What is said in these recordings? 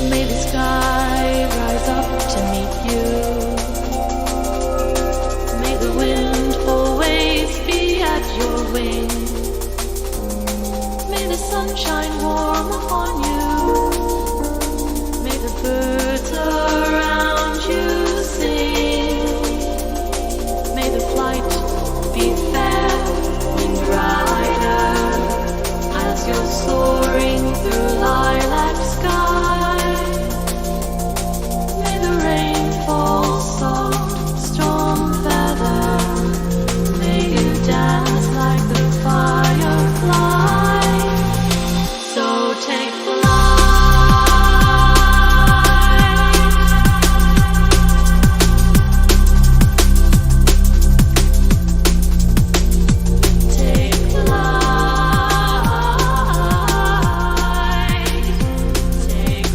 May the sky rise up to meet you. May the wind always be at your wing. May the sun shine warm upon you. May the birds around you sing. May the flight be fair, wind rider, as you're soaring through lilac sky. May the rain fall soft, storm feather. May you dance like the firefly. So take flight. Take flight. Take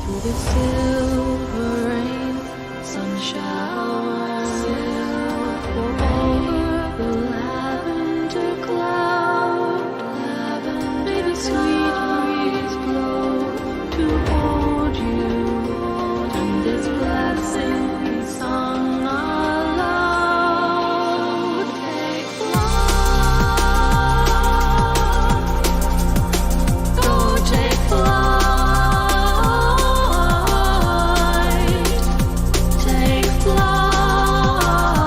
through the silver rain, sun showers over the lavender cloud. May the sweet breeze blow to hold you, and this blessing be sung aloud. Take flight. Go take flight. Take flight.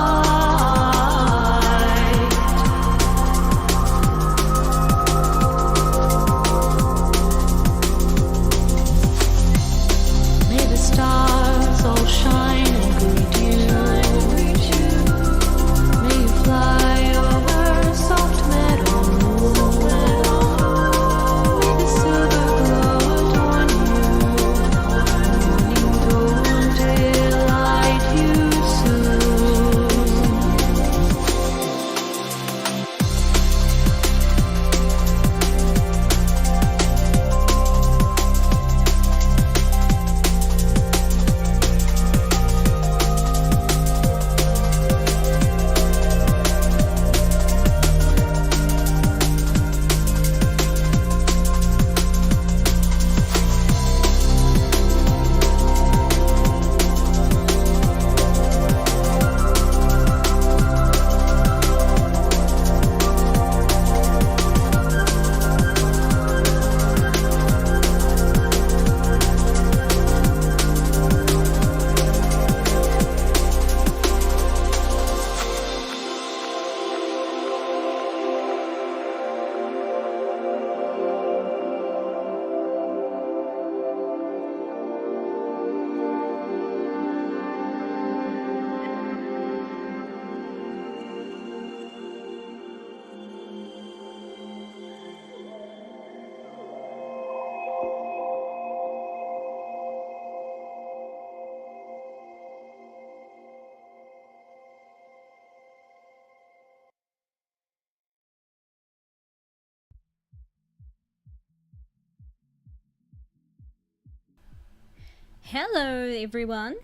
Hello everyone.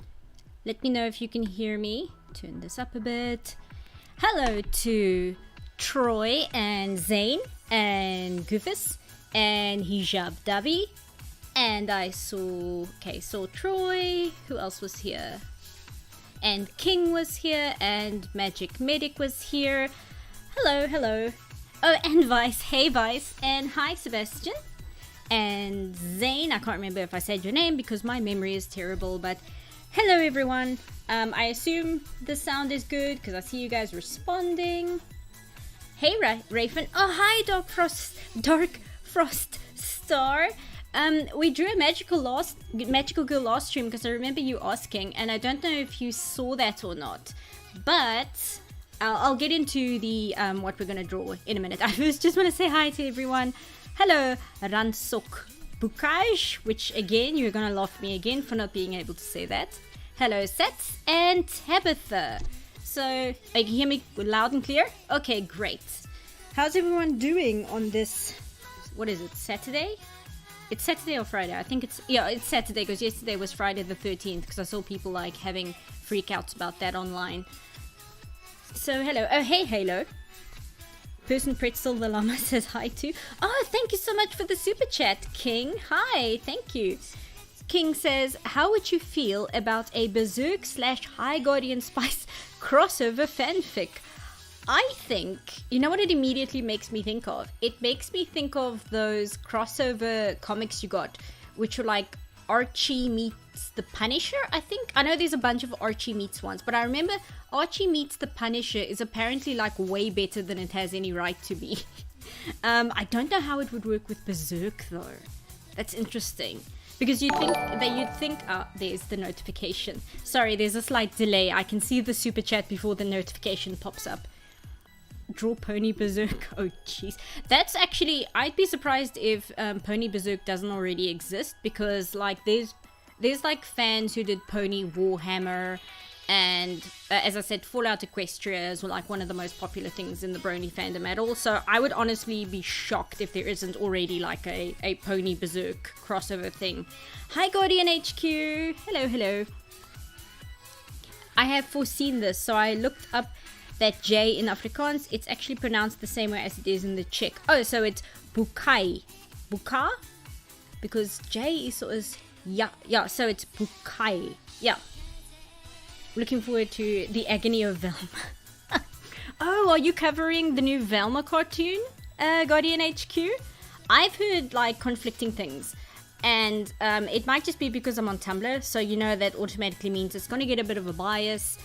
Let me know if you can hear me. Turn this up a bit. Hello to Troy and Zane and Goofus and Hijab Davi. And I saw Troy. Who else was here? And King was here and Magic Medic was here. Hello. Oh, and Vice. Hey Vice. And hi Sebastian. And Zane, I can't remember if I said your name because my memory is terrible, but hello everyone. I assume the sound is good because I see you guys responding. Hey Rafen. Oh, hi Dark Frost Star. We drew a magical girl last stream because I remember you asking, and I don't know if you saw that or not, but I'll get into the what we're gonna draw in a minute. I just want to say hi to everyone. Hello, Ransok Bukaj, which again, you're gonna laugh at me again for not being able to say that. Hello, Sets and Tabitha. So, you can hear me loud and clear? Okay, great. How's everyone doing on this, what is it, Saturday? It's Saturday or Friday? I think it's Saturday because yesterday was Friday the 13th because I saw people like having freakouts about that online. So, hello. Oh, hey, Halo. Person Pretzel the Llama says hi too. Oh, thank you so much for the super chat, King. Hi, thank you. King says, how would you feel about a Berserk / High Guardian Spice crossover fanfic? I think, you know what it immediately makes me think of? It makes me think of those crossover comics you got, which were like Archie meets the Punisher, I think. I know there's a bunch of Archie meets ones, but I remember Archie meets the Punisher is apparently like way better than it has any right to be. I don't know how it would work with Berserk though. That's interesting. Because you'd think, there's the notification. Sorry, there's a slight delay. I can see the super chat before the notification pops up. Draw Pony Berserk. Oh jeez, that's actually, I'd be surprised if Pony Berserk doesn't already exist, because like there's like fans who did Pony Warhammer, and as I said, Fallout Equestria is like one of the most popular things in the Brony fandom at all. So I would honestly be shocked if there isn't already like a Pony Berserk crossover thing. Hi Guardian HQ. Hello. I have foreseen this, so I looked up that J in Afrikaans. It's actually pronounced the same way as it is in the Czech. Oh, so it's Bukai. Buka? Because J is yeah, so it's Bukai. Yeah. Looking forward to the agony of Velma. Oh, are you covering the new Velma cartoon, Guardian HQ? I've heard like conflicting things, and it might just be because I'm on Tumblr, so you know that automatically means it's going to get a bit of a bias.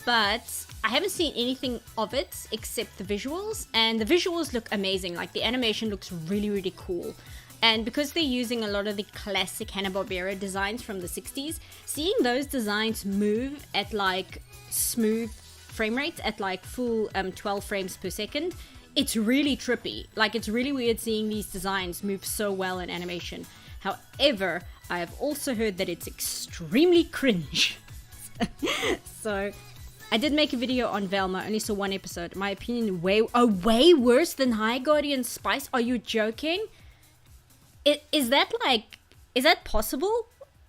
But I haven't seen anything of it except the visuals, and the visuals look amazing. Like the animation looks really, really cool. And because they're using a lot of the classic Hanna-Barbera designs from the 60s, seeing those designs move at like smooth frame rates at like full 12 frames per second, it's really trippy. Like it's really weird seeing these designs move so well in animation. However, I have also heard that it's extremely cringe. So I did make a video on Velma, only saw one episode. My opinion, way worse than High Guardian Spice? Are you joking? Is that possible?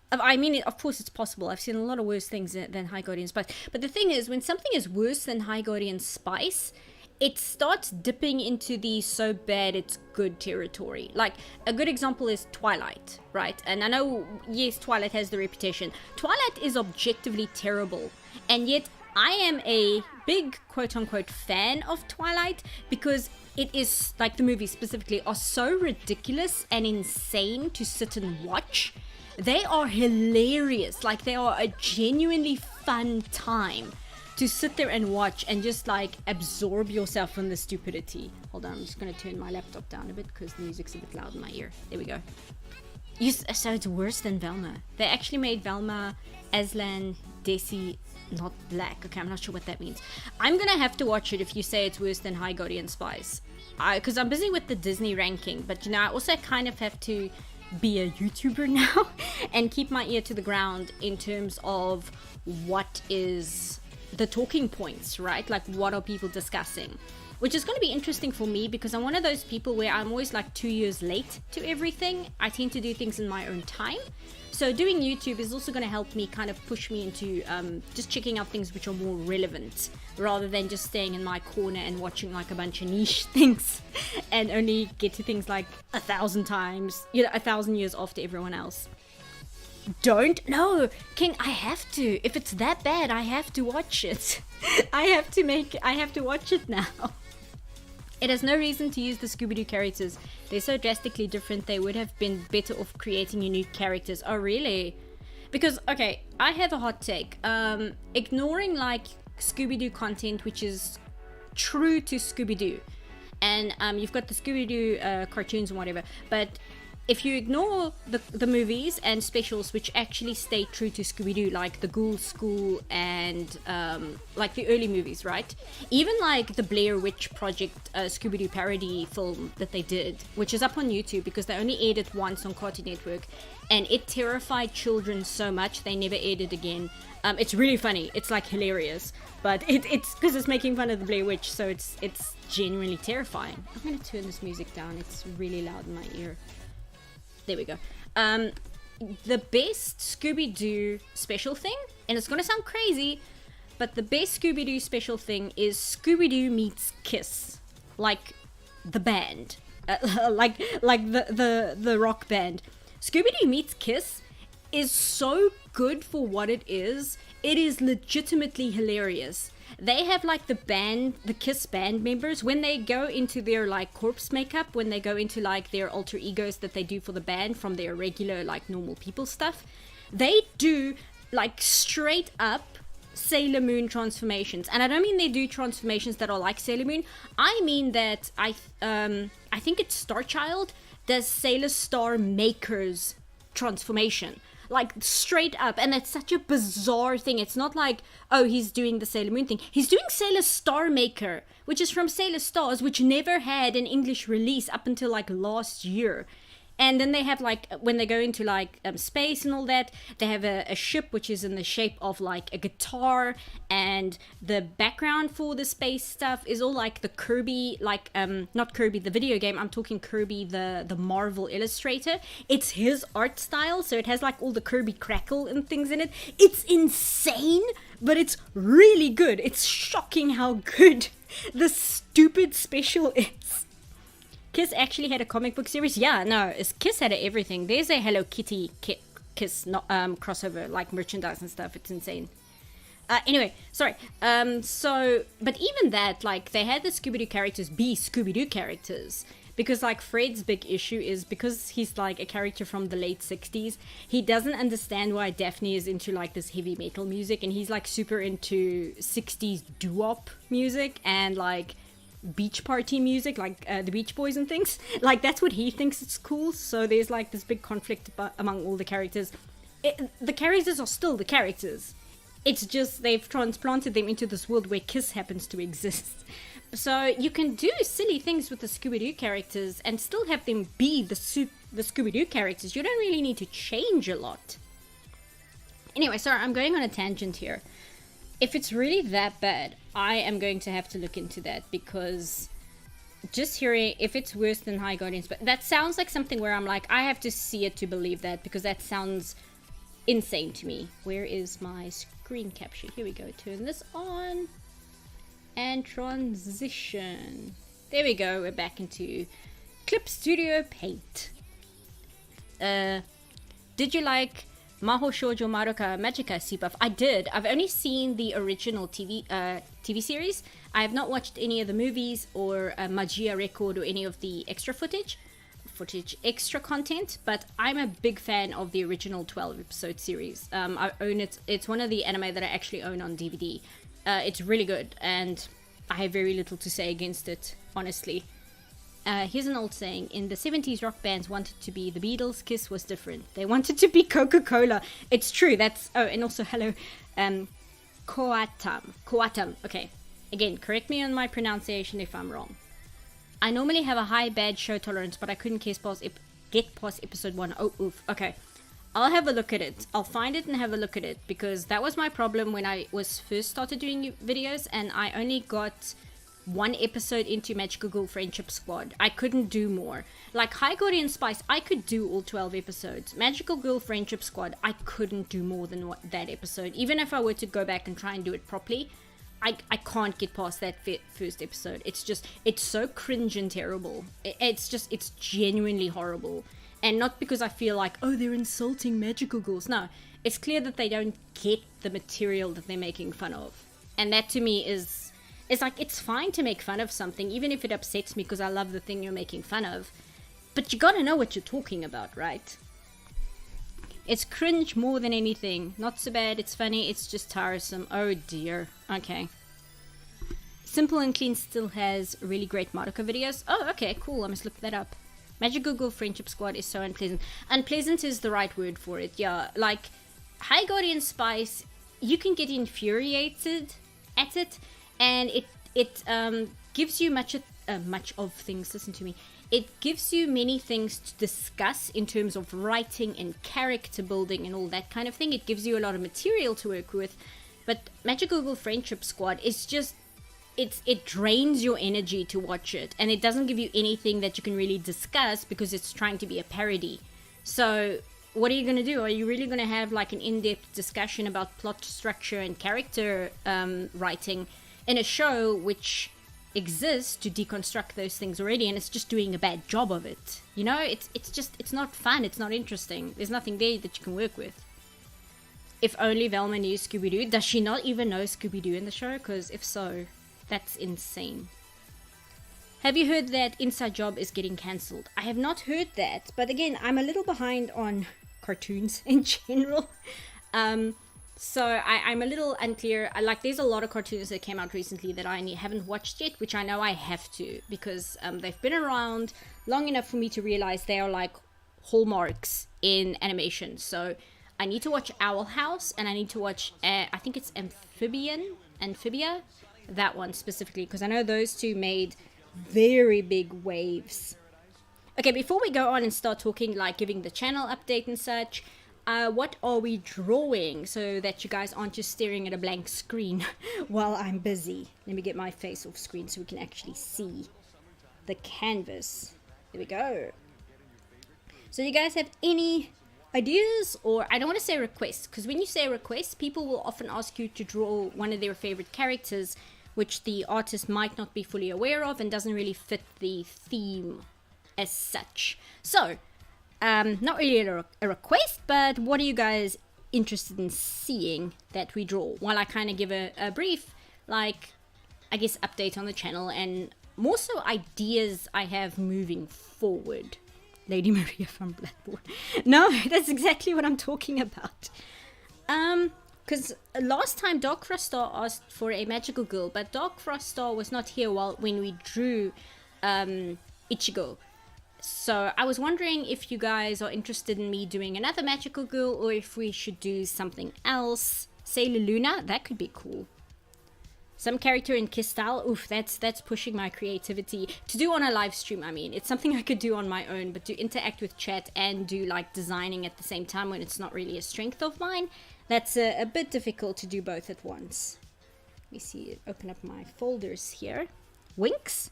I mean, of course it's possible. I've seen a lot of worse things than High Guardian Spice. But the thing is, when something is worse than High Guardian Spice, it starts dipping into the so bad it's good territory. Like, a good example is Twilight, right? And I know, yes, Twilight has the reputation. Twilight is objectively terrible. And yet, I am a big quote-unquote fan of Twilight because it is, like the movies specifically, are so ridiculous and insane to sit and watch. They are hilarious. Like, they are a genuinely fun time to sit there and watch and just like absorb yourself in the stupidity. Hold on, I'm just going to turn my laptop down a bit because the music's a bit loud in my ear. There we go. So it's worse than Velma. They actually made Velma Aslan Desi not black. Okay, I'm not sure what that means. I'm gonna have to watch it if you say it's worse than High Guardian Spice. Because I'm busy with the Disney ranking, but you know, I also kind of have to be a YouTuber now and keep my ear to the ground in terms of what is the talking points, right? Like, what are people discussing? which is going to be interesting for me because I'm one of those people where I'm always like 2 years late to everything. I tend to do things in my own time. So doing YouTube is also going to help me kind of push me into just checking out things which are more relevant rather than just staying in my corner and watching like a bunch of niche things and only get to things like 1,000 times, 1,000 years after everyone else. Don't? No, King, I have to. If it's that bad, I have to watch it. I have to watch it now. It has no reason to use the Scooby-Doo characters. They're so drastically different, they would have been better off creating unique characters. Oh, really? Because, okay, I have a hot take. Ignoring, like, Scooby-Doo content, which is true to Scooby-Doo. And you've got the Scooby-Doo cartoons and whatever. But if you ignore the movies and specials which actually stay true to Scooby-Doo, like the Ghoul School and like the early movies, right? Even like the Blair Witch Project Scooby-Doo parody film that they did, which is up on YouTube because they only aired it once on Cartoon Network, and it terrified children so much they never aired it again. It's really funny. It's like hilarious, but it's because it's making fun of the Blair Witch, so it's genuinely terrifying. I'm gonna turn this music down. It's really loud in my ear. There we go. The best Scooby-Doo special thing, and it's gonna sound crazy, but the best Scooby-Doo special thing is Scooby-Doo meets Kiss, like the band, like the rock band. Scooby-Doo meets Kiss is so good for what it is. It is legitimately hilarious. They have like the Kiss band members, when they go into their like corpse makeup, when they go into like their alter egos that they do for the band from their regular like normal people stuff, they do like straight up Sailor Moon transformations. And I don't mean they do transformations that are like Sailor Moon. I mean that I think it's Starchild does Sailor Star Maker's transformation. Like straight up, and that's such a bizarre thing. It's not like, oh, he's doing the Sailor Moon thing. He's doing Sailor Star Maker, which is from Sailor Stars, which never had an English release up until like last year. And then they have like, when they go into like space and all that, they have a ship which is in the shape of like a guitar, and the background for the space stuff is all like the Kirby, like not Kirby the video game, I'm talking Kirby the Marvel illustrator. It's his art style, so it has like all the Kirby crackle and things in it. It's insane, but it's really good. It's shocking how good the stupid special is. Kiss actually had a comic book series. Yeah, no, Kiss had everything. There's a Hello Kitty Kiss crossover, like merchandise and stuff. It's insane. Anyway, sorry. But even that, like, they had the Scooby-Doo characters be Scooby-Doo characters. Because, like, Fred's big issue is because he's, like, a character from the late 60s, he doesn't understand why Daphne is into, like, this heavy metal music. And he's, like, super into 60s doo-wop music and, like, beach party music, like the Beach Boys and things. Like, that's what he thinks is cool. So there's like this big conflict among all the characters. The characters are still the characters. It's just they've transplanted them into this world where Kiss happens to exist. So you can do silly things with the Scooby-Doo characters and still have them be the Scooby-Doo characters. You don't really need to change a lot. Anyway, sorry, I'm going on a tangent here. If it's really that bad, I am going to have to look into that, because just hearing if it's worse than High Guardians, but that sounds like something where I'm like, I have to see it to believe that, because that sounds insane to me. Where is my screen capture? Here we go. Turn this on and transition. There we go. We're back into Clip Studio Paint. Did you like Maho Shoujo Madoka Magica Seabuff? I did. I've only seen the original TV series. I have not watched any of the movies or Magia Record or any of the extra extra content, but I'm a big fan of the original 12 episode series. I own it. It's one of the anime that I actually own on DVD. It's really good, and I have very little to say against it, honestly. Here's an old saying: in the 70s, rock bands wanted to be the Beatles. Kiss was different. They wanted to be Coca-Cola. It's true. That's, oh, and also hello, Coatum. Okay, again, correct me on my pronunciation if I'm wrong. I normally have a high bad show tolerance, but I couldn't get past episode 1. Oh, oof. Okay, I'll have a look at it. I'll find it and have a look at it, because that was my problem when I was first started doing videos, and I only got one episode into Magical Girl Friendship Squad. I couldn't do more. Like High Guardian Spice, I could do all 12 episodes. Magical Girl Friendship Squad, I couldn't do more than that episode. Even if I were to go back and try and do it properly, I can't get past that first episode. It's so cringe and terrible. It's genuinely horrible. And not because I feel like, oh, they're insulting magical girls. No, it's clear that they don't get the material that they're making fun of. And that to me is like, it's fine to make fun of something, even if it upsets me because I love the thing you're making fun of. But you gotta know what you're talking about, right? It's cringe more than anything. Not so bad, it's funny, it's just tiresome. Oh dear. Okay. Simple and Clean still has really great Madoka videos. Oh, okay, cool. I must look that up. Magical Girl Friendship Squad is so unpleasant. Unpleasant is the right word for it, yeah. Like, High Guardian Spice, you can get infuriated at it, and it gives you much of things. Listen to me. It gives you many things to discuss in terms of writing and character building and all that kind of thing. It gives you a lot of material to work with, but Magical Girl Friendship Squad is just, it drains your energy to watch it, and it doesn't give you anything that you can really discuss because it's trying to be a parody. So what are you going to do? Are you really going to have like an in-depth discussion about plot structure and character writing in a show which exists to deconstruct those things already, and it's just doing a bad job of it? You know, it's not fun, it's not interesting. There's nothing there that you can work with. If only Velma knew Scooby-Doo. Does she not even know Scooby-Doo in the show? Because if so, that's insane. Have you heard that Inside Job is getting cancelled? I have not heard that, but again, I'm a little behind on cartoons in general. So I'm a little unclear. Like, there's a lot of cartoons that came out recently that I haven't watched yet, which I know I have to, because they've been around long enough for me to realize they are like hallmarks in animation. So I need to watch Owl House, and I need to watch, I think it's Amphibia, that one specifically, because I know those two made very big waves. Okay, before we go on and start talking, like giving the channel update and such, what are we drawing so that you guys aren't just staring at a blank screen while I'm busy? Let me get my face off screen so we can actually see the canvas. There we go. So you guys have any ideas, or I don't want to say requests, because when you say requests, people will often ask you to draw one of their favorite characters, which the artist might not be fully aware of and doesn't really fit the theme as such. So, not really a request, but what are you guys interested in seeing that we draw? While I kind of give a brief, like, I guess, update on the channel, and more so ideas I have moving forward. Lady Maria from Blackboard. No, that's exactly what I'm talking about. Because last time Dark Frost Star asked for a magical girl, but Dark Frost Star was not here when we drew Ichigo. So I was wondering if you guys are interested in me doing another magical girl, or if we should do something else. Sailor Luna, that could be cool. Some character in Kiss style, oof, that's pushing my creativity. To do on a live stream, I mean, it's something I could do on my own, but to interact with chat and do like designing at the same time when it's not really a strength of mine, that's a bit difficult to do both at once. Let me see, open up my folders here. Winx,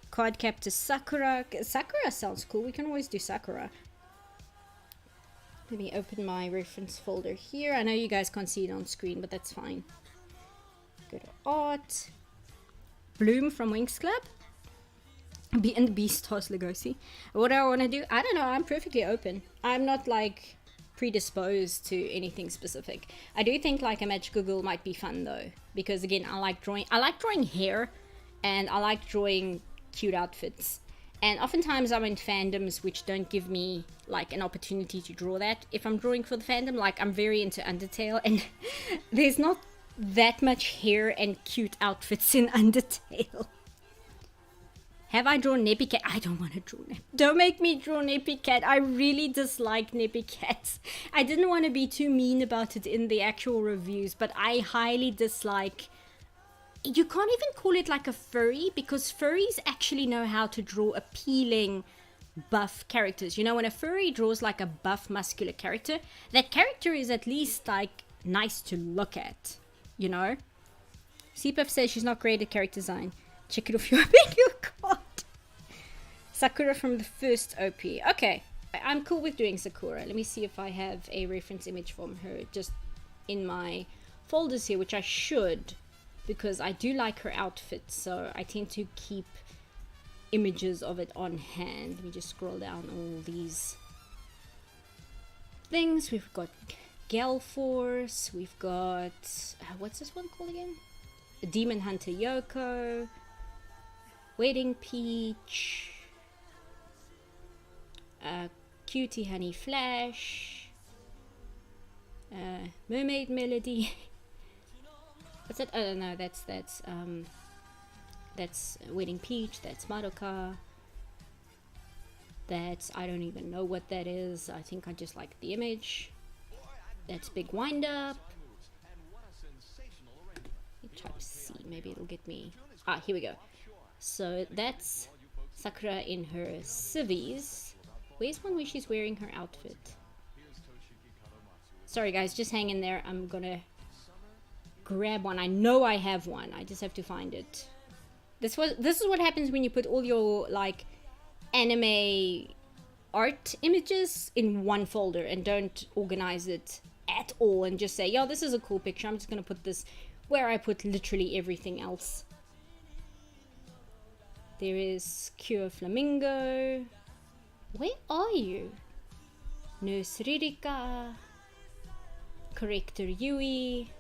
card captor Sakura. Sakura sounds cool, we can always do Sakura. Let me open my reference folder here. I know you guys can't see it on screen, but that's fine. Go to art. Bloom from Winx Club. Be in the Beastars Legosi. What do I want to do? I don't know. I'm perfectly open. I'm not like predisposed to anything specific. I do think like a magical girl might be fun though, because again, I like drawing hair, and I like drawing cute outfits. And oftentimes I'm in fandoms which don't give me like an opportunity to draw that. If I'm drawing for the fandom, like I'm very into Undertale, and there's not that much hair and cute outfits in Undertale. Have I drawn Neppy Cat? I don't want to draw Neppy. Don't make me draw Neppy Cat. I really dislike Neppy Cat. I didn't want to be too mean about it in the actual reviews, but I highly dislike... You can't even call it like a furry, because furries actually know how to draw appealing buff characters. You know, when a furry draws like a buff muscular character, that character is at least like nice to look at. You know? CPF says she's not great at character design. Check it off your bingo card. Sakura from the first OP. Okay, I'm cool with doing Sakura. Let me see if I have a reference image from her just in my folders here, which I should, because I do like her outfit, so I tend to keep images of it on hand. Let me just scroll down all these things. We've got Gal Force, we've got what's this one called again? Demon Hunter Yoko, Wedding Peach, Cutie Honey Flash, Mermaid Melody. What's that? Oh no, that's Wedding Peach. That's Madoka. That's, I don't even know what that is. I think I just like the image. That's Big Wind Up. Type C, maybe it'll get me. Ah, here we go. So that's Sakura in her civvies. Where's one where she's wearing her outfit? Sorry guys, just hang in there. I'm gonna grab one. I know I have one. I just have to find it. This is what happens when you put all your like anime art images in one folder and don't organize it at all and just say, yo, this is a cool picture. I'm just gonna put this where I put literally everything else. There is Cure Flamingo. Where are you? Nurse Ririka. Corrector Yui.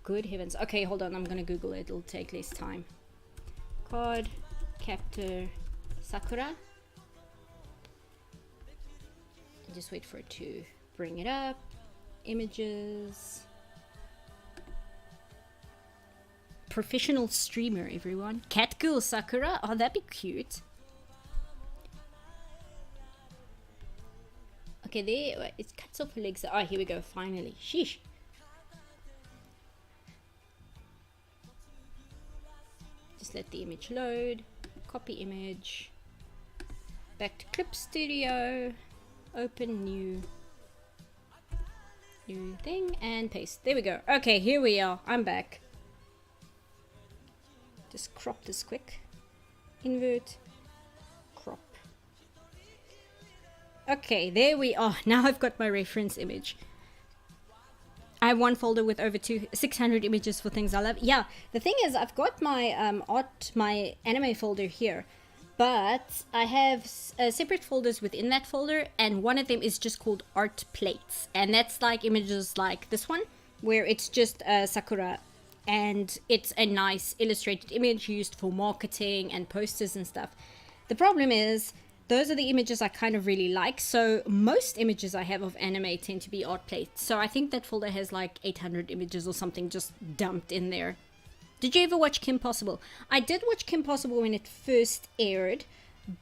Good heavens. Okay, hold on. I'm gonna Google it. It'll take less time. Card Captor Sakura. Just wait for it to bring it up. Images. Professional streamer, everyone. Catgirl Sakura. Oh, that'd be cute. Okay, there. It cuts off her legs. Oh, here we go. Finally. Sheesh. Just let the image load. Copy image. Back to Clip Studio. Open new thing and paste. There we go. Okay, here we are. I'm back. Just crop this quick. Invert. Crop. Okay, there we are. Now I've got my reference image. I have one folder with over 600 images for things I love. Yeah, the thing is, I've got my my anime folder here, but I have separate folders within that folder, and one of them is just called art plates, and that's like images like this one, where it's just Sakura, and it's a nice illustrated image used for marketing and posters and stuff. The problem is, those are the images I kind of really like, so most images I have of anime tend to be art plates. So I think that folder has like 800 images or something just dumped in there. Did you ever watch Kim Possible? I did watch Kim Possible when it first aired,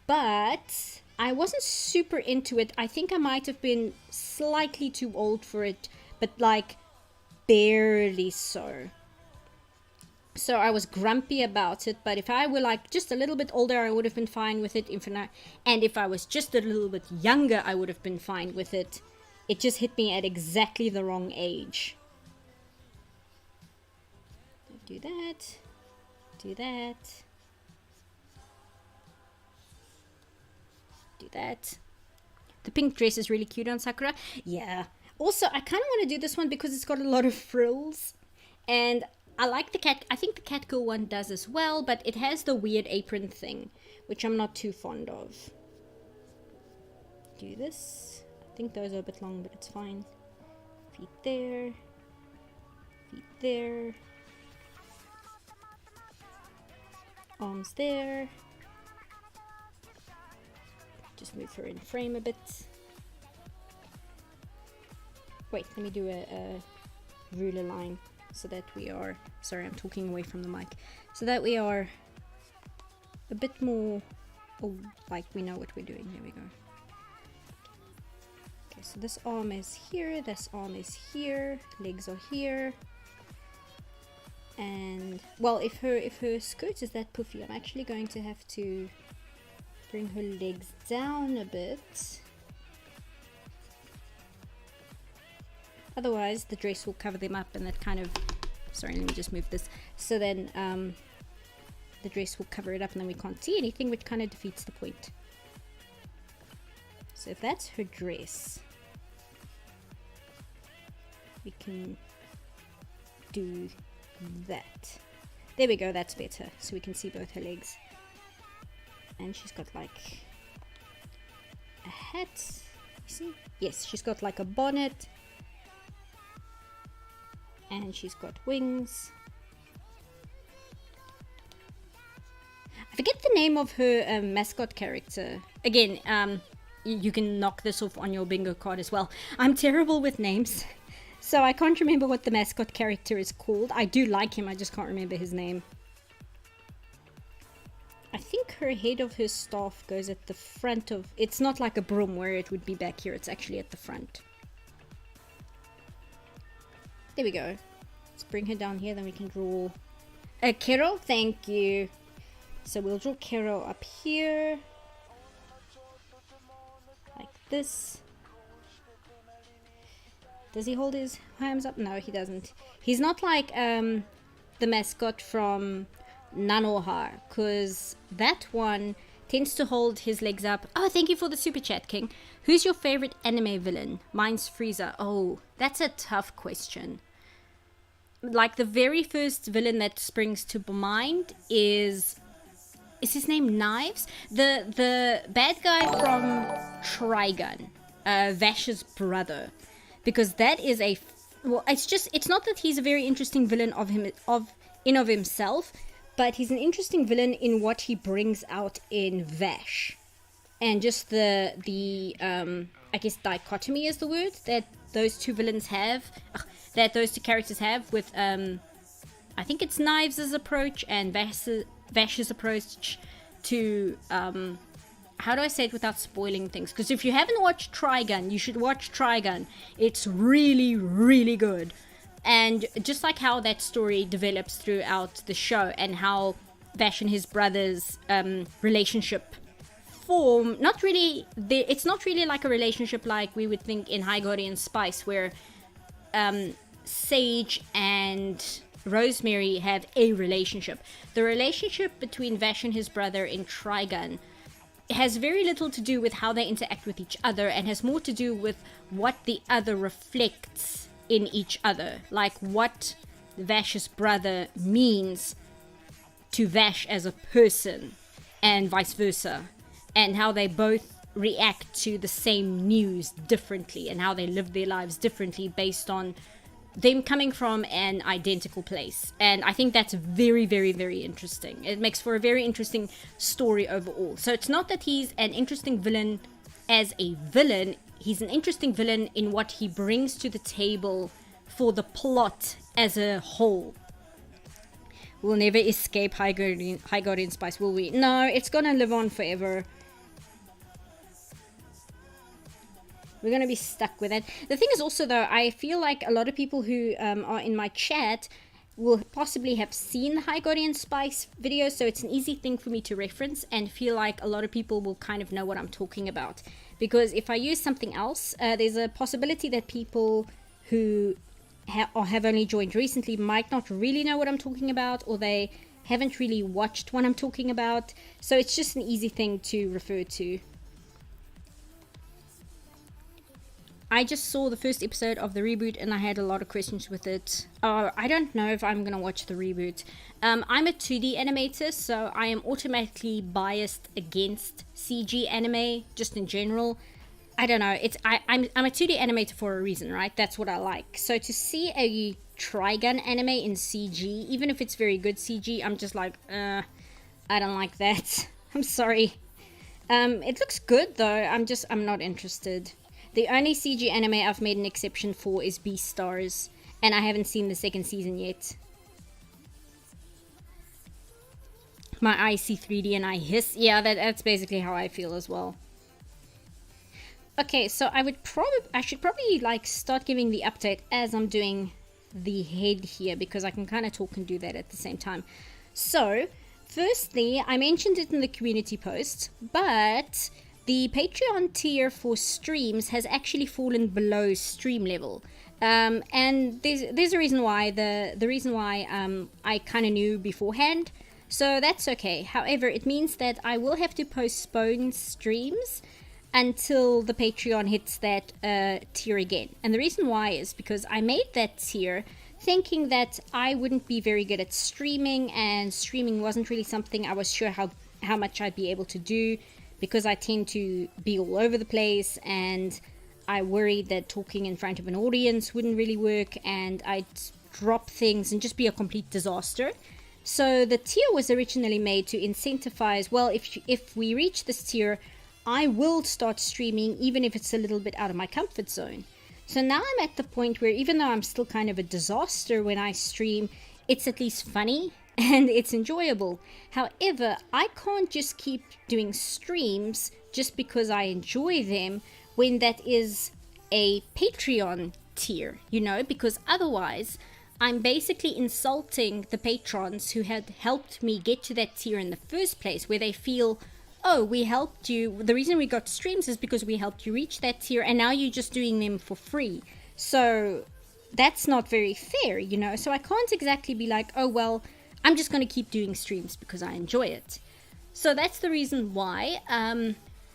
but I wasn't super into it. I think I might have been slightly too old for it, but like barely so. So I was grumpy about it, but if I were like just a little bit older, I would have been fine with it. And if I was just a little bit younger, I would have been fine with it. It just hit me at exactly the wrong age. Do that. Do that. Do that. The pink dress is really cute on Sakura. Yeah. Also, I kind of want to do this one because it's got a lot of frills. And I like the cat. I think the Catgirl one does as well, but it has the weird apron thing, which I'm not too fond of. Do this. I think those are a bit long, but it's fine. Feet there. Feet there. Arms there. Just move her in frame a bit. Wait, let me do a ruler line. So that we are, sorry, I'm talking away from the mic, so that we are a bit more, like we know what we're doing. There we go. Okay, so this arm is here, this arm is here, legs are here, and well, if her skirt is that puffy, I'm actually going to have to bring her legs down a bit. Otherwise, the dress will cover them up, and that kind of... Sorry, let me just move this. So then, the dress will cover it up and then we can't see anything, which kind of defeats the point. So if that's her dress, we can do that. There we go, that's better. So we can see both her legs. And she's got like a hat. You see? Yes, she's got like a bonnet. And she's got wings. I forget the name of her mascot character. Again, you can knock this off on your bingo card as well. I'm terrible with names. So I can't remember what the mascot character is called. I do like him, I just can't remember his name. I think her head of her staff goes at the front of... It's not like a broom where it would be back here. It's actually at the front. There we go. Let's bring her down here, then we can draw... Carol, thank you. So we'll draw Carol up here. Like this. Does he hold his arms up? No, he doesn't. He's not like the mascot from Nanoha, because that one tends to hold his legs up. Oh, thank you for the super chat, King. Who's your favorite anime villain? Mine's Frieza. Oh, that's a tough question. Like, the very first villain that springs to mind is his name Knives? The bad guy from Trigun, Vash's brother. Because that is a... Well, it's not that he's a very interesting villain of himself, but he's an interesting villain in what he brings out in Vash. And just the I guess dichotomy is the word that those two villains have, that those two characters have with, I think it's Knives' approach and Vash's approach to, how do I say it without spoiling things? Because if you haven't watched Trigun, you should watch Trigun. It's really, really good. And just like how that story develops throughout the show and how Vash and his brother's relationship form, it's not really like a relationship like we would think in High Guardian Spice, where Sage and Rosemary have a relationship. The relationship between Vash and his brother in Trigun has very little to do with how they interact with each other and has more to do with what the other reflects in each other. Like what Vash's brother means to Vash as a person and vice versa. And how they both react to the same news differently and how they live their lives differently based on them coming from an identical place. And I think that's very, very, very interesting. It makes for a very interesting story overall. So it's not that he's an interesting villain as a villain. He's an interesting villain in what he brings to the table for the plot as a whole. We'll never escape High Guardian Spice, will we? No, it's gonna live on forever. We're going to be stuck with it. The thing is also, though, I feel like a lot of people who are in my chat will possibly have seen the High Guardian Spice video, so it's an easy thing for me to reference and feel like a lot of people will kind of know what I'm talking about. Because if I use something else, there's a possibility that people who have only joined recently might not really know what I'm talking about, or they haven't really watched what I'm talking about. So it's just an easy thing to refer to. I just saw the first episode of the reboot and I had a lot of questions with it. I don't know if I'm going to watch the reboot. I'm a 2D animator, so I am automatically biased against CG anime, just in general. I don't know. I'm a 2D animator for a reason, right? That's what I like. So to see a Trigun anime in CG, even if it's very good CG, I'm just like, I don't like that. I'm sorry. It looks good though. I'm not interested. The only CG anime I've made an exception for is Beastars, and I haven't seen the second season yet. My eyes see 3D and I hiss. Yeah, that's basically how I feel as well. Okay, so I should probably like start giving the update as I'm doing the head here, because I can kind of talk and do that at the same time. So, firstly, I mentioned it in the community post, but the Patreon tier for streams has actually fallen below stream level. And there's a reason why. The reason why I kind of knew beforehand. So that's okay. However, it means that I will have to postpone streams until the Patreon hits that tier again. And the reason why is because I made that tier thinking that I wouldn't be very good at streaming, and streaming wasn't really something I was sure how much I'd be able to do, because I tend to be all over the place, and I worried that talking in front of an audience wouldn't really work, and I'd drop things and just be a complete disaster. So the tier was originally made to incentivize, well, if we reach this tier, I will start streaming even if it's a little bit out of my comfort zone. So now I'm at the point where, even though I'm still kind of a disaster when I stream, it's at least funny and it's enjoyable. However, I can't just keep doing streams just because I enjoy them when that is a Patreon tier, you know, because otherwise I'm basically insulting the patrons who had helped me get to that tier in the first place, where they feel, oh, we helped you. The reason we got streams is because we helped you reach that tier, and now you're just doing them for free. So that's not very fair, you know. So I can't exactly be like, oh, well, I'm just going to keep doing streams because I enjoy it. So that's the reason why.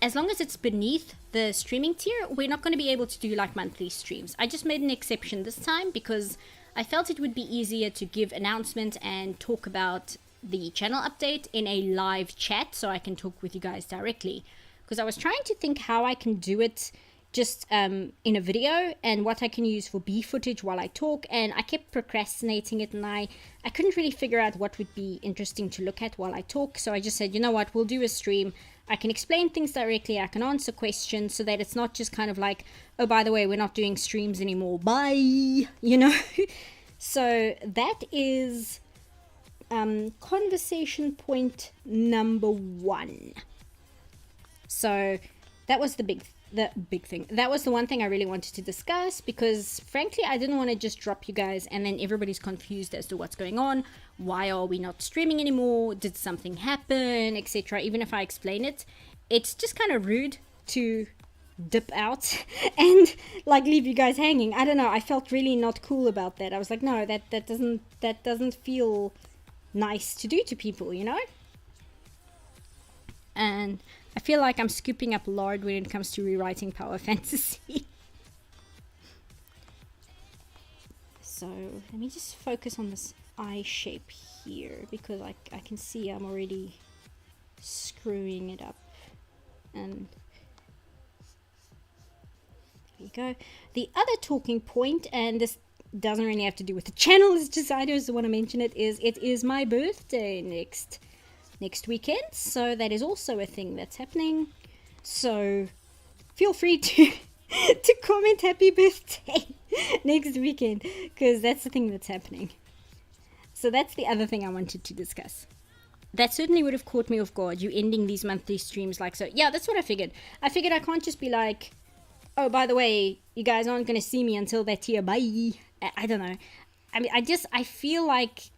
As long as it's beneath the streaming tier, we're not going to be able to do like monthly streams. I just made an exception this time because I felt it would be easier to give announcement and talk about the channel update in a live chat, so I can talk with you guys directly. Because I was trying to think how I can do it just in a video, and what I can use for B footage while I talk, and I kept procrastinating it, and I couldn't really figure out what would be interesting to look at while I talk. So I just said, you know what, we'll do a stream. I can explain things directly, I can answer questions, so that it's not just kind of like, oh, by the way, we're not doing streams anymore, bye, you know. So that is conversation point number 1. So that was the big thing. That was the one thing I really wanted to discuss, because frankly I didn't want to just drop you guys and then everybody's confused as to what's going on. Why are we not streaming anymore? Did something happen, etc. Even if I explain it, it's just kind of rude to dip out and like leave you guys hanging. I don't know, I felt really not cool about that. I was like, no, that doesn't feel nice to do to people, you know. And I feel like I'm scooping up lard when it comes to rewriting Power Fantasy. So let me just focus on this eye shape here, because I can see I'm already screwing it up. And there you go. The other talking point, and this doesn't really have to do with the channel, it's just I just want to mention it, is my birthday next weekend. So that is also a thing that's happening. So feel free to to comment happy birthday next weekend, because that's the thing that's happening. So that's the other thing I wanted to discuss. That certainly would have caught me off guard, you ending these monthly streams like so. Yeah, that's what I figured. I figured I can't just be like, oh, by the way, you guys aren't going to see me until that tier, bye. I don't know. I mean, I feel like,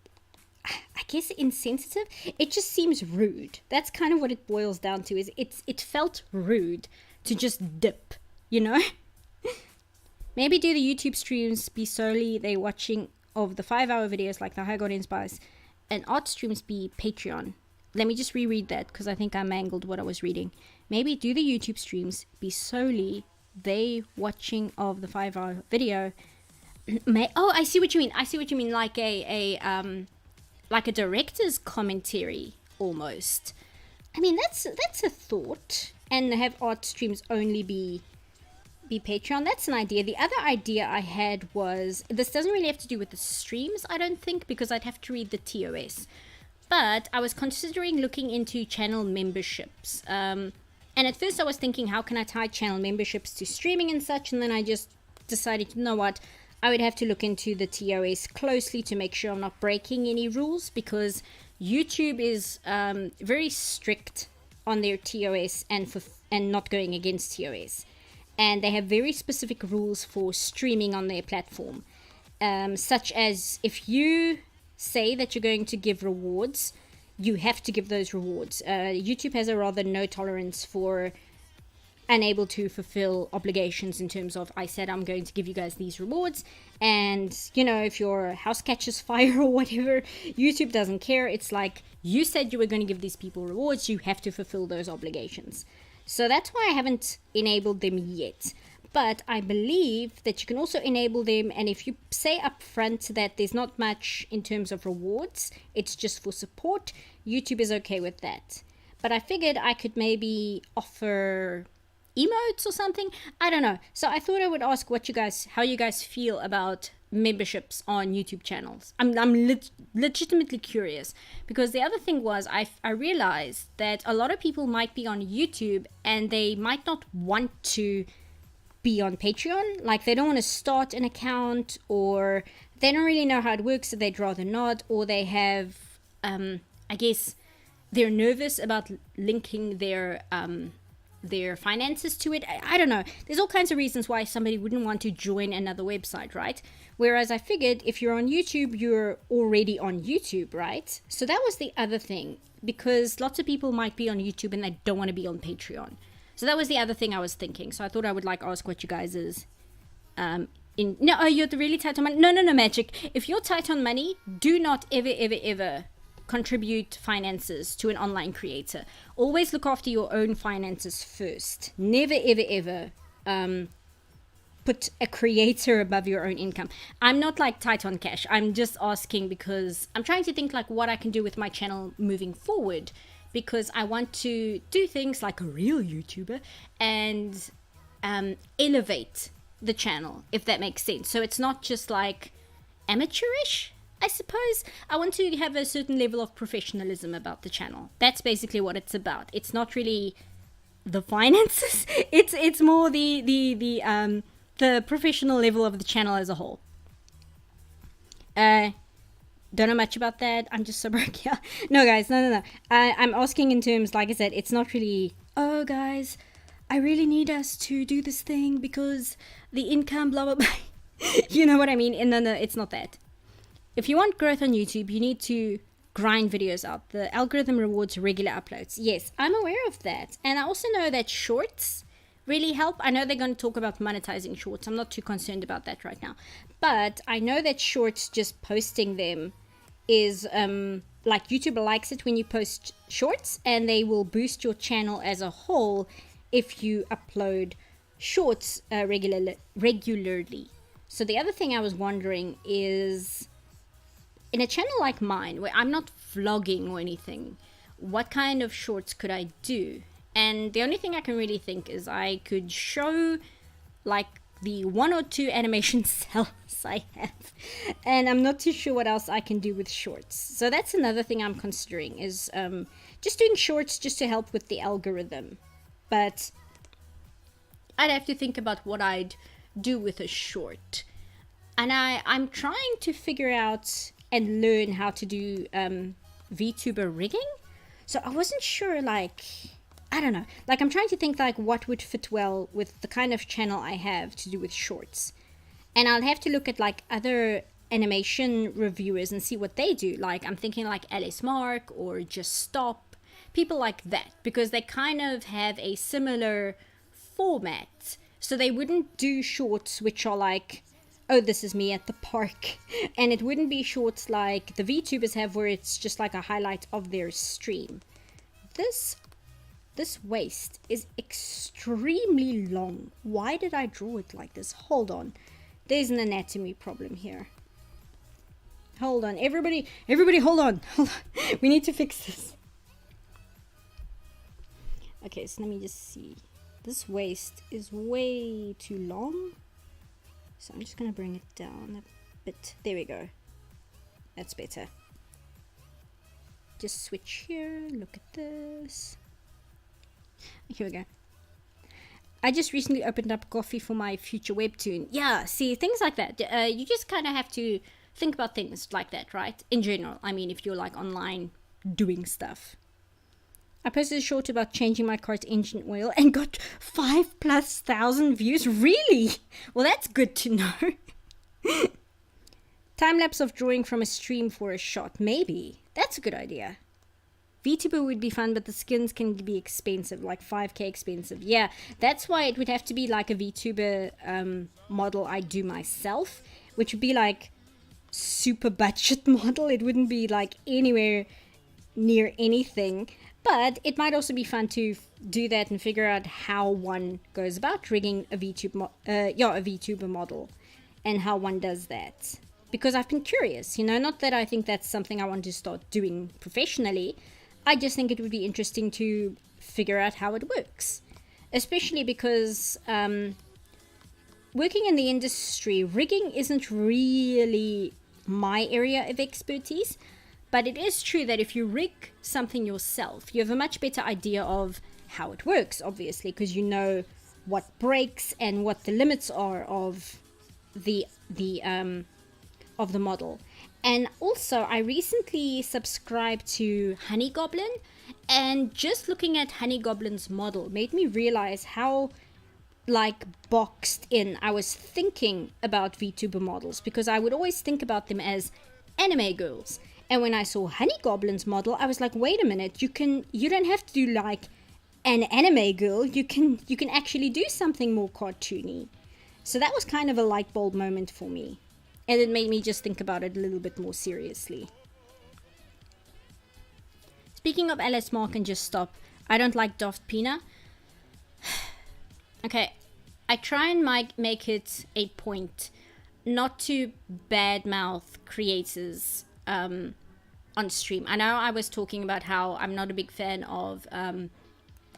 I guess insensitive. It just seems rude. That's kind of what it boils down to, is it felt rude to just dip, you know? Maybe do the YouTube streams be solely they watching of the 5-hour videos like the High God Inspires, and art streams be Patreon. Let me just reread that, because I think I mangled what I was reading. Maybe do the YouTube streams be solely they watching of the 5-hour video. Oh, I see what you mean. Like like a director's commentary almost. I mean, that's a thought. And have art streams only be Patreon. That's an idea. The other idea I had was, this doesn't really have to do with the streams, I don't think, because I'd have to read the TOS. But I was considering looking into channel memberships. And at first I was thinking, how can I tie channel memberships to streaming and such? And then I just decided, you know what, I would have to look into the TOS closely to make sure I'm not breaking any rules, because YouTube is very strict on their TOS and not going against TOS. And they have very specific rules for streaming on their platform, such as if you say that you're going to give rewards, you have to give those rewards. YouTube has a rather no tolerance for unable to fulfill obligations in terms of, I said I'm going to give you guys these rewards, and you know, if your house catches fire or whatever, YouTube doesn't care. It's like, you said you were going to give these people rewards, you have to fulfill those obligations. So that's why I haven't enabled them yet. But I believe that you can also enable them, and if you say up front that there's not much in terms of rewards, it's just for support, YouTube is okay with that. But I figured I could maybe offer emotes or something. I don't know. So I thought I would ask how you guys feel about memberships on YouTube channels. I'm legitimately curious, because the other thing was I realized that a lot of people might be on YouTube and they might not want to be on Patreon. Like, they don't want to start an account, or they don't really know how it works, so they'd rather not, or they have I guess they're nervous about linking their finances to it. I don't know. There's all kinds of reasons why somebody wouldn't want to join another website, right? Whereas I figured if you're on YouTube, you're already on YouTube, right? So that was the other thing, because lots of people might be on YouTube and they don't want to be on Patreon. So that was the other thing I was thinking. So I thought I would ask what you guys is you're really tight on money. No, Magic. If you're tight on money, do not ever contribute finances to an online creator. Always look after your own finances first. Never ever put a creator above your own income. I'm not like tight on cash. I'm just asking because I'm trying to think like what I can do with my channel moving forward, because I want to do things like a real YouTuber and elevate the channel, if that makes sense. So it's not just like amateurish, I suppose. I want to have a certain level of professionalism about the channel. That's basically what it's about. It's not really the finances. It's more the professional level of the channel as a whole. Don't know much about that. I'm just so broke. Yeah. No, guys. No. I'm asking in terms, like I said, it's not really, oh, guys, I really need us to do this thing because the income, blah, blah, blah. You know what I mean? And no, it's not that. If you want growth on YouTube, you need to grind videos out. The algorithm rewards regular uploads. Yes, I'm aware of that. And I also know that shorts really help. I know they're going to talk about monetizing shorts. I'm not too concerned about that right now. But I know that shorts, just posting them is like YouTube likes it when you post shorts, and they will boost your channel as a whole if you upload shorts regularly. So the other thing I was wondering is, in a channel like mine where I'm not vlogging or anything, what kind of shorts could I do? And the only thing I can really think is I could show like the 1 or 2 animation cells I have, and I'm not too sure what else I can do with shorts. So that's another thing I'm considering, is just doing shorts just to help with the algorithm. But I'd have to think about what I'd do with a short, and I'm trying to figure out and learn how to do VTuber rigging. So I wasn't sure, like, I don't know, like I'm trying to think like what would fit well with the kind of channel I have to do with shorts. And I'll have to look at like other animation reviewers and see what they do. Like I'm thinking like Alice Mark or Just Stop, people like that, because they kind of have a similar format. So they wouldn't do shorts which are like, oh, this is me at the park. And it wouldn't be shorts like the VTubers have, where it's just like a highlight of their stream. This waist is extremely long. Why did I draw it like this? Hold on. There's an anatomy problem here. Hold on. Everybody hold on. Hold on. We need to fix this. Okay, so let me just see. This waist is way too long. So I'm just going to bring it down a bit. There we go. That's better. Just switch here. Look at this. Here we go. I just recently opened up coffee for my future webtoon. Yeah, see, things like that. You just kind of have to think about things like that, right? In general. I mean, if you're like online doing stuff. I posted a short about changing my car's engine oil and got 5,000+ views. Really? Well, that's good to know. Time lapse of drawing from a stream for a shot. Maybe. That's a good idea. VTuber would be fun, but the skins can be expensive, like 5k expensive. Yeah, that's why it would have to be like a VTuber model I do myself, which would be like super budget model. It wouldn't be like anywhere near anything, but it might also be fun to do that and figure out how one goes about rigging a VTuber model and how one does that. Because I've been curious, not that I think that's something I want to start doing professionally. I just think it would be interesting to figure out how it works. Especially because working in the industry, rigging isn't really my area of expertise. But it is true that if you rig something yourself, you have a much better idea of how it works, obviously, because you know what breaks and what the limits are of the model. And also, I recently subscribed to Honey Goblin, and just looking at Honey Goblin's model made me realize how boxed in I was thinking about VTuber models, because I would always think about them as anime girls. And when I saw Honey Goblin's model, I was like, wait a minute, you don't have to do like an anime girl, you can actually do something more cartoony. So that was kind of a light bulb moment for me. And it made me just think about it a little bit more seriously. Speaking of LS Mark and just stop, I don't like Daft Pina. Okay, I try and make it a point not to badmouth creators on stream. I know I was talking about how I'm not a big fan of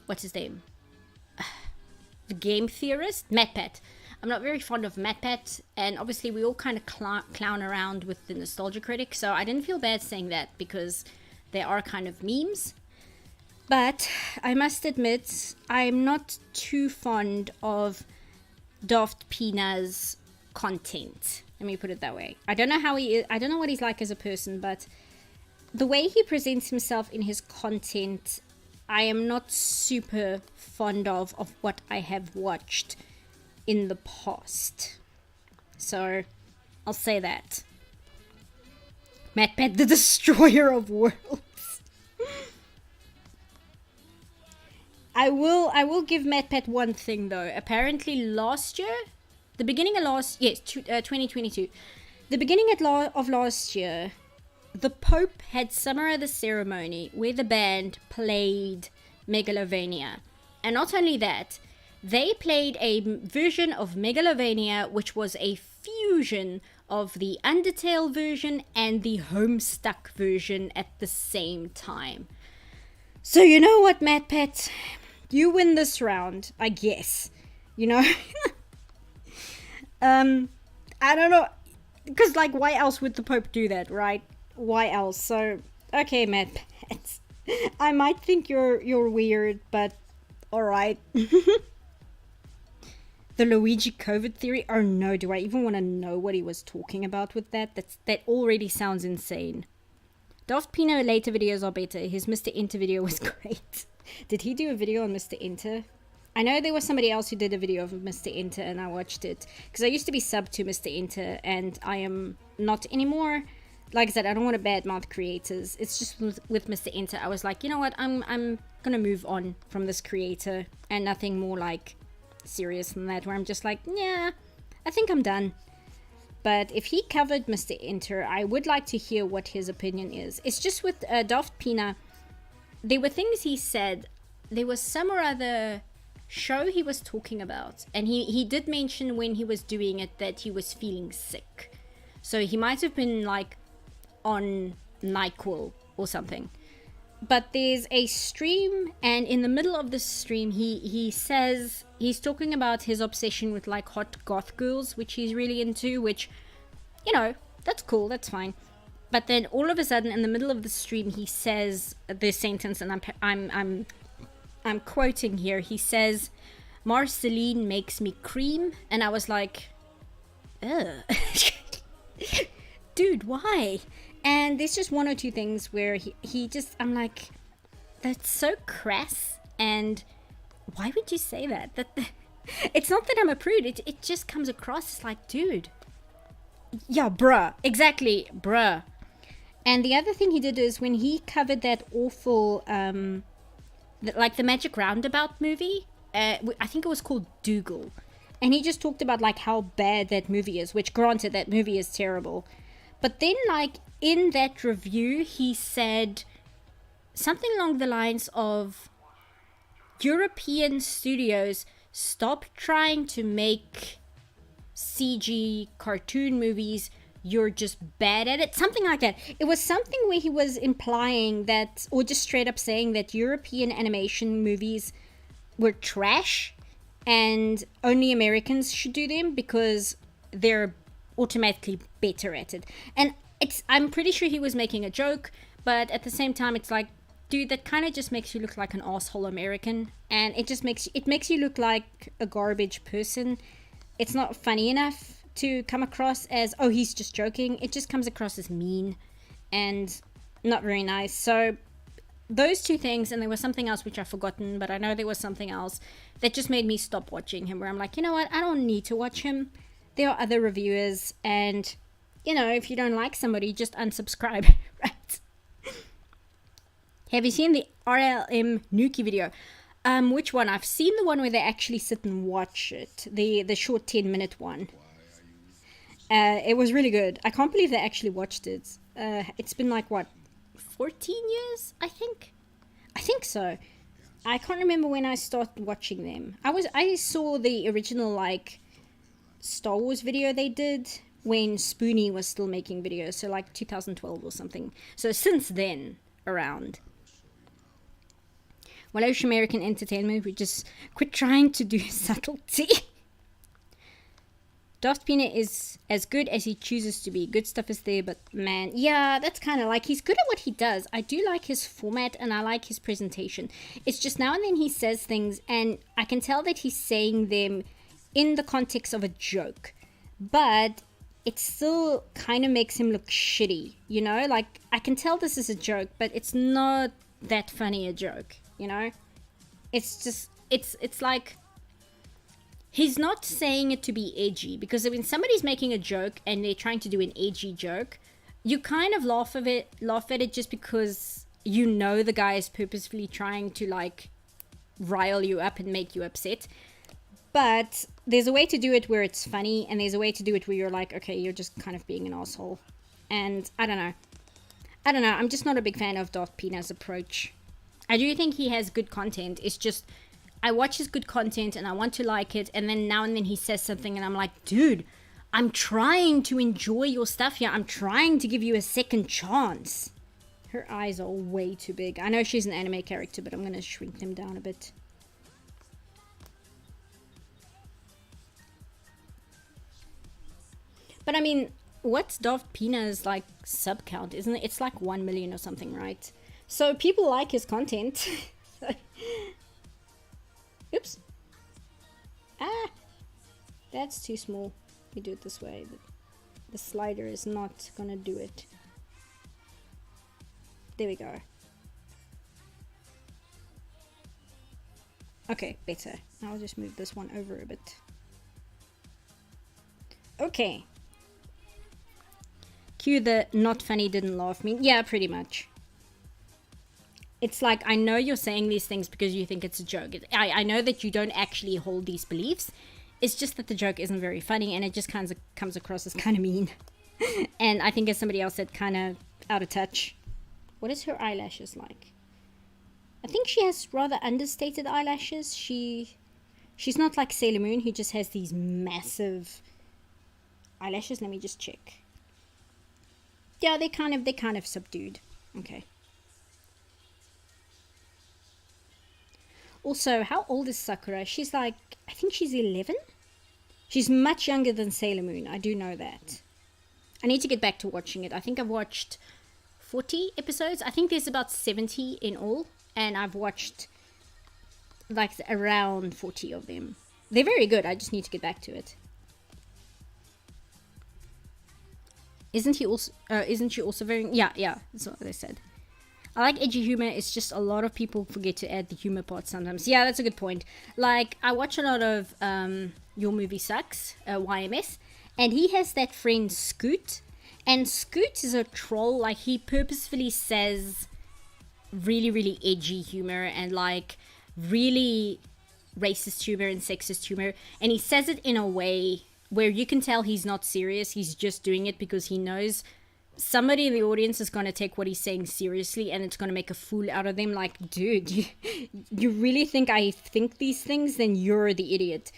what's his name? The game theorist, MatPat. I'm not very fond of MatPat, and obviously we all kind of clown around with the Nostalgia Critic, so I didn't feel bad saying that because they are kind of memes. But I must admit, I'm not too fond of Daft Pina's content. Let me put it that way. I don't know how he is. I don't know what he's like as a person, but the way he presents himself in his content, I am not super fond of what I have watched in the past. So I'll say that. MatPat, the destroyer of worlds. I will give MatPat one thing though. Apparently last year, the beginning of 2022, the beginning of last year, the Pope had Summer of the Ceremony where the band played Megalovania. And not only that, they played a version of Megalovania which was a fusion of the Undertale version and the Homestuck version at the same time. So you know what, MatPat? You win this round, I guess. I don't know, because why else would the Pope do that, right? Why else? So okay, MatPat, I might think you're weird, but all right. The Luigi COVID theory. Oh no, do I even want to know what he was talking about with that? That already sounds insane. Daft Pino later videos are better. His Mr. Enter video was great. Did he do a video on Mr. Enter? I know there was somebody else who did a video of Mr. Enter and I watched it. Because I used to be subbed to Mr. Enter and I am not anymore. Like I said, I don't want to badmouth creators. It's just with Mr. Enter, I was like, you know what? I'm going to move on from this creator. And nothing more serious than that. Where I'm just like, yeah, I think I'm done. But if he covered Mr. Enter, I would like to hear what his opinion is. It's just with Daft Pina, there were things he said. There was some or other show he was talking about. And he did mention when he was doing it that he was feeling sick. So he might have been on NyQuil or something. But there's a stream, and in the middle of the stream, he says he's talking about his obsession with hot goth girls, which he's really into, which, that's cool, that's fine. But then all of a sudden, in the middle of the stream, he says this sentence, and I'm quoting here. He says, "Marceline makes me cream," and I was like, ugh. Dude, why? And there's just one or two things where he just, I'm like, that's so crass, and why would you say that? It's not that I'm a prude, it just comes across as dude. Yeah, bruh. Exactly, bruh. And the other thing he did is when he covered that awful, like the Magic Roundabout movie, I think it was called Dougal. And he just talked about like how bad that movie is, which granted, that movie is terrible. But then like in that review, he said something along the lines of European studios stop trying to make CG cartoon movies, you're just bad at it, something like that. It was something where he was implying that, or just straight up saying that European animation movies were trash and only Americans should do them because they're automatically better at it. And I'm pretty sure he was making a joke, but at the same time it's like, dude, that kind of just makes you look like an asshole American, and it makes you look like a garbage person. It's not funny enough to come across as, oh, he's just joking. It just comes across as mean and not very nice. So those two things, and there was something else which I've forgotten, but I know there was something else that just made me stop watching him, where I'm like, you know what, I don't need to watch him. There are other reviewers, and you know, if you don't like somebody, just unsubscribe, right? Have you seen the RLM Nuki video? Which one? I've seen the one where they actually sit and watch it. The short 10-minute one. It was really good. I can't believe they actually watched it. It's been like, what, 14 years, I think? I think so. I can't remember when I started watching them. I saw the original, like, Star Wars video they did when Spoonie was still making videos. So, like, 2012 or something. So, since then, around. Welsh American entertainment, we just quit trying to do subtlety. Daft Peanut is as good as he chooses to be. Good stuff is there, but man, yeah, that's kind of like, he's good at what he does. I do like his format and I like his presentation. It's just now and then he says things and I can tell that he's saying them in the context of a joke, but it still kind of makes him look shitty, you know? Like, I can tell this is a joke, but it's not that funny a joke, you know? It's just, it's like, he's not saying it to be edgy, because when somebody's making a joke and they're trying to do an edgy joke, you kind of laugh at it just because you know the guy is purposefully trying to like rile you up and make you upset. But there's a way to do it where it's funny, and there's a way to do it where you're like, okay, you're just kind of being an asshole. And I don't know. I'm just not a big fan of Daft Peanut's approach. I do think he has good content. It's just, I watch his good content and I want to like it, and then now and then he says something and I'm like, dude, I'm trying to enjoy your stuff here. I'm trying to give you a second chance. Her eyes are way too big. I know she's an anime character, but I'm going to shrink them down a bit. But I mean, what's Daft Peanut's like sub count, isn't it? It's like 1 million or something, right? So people like his content. Oops. Ah, that's too small. We do it this way. The slider is not gonna do it. There we go. Okay, better. I'll just move this one over a bit. Okay. Cue the not funny didn't laugh me. Yeah, pretty much. It's like, I know you're saying these things because you think it's a joke. I know that you don't actually hold these beliefs. It's just that the joke isn't very funny, and it just kind of comes across as kind of mean. And I think, as somebody else said, kind of out of touch. What is her eyelashes like? I think she has rather understated eyelashes. She's not like Sailor Moon, who just has these massive eyelashes. Let me just check. Yeah, they're kind of subdued. Okay. Also, how old is Sakura? She's like, I think she's 11. She's much younger than Sailor Moon. I do know that. I need to get back to watching it. I think I've watched 40 episodes. I think there's about 70 in all. And I've watched like around 40 of them. They're very good. I just need to get back to it. Isn't she also very... Yeah, that's what they said. I like edgy humor. It's just a lot of people forget to add the humor part sometimes. Yeah, that's a good point. Like, I watch a lot of Your Movie Sucks, YMS, and he has that friend Scoot, And Scoot is a troll. Like, he purposefully says really, really edgy humor and like really racist humor and sexist humor. And he says it in a way where you can tell he's not serious. He's just doing it because he knows somebody in the audience is going to take what he's saying seriously and it's going to make a fool out of them. Like, dude, you really think I think these things? Then you're the idiot.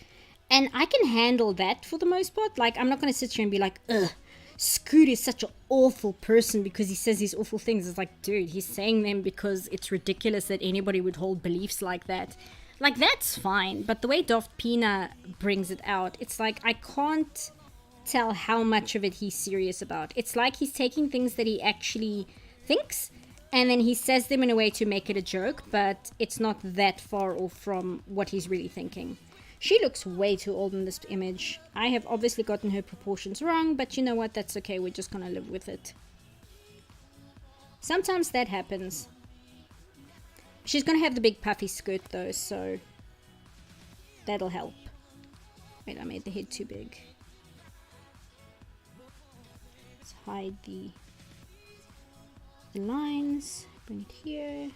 And I can handle that for the most part. Like, I'm not going to sit here and be like, ugh, Scoot is such an awful person because he says these awful things. It's like, dude, he's saying them because it's ridiculous that anybody would hold beliefs like that. Like, that's fine. But the way Daft Pina brings it out, it's like, I can't tell how much of it he's serious about. It's like he's taking things that he actually thinks and then he says them in a way to make it a joke, but it's not that far off from what he's really thinking. She looks way too old in this image. I have obviously gotten her proportions wrong, but you know what? That's okay. We're just gonna live with it. Sometimes that happens. She's gonna have the big puffy skirt though, so that'll help. Wait, I made the head too big. Let's hide the lines. Bring it here.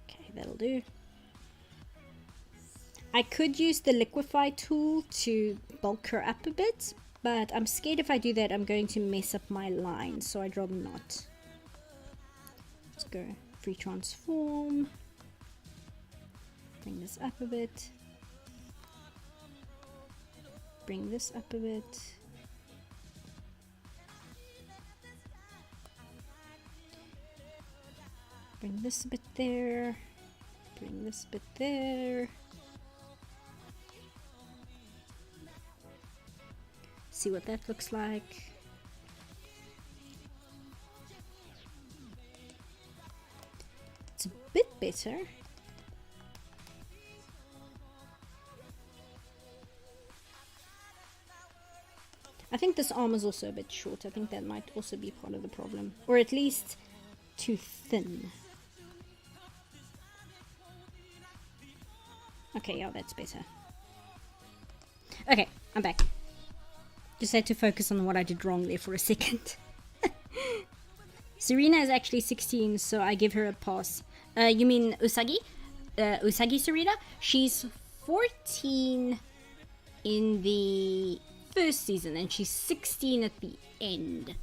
Okay, that'll do. I could use the liquify tool to bulk her up a bit, but I'm scared if I do that I'm going to mess up my line, so I'd rather not. Let's go free transform. Bring this up a bit. Bring this up a bit. Bring this a bit there. Bring this a bit there. See what that looks like. It's a bit better. I think this arm is also a bit short. I think that might also be part of the problem. Or at least too thin. Okay, yeah, that's better. Okay, I'm back. Just had to focus on what I did wrong there for a second. Serena is actually 16, so I give her a pass. You mean Usagi? Usagi Serena? She's 14 in the first season, and she's 16 at the end.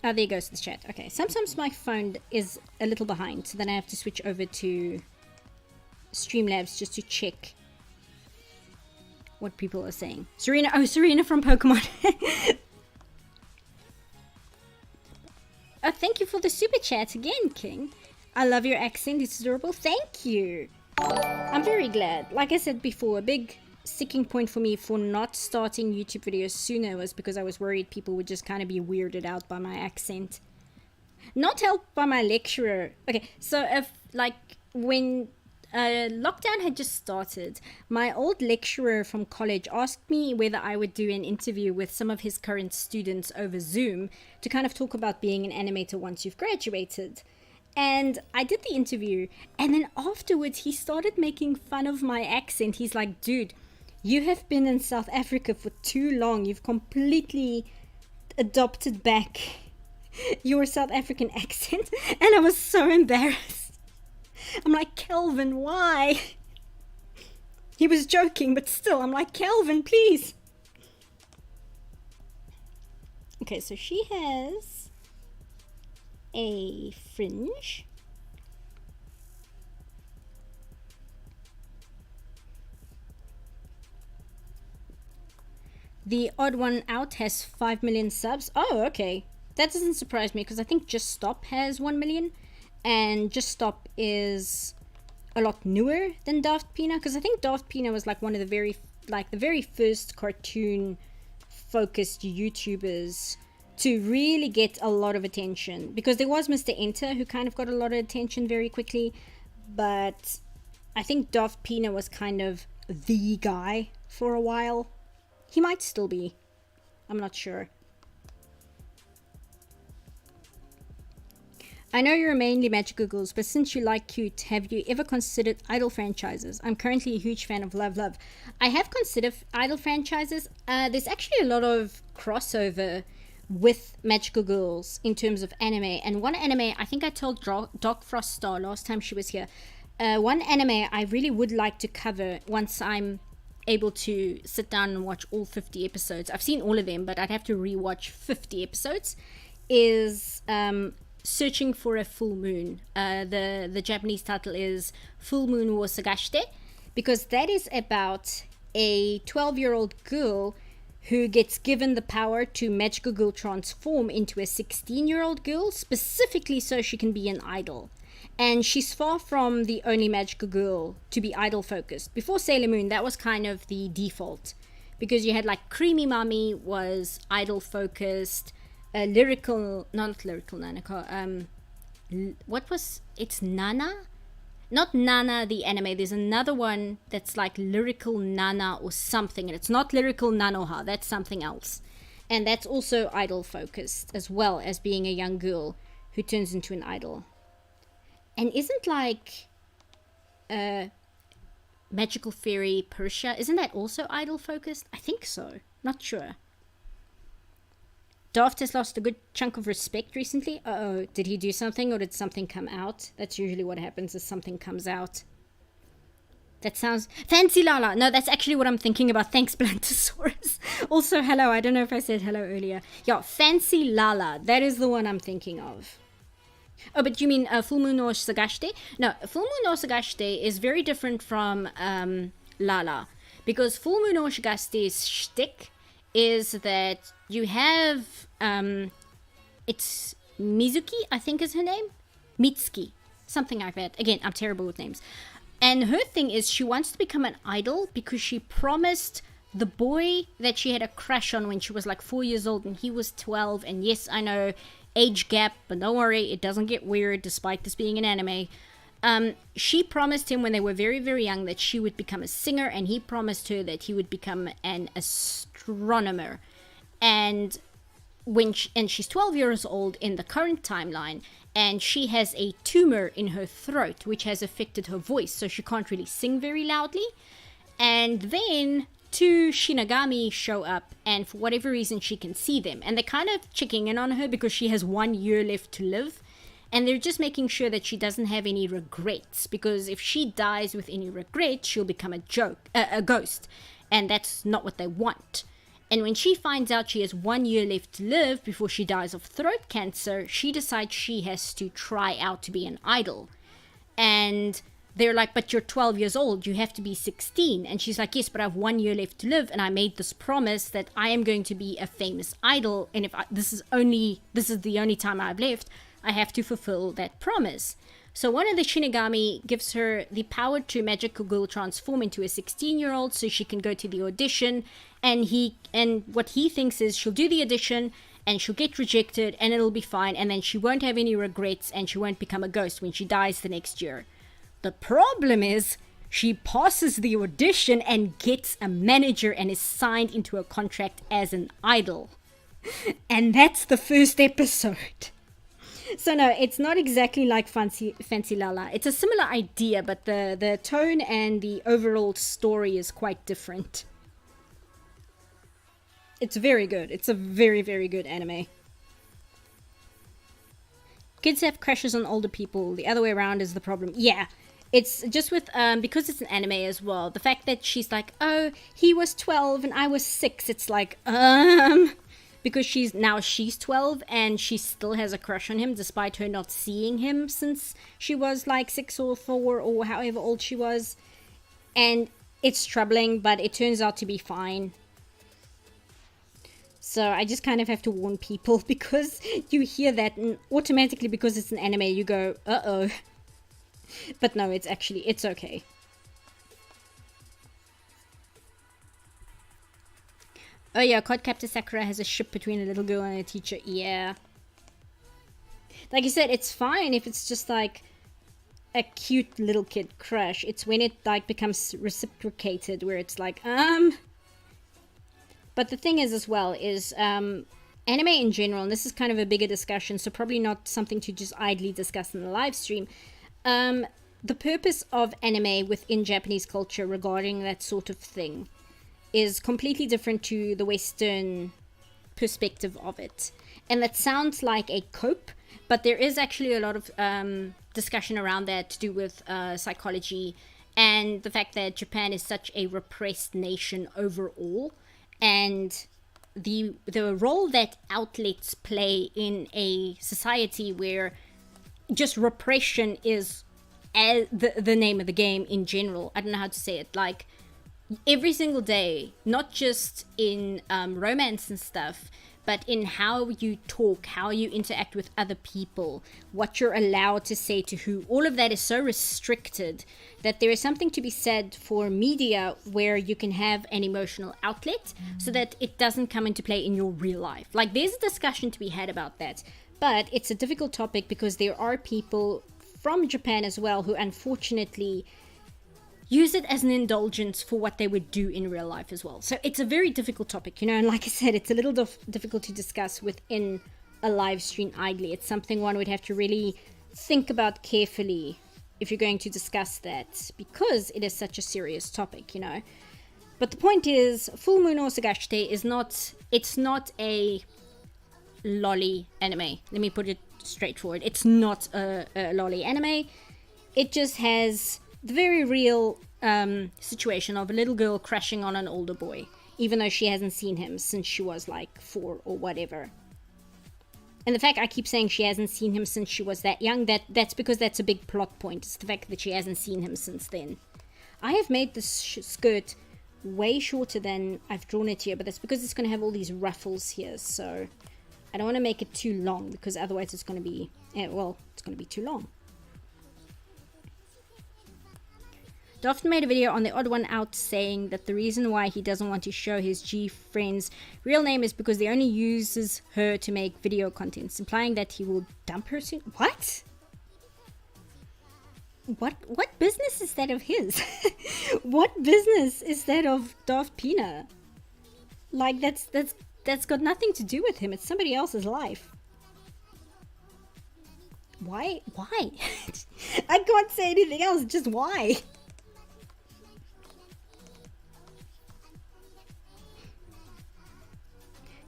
Oh, there goes the chat. Okay, sometimes my phone is a little behind, so then I have to switch over to Streamlabs just to check what people are saying. Serena, oh, Serena from Pokemon. Oh, thank you for the super chat again, King. I love your accent, it's adorable. Thank you. I'm very glad. Like I said before, a big sticking point for me for not starting YouTube videos sooner was because I was worried people would just kind of be weirded out by my accent. Not helped by my lecturer. Okay, so if, like, when lockdown had just started, my old lecturer from college asked me whether I would do an interview with some of his current students over Zoom to kind of talk about being an animator once you've graduated. And I did the interview, and then afterwards he started making fun of my accent. He's like, dude, you have been in South Africa for too long. You've completely adopted back your South African accent. And I was so embarrassed. I'm like, Kelvin, why? He was joking, but still, I'm like, Kelvin, please. Okay, so she has a fringe. The odd one out has 5 million subs. Oh, okay. That doesn't surprise me because I think Just Stop has 1 million. And Just Stop is a lot newer than Daft Pina, because I think Daft Pina was like one of the very first cartoon focused YouTubers to really get a lot of attention, because there was Mr. Enter who kind of got a lot of attention very quickly, but I think Daft Pina was kind of the guy for a while. He might still be, I'm not sure. I know you're mainly magical girls, but since you like cute, have you ever considered idol franchises? I'm currently a huge fan of Love Love. I have considered idol franchises. There's actually a lot of crossover with magical girls in terms of anime. And one anime, I think I told Doc Froststar last time she was here, one anime I really would like to cover once I'm able to sit down and watch all 50 episodes. I've seen all of them, but I'd have to rewatch 50 episodes, is Searching for a Full Moon. The Japanese title is Full Moon wo Sagashite, because that is about a 12-year-old girl who gets given the power to magical girl transform into a 16-year-old girl, specifically so she can be an idol. And she's far from the only magical girl to be idol focused. Before Sailor Moon, that was kind of the default, because you had like Creamy Mami was idol focused, lyrical, not lyrical Nanako, what was, it's Nana? Not Nana the anime, there's another one that's like lyrical Nana or something, and it's not lyrical Nanoha, that's something else. And that's also idol focused, as well as being a young girl who turns into an idol. And isn't like Magical Fairy Persia, isn't that also idol focused? I think so, not sure. Daft has lost a good chunk of respect recently. Uh-oh, did he do something or did something come out? That's usually what happens, is something comes out. That sounds... Fancy Lala! No, that's actually what I'm thinking about. Thanks, Blantosaurus. Also, hello. I don't know if I said hello earlier. Yeah, Fancy Lala. That is the one I'm thinking of. Oh, but you mean Full Moon no Sagashite? No, Full Moon no Sagashite is very different from Lala. Because Full Moon no Sagashite's shtick is that you have it's Mizuki, I think is her name, Mitsuki, something like that. Again, I'm terrible with names. And her thing is she wants to become an idol because she promised the boy that she had a crush on when she was like 4 years old and he was 12. And yes, I know, age gap, but don't worry, it doesn't get weird despite this being an anime. She promised him when they were very, very young that she would become a singer, and he promised her that he would become an astronomer. And she's 12 years old in the current timeline, and she has a tumor in her throat which has affected her voice, so she can't really sing very loudly. And then two Shinigami show up, and for whatever reason she can see them, and they're kind of checking in on her because she has 1 year left to live. And they're just making sure that she doesn't have any regrets, because if she dies with any regrets, she'll become a ghost. And that's not what they want. And when she finds out she has 1 year left to live before she dies of throat cancer, she decides she has to try out to be an idol. And they're like, but you're 12 years old, you have to be 16. And she's like, yes, but I have 1 year left to live, and I made this promise that I am going to be a famous idol, and if this is the only time I have left, I have to fulfill that promise. So one of the Shinigami gives her the power to magical girl transform into a 16-year-old so she can go to the audition, and what he thinks is she'll do the audition and she'll get rejected and it'll be fine, and then she won't have any regrets and she won't become a ghost when she dies the next year. The problem is she passes the audition and gets a manager and is signed into a contract as an idol. And that's the first episode. So no, it's not exactly like Fancy Lala. It's a similar idea, but the tone and the overall story is quite different. It's very good. It's a very, very good anime. Kids have crushes on older people. The other way around is the problem. Yeah, it's just with, because it's an anime as well, the fact that she's like, oh, he was 12 and I was 6. It's like, because she's 12 and she still has a crush on him despite her not seeing him since she was like 6 or 4 or however old she was. And it's troubling, but it turns out to be fine. So I just kind of have to warn people, because you hear that and automatically, because it's an anime, you go, uh-oh. But no, it's okay. Oh yeah, Cardcaptor Sakura has a ship between a little girl and a teacher. Yeah. Like you said, it's fine if it's just like a cute little kid crush. It's when it like becomes reciprocated where it's like, But the thing is as well is, and anime in general, and this is kind of a bigger discussion, so probably not something to just idly discuss in the live stream. The purpose of anime within Japanese culture regarding that sort of thing is completely different to the Western perspective of it. And that sounds like a cope, but there is actually a lot of discussion around that to do with psychology and the fact that Japan is such a repressed nation overall, and the role that outlets play in a society where just repression is the name of the game in general. I don't know how to say it. Like, every single day, not just in romance and stuff, but in how you talk, how you interact with other people, what you're allowed to say to who, all of that is so restricted that there is something to be said for media where you can have an emotional outlet so that it doesn't come into play in your real life. Like, there's a discussion to be had about that, but it's a difficult topic because there are people from Japan as well who unfortunately use it as an indulgence for what they would do in real life as well. So it's a very difficult topic, you know, and like I said, it's a little difficult to discuss within a live stream idly. It's something one would have to really think about carefully if you're going to discuss that, because it is such a serious topic, you know. But the point is, Full Moon Osagashite is not, it's not a lolly anime. Let me put it straightforward. It's not a lolly anime. It just has the very real situation of a little girl crashing on an older boy, even though she hasn't seen him since she was like 4 or whatever. And the fact I keep saying she hasn't seen him since she was that young, that's because that's a big plot point. It's the fact that she hasn't seen him since then. I have made this skirt way shorter than I've drawn it here, but that's because it's going to have all these ruffles here, so I don't want to make it too long, because otherwise it's going to be, well, it's going to be too long. Daft made a video on the odd one out saying that the reason why he doesn't want to show his G friend's real name is because he only uses her to make video contents, implying that he will dump her soon. What? What business is that of his? What business is that of Daft Pina? Like, that's got nothing to do with him. It's somebody else's life. Why? I can't say anything else, just why?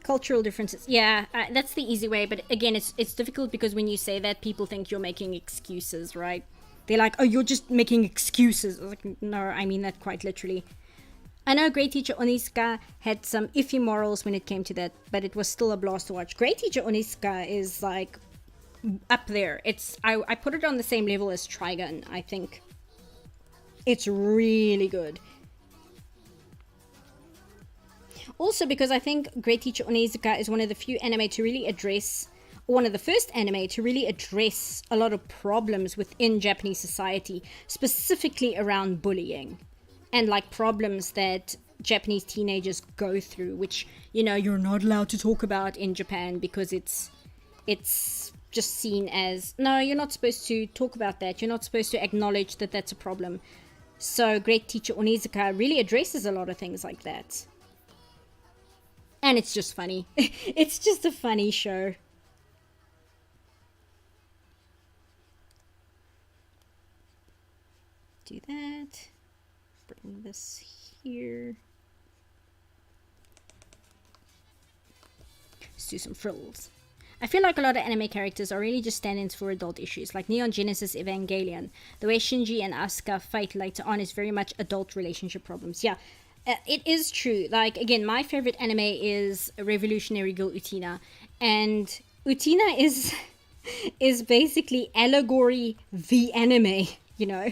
Cultural differences. Yeah, that's the easy way, but again, it's difficult because when you say that, people think you're making excuses, right? They're like, oh, you're just making excuses. I was like, no, I mean that quite literally. I know Great Teacher Onizuka had some iffy morals when it came to that, but it was still a blast to watch. Great Teacher Onizuka is like up there. I put it on the same level as Trigun, I think. It's really good. Also because I think Great Teacher Onizuka is one of the few anime to really address, or one of the first anime to really address a lot of problems within Japanese society, specifically around bullying and like problems that Japanese teenagers go through, which, you know, you're not allowed to talk about in Japan because it's just seen as, no, you're not supposed to talk about that. You're not supposed to acknowledge that that's a problem. So Great Teacher Onizuka really addresses a lot of things like that. And it's just funny. It's just a funny show. Do that. Bring this here. Let's do some frills. I feel like a lot of anime characters are really just stand-ins for adult issues, like Neon Genesis Evangelion. The way Shinji and Asuka fight later on is very much adult relationship problems. Yeah. It is true. Like, again, my favorite anime is Revolutionary Girl Utena, and Utena is basically allegory the anime, you know.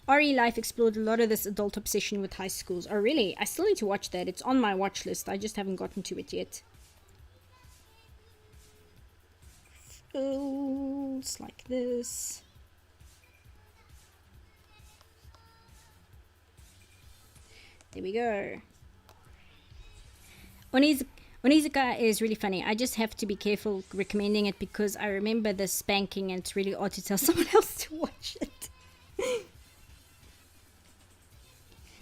RE Life explored a lot of this adult obsession with high schools. Oh, really? I still need to watch that. It's on my watch list. I just haven't gotten to it yet. Folds like this. There we go. Onizuka is really funny. I just have to be careful recommending it because I remember the spanking and it's really odd to tell someone else to watch it.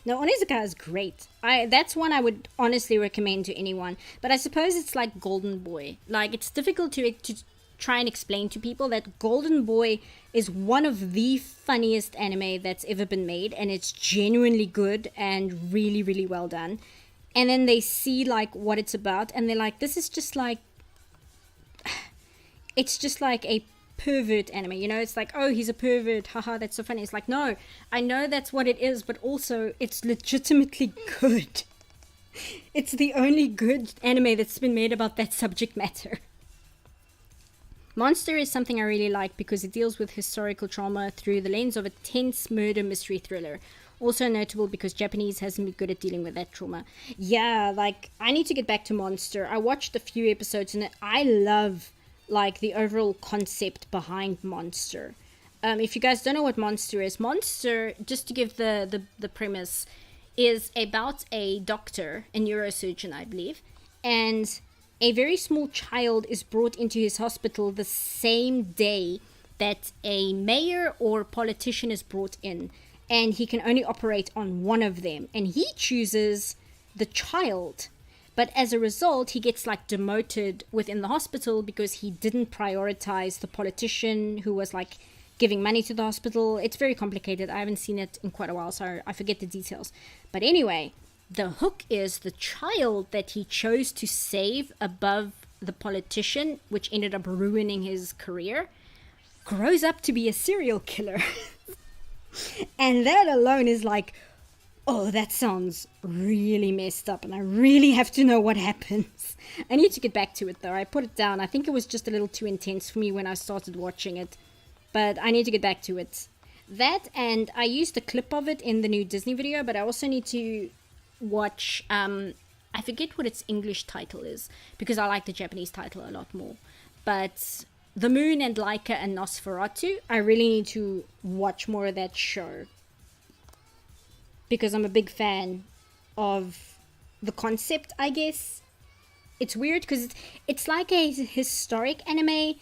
No, Onizuka is great. That's one I would honestly recommend to anyone. But I suppose it's like Golden Boy. Like, it's difficult to try and explain to people that Golden Boy is one of the funniest anime that's ever been made, and it's genuinely good and really, really well done. And then they see like what it's about, and they're like, this is just like, it's just like a pervert anime, you know. It's like, oh, he's a pervert, haha, that's so funny. It's like, no, I know that's what it is, but also it's legitimately good. It's the only good anime that's been made about that subject matter. Monster is something I really like because it deals with historical trauma through the lens of a tense murder mystery thriller. Also notable because Japanese hasn't been good at dealing with that trauma. Yeah, like, I need to get back to Monster. I watched a few episodes and I love like the overall concept behind Monster. If you guys don't know what Monster is, Monster, just to give the premise, is about a doctor, a neurosurgeon, I believe, and a very small child is brought into his hospital the same day that a mayor or politician is brought in, and he can only operate on one of them, and he chooses the child. But as a result, he gets like demoted within the hospital because he didn't prioritize the politician who was like giving money to the hospital. It's very complicated. I haven't seen it in quite a while, so I forget the details. But anyway, the hook is the child that he chose to save above the politician, which ended up ruining his career, grows up to be a serial killer. And that alone is like, oh, that sounds really messed up, and I really have to know what happens. I need to get back to it, though. I put it down. I think it was just a little too intense for me when I started watching it, but I need to get back to it. That, and I used a clip of it in the new Disney video, but I also need to watch, I forget what its English title is, because I like the Japanese title a lot more, but The Moon and Laika and Nosferatu, I really need to watch more of that show, because I'm a big fan of the concept, I guess. It's weird because it's like a historic anime,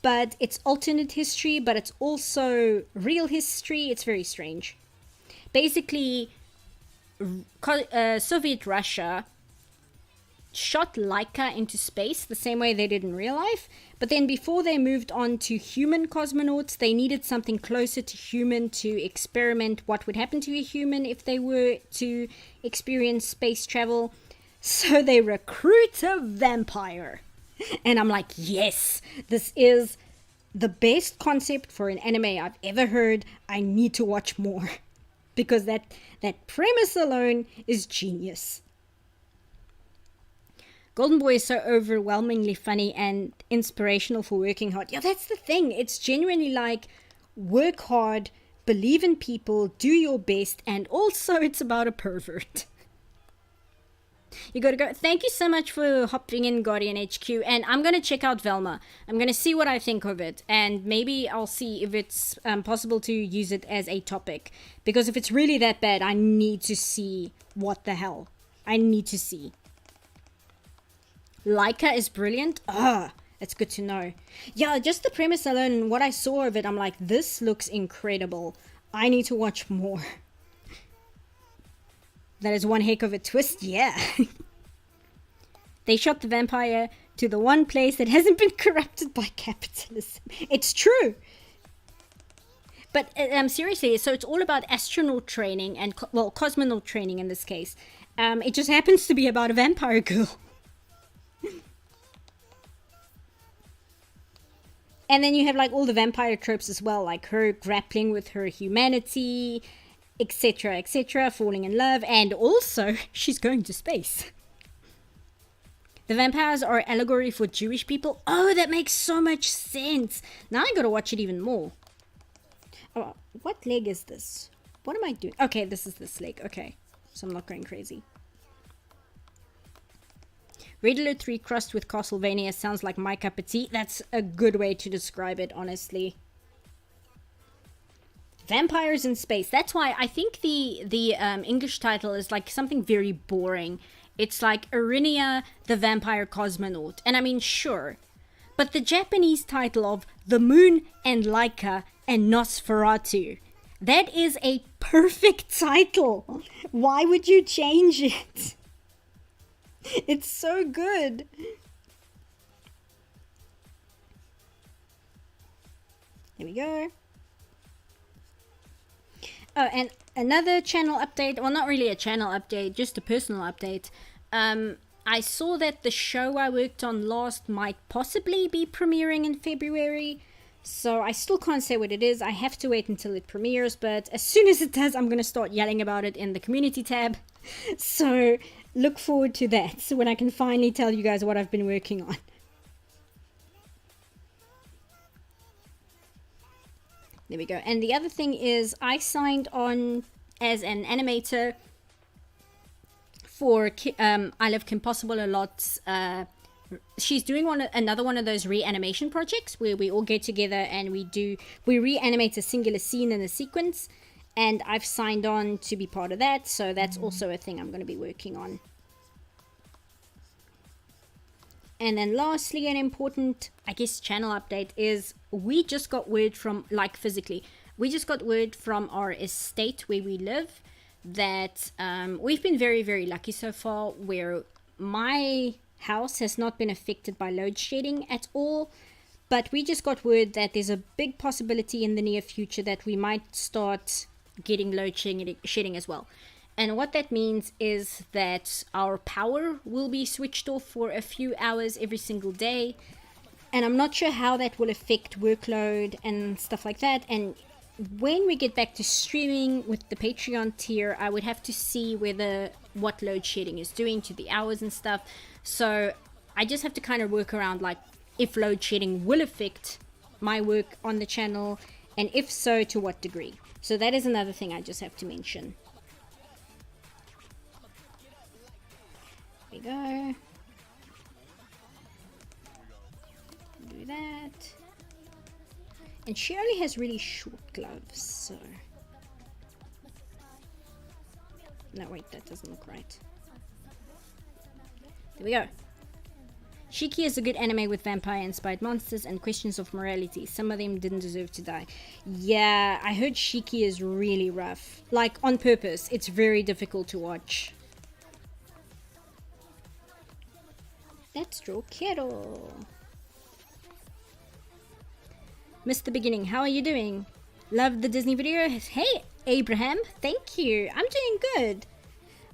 but it's alternate history, but it's also real history. It's very strange. Basically, Soviet Russia shot Laika into space the same way they did in real life, but then before they moved on to human cosmonauts, they needed something closer to human to experiment what would happen to a human if they were to experience space travel. So they recruit a vampire. And I'm like, yes, this is the best concept for an anime I've ever heard. I need to watch more, because that premise alone is genius. Golden Boy is so overwhelmingly funny and inspirational for working hard. Yeah, that's the thing. It's genuinely like, work hard, believe in people, do your best, and also it's about a pervert. You gotta go. Thank you so much for hopping in, Guardian HQ, and I'm gonna check out Velma. I'm gonna see what I think of it, and maybe I'll see if it's possible to use it as a topic, because if it's really that bad, I need to see what the hell. I need to see. Laika is brilliant. That's good to know. Yeah, just the premise alone and what I saw of it, I'm like, this looks incredible. I need to watch more. That is one heck of a twist, yeah. They shot the vampire to the one place that hasn't been corrupted by capitalism. It's true. But seriously, so it's all about astronaut training and, cosmonaut training in this case. It just happens to be about a vampire girl. And then you have like all the vampire tropes as well, like her grappling with her humanity, etc., falling in love, and also she's going to space. The vampires are allegory for Jewish people. Oh, that makes so much sense. Now I gotta watch it even more. Oh, what leg is this? What am I doing? Okay, this is this leg. Okay, so I'm not going crazy. Red Alert 3 crossed with Castlevania sounds like my cup of tea. That's a good way to describe it, honestly. Vampires in space. That's why I think the English title is like something very boring. It's like Arinia, the Vampire Cosmonaut. And I mean, sure. But the Japanese title of The Moon and Laika and Nosferatu. That is a perfect title. Why would you change it? It's so good. Here we go. Oh, and another channel update. Well, not really a channel update, just a personal update. I saw that the show I worked on last might possibly be premiering in February. So I still can't say what it is. I have to wait until it premieres. But as soon as it does, I'm going to start yelling about it in the community tab. So look forward to that. So when I can finally tell you guys what I've been working on. There we go. And the other thing is I signed on as an animator for I Love Kim Possible a lot. She's doing another one of those reanimation projects where we all get together and we reanimate a singular scene in a sequence. And I've signed on to be part of that. So that's also a thing I'm going to be working on. And then lastly, an important, I guess, channel update is we just got word from, like physically, we just got word from our estate where we live that we've been very, very lucky so far where my house has not been affected by load shedding at all. But we just got word that there's a big possibility in the near future that we might start getting load shedding as well. And what that means is that our power will be switched off for a few hours every single day. And I'm not sure how that will affect workload and stuff like that. And when we get back to streaming with the Patreon tier, I would have to see what load shedding is doing to the hours and stuff. So I just have to kind of work around like if load shedding will affect my work on the channel, and if so, to what degree. So that is another thing I just have to mention. There we go. Do that. And she only has really short gloves, so... No, wait, that doesn't look right. There we go. Shiki is a good anime with vampire-inspired monsters and questions of morality. Some of them didn't deserve to die. Yeah, I heard Shiki is really rough. Like, on purpose. It's very difficult to watch. Let's draw Kero. Missed the beginning. How are you doing? Love the Disney video. Hey, Abraham. Thank you. I'm doing good.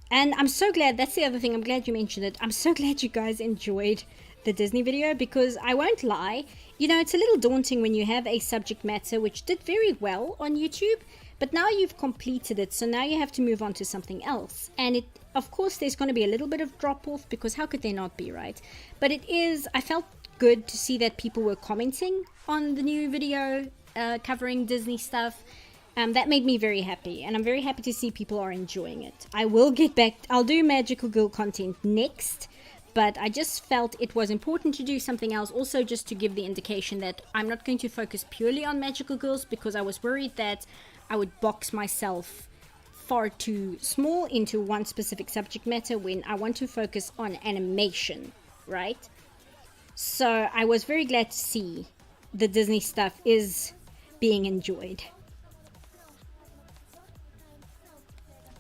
And I'm so glad. That's the other thing. I'm glad you mentioned it. I'm so glad you guys enjoyed the Disney video because I won't lie. You know, it's a little daunting when you have a subject matter which did very well on YouTube, but now you've completed it. So now you have to move on to something else. And it, of course, there's going to be a little bit of drop off because how could there not be, right? But it is, I felt good to see that people were commenting on the new video covering Disney stuff. That made me very happy, and I'm very happy to see people are enjoying it. I will get back, I'll do Magical Girl content next, but I just felt it was important to do something else, also just to give the indication that I'm not going to focus purely on Magical Girls, because I was worried that I would box myself far too small into one specific subject matter when I want to focus on animation, right? So I was very glad to see the Disney stuff is being enjoyed.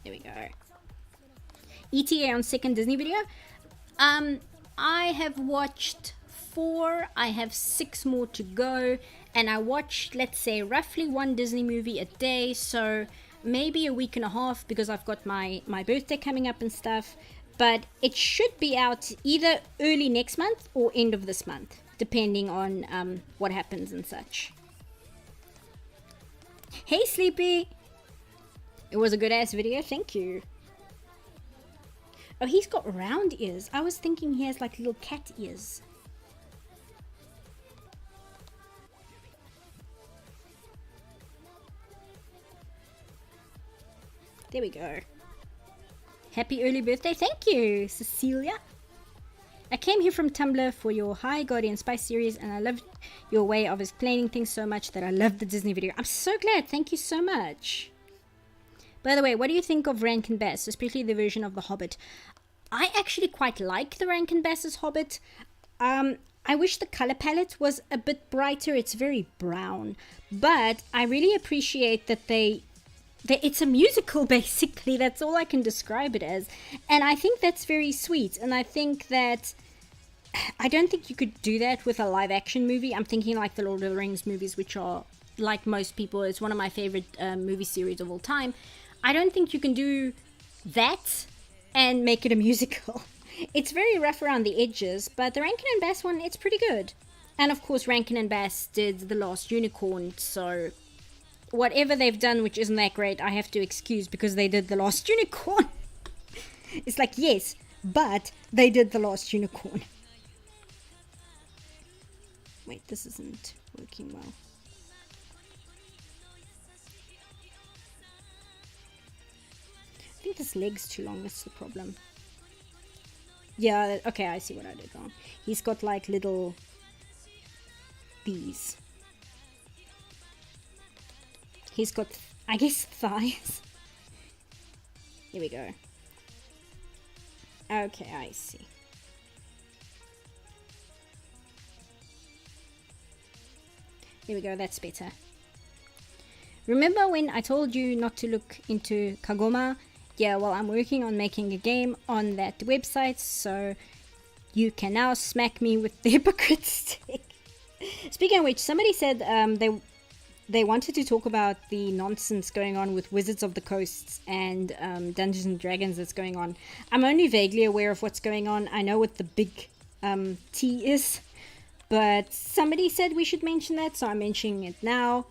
There we go. ETA on second Disney video. I have watched 4. I have 6 more to go. And I watch, let's say, roughly 1 Disney movie a day. So maybe a week and a half because I've got my birthday coming up and stuff. But it should be out either early next month or end of this month, depending on what happens and such. Hey, Sleepy! It was a good ass video, thank you. Oh, he's got round ears. I was thinking he has like little cat ears. There we go. Happy early birthday. Thank you, Cecilia. I came here from Tumblr for your High Guardian Spice series, and I loved your way of explaining things so much that I loved the Disney video. I'm so glad. Thank you so much. By the way, what do you think of Rankin Bass, especially the version of The Hobbit? I actually quite like the Rankin Bass's Hobbit. I wish the color palette was a bit brighter. It's very brown. But I really appreciate that they it's a musical, basically. That's all I can describe it as. And I think that's very sweet. And I think that I don't think you could do that with a live action movie. I'm thinking like the Lord of the Rings movies, which are, like most people, it's one of my favorite movie series of all time. I don't think you can do that and make it a musical. It's very rough around the edges, but the Rankin and Bass one, it's pretty good. And of course, Rankin and Bass did The Last Unicorn, so whatever they've done which isn't that great, I have to excuse because they did The Last Unicorn. It's like, yes, but they did The Last Unicorn. Wait, this isn't working well. I think this leg's too long, that's the problem. Yeah, okay, I see what I did wrong. He's got like little these. He's got, I guess, thighs. Here we go. Okay, I see. Here we go, that's better. Remember when I told you not to look into Kagoma? Yeah, well, I'm working on making a game on that website, so you can now smack me with the hypocrite stick. Speaking of which, somebody said they wanted to talk about the nonsense going on with Wizards of the Coasts and Dungeons and Dragons that's going on. I'm only vaguely aware of what's going on. I know what the big T is, but somebody said we should mention that, so I'm mentioning it now.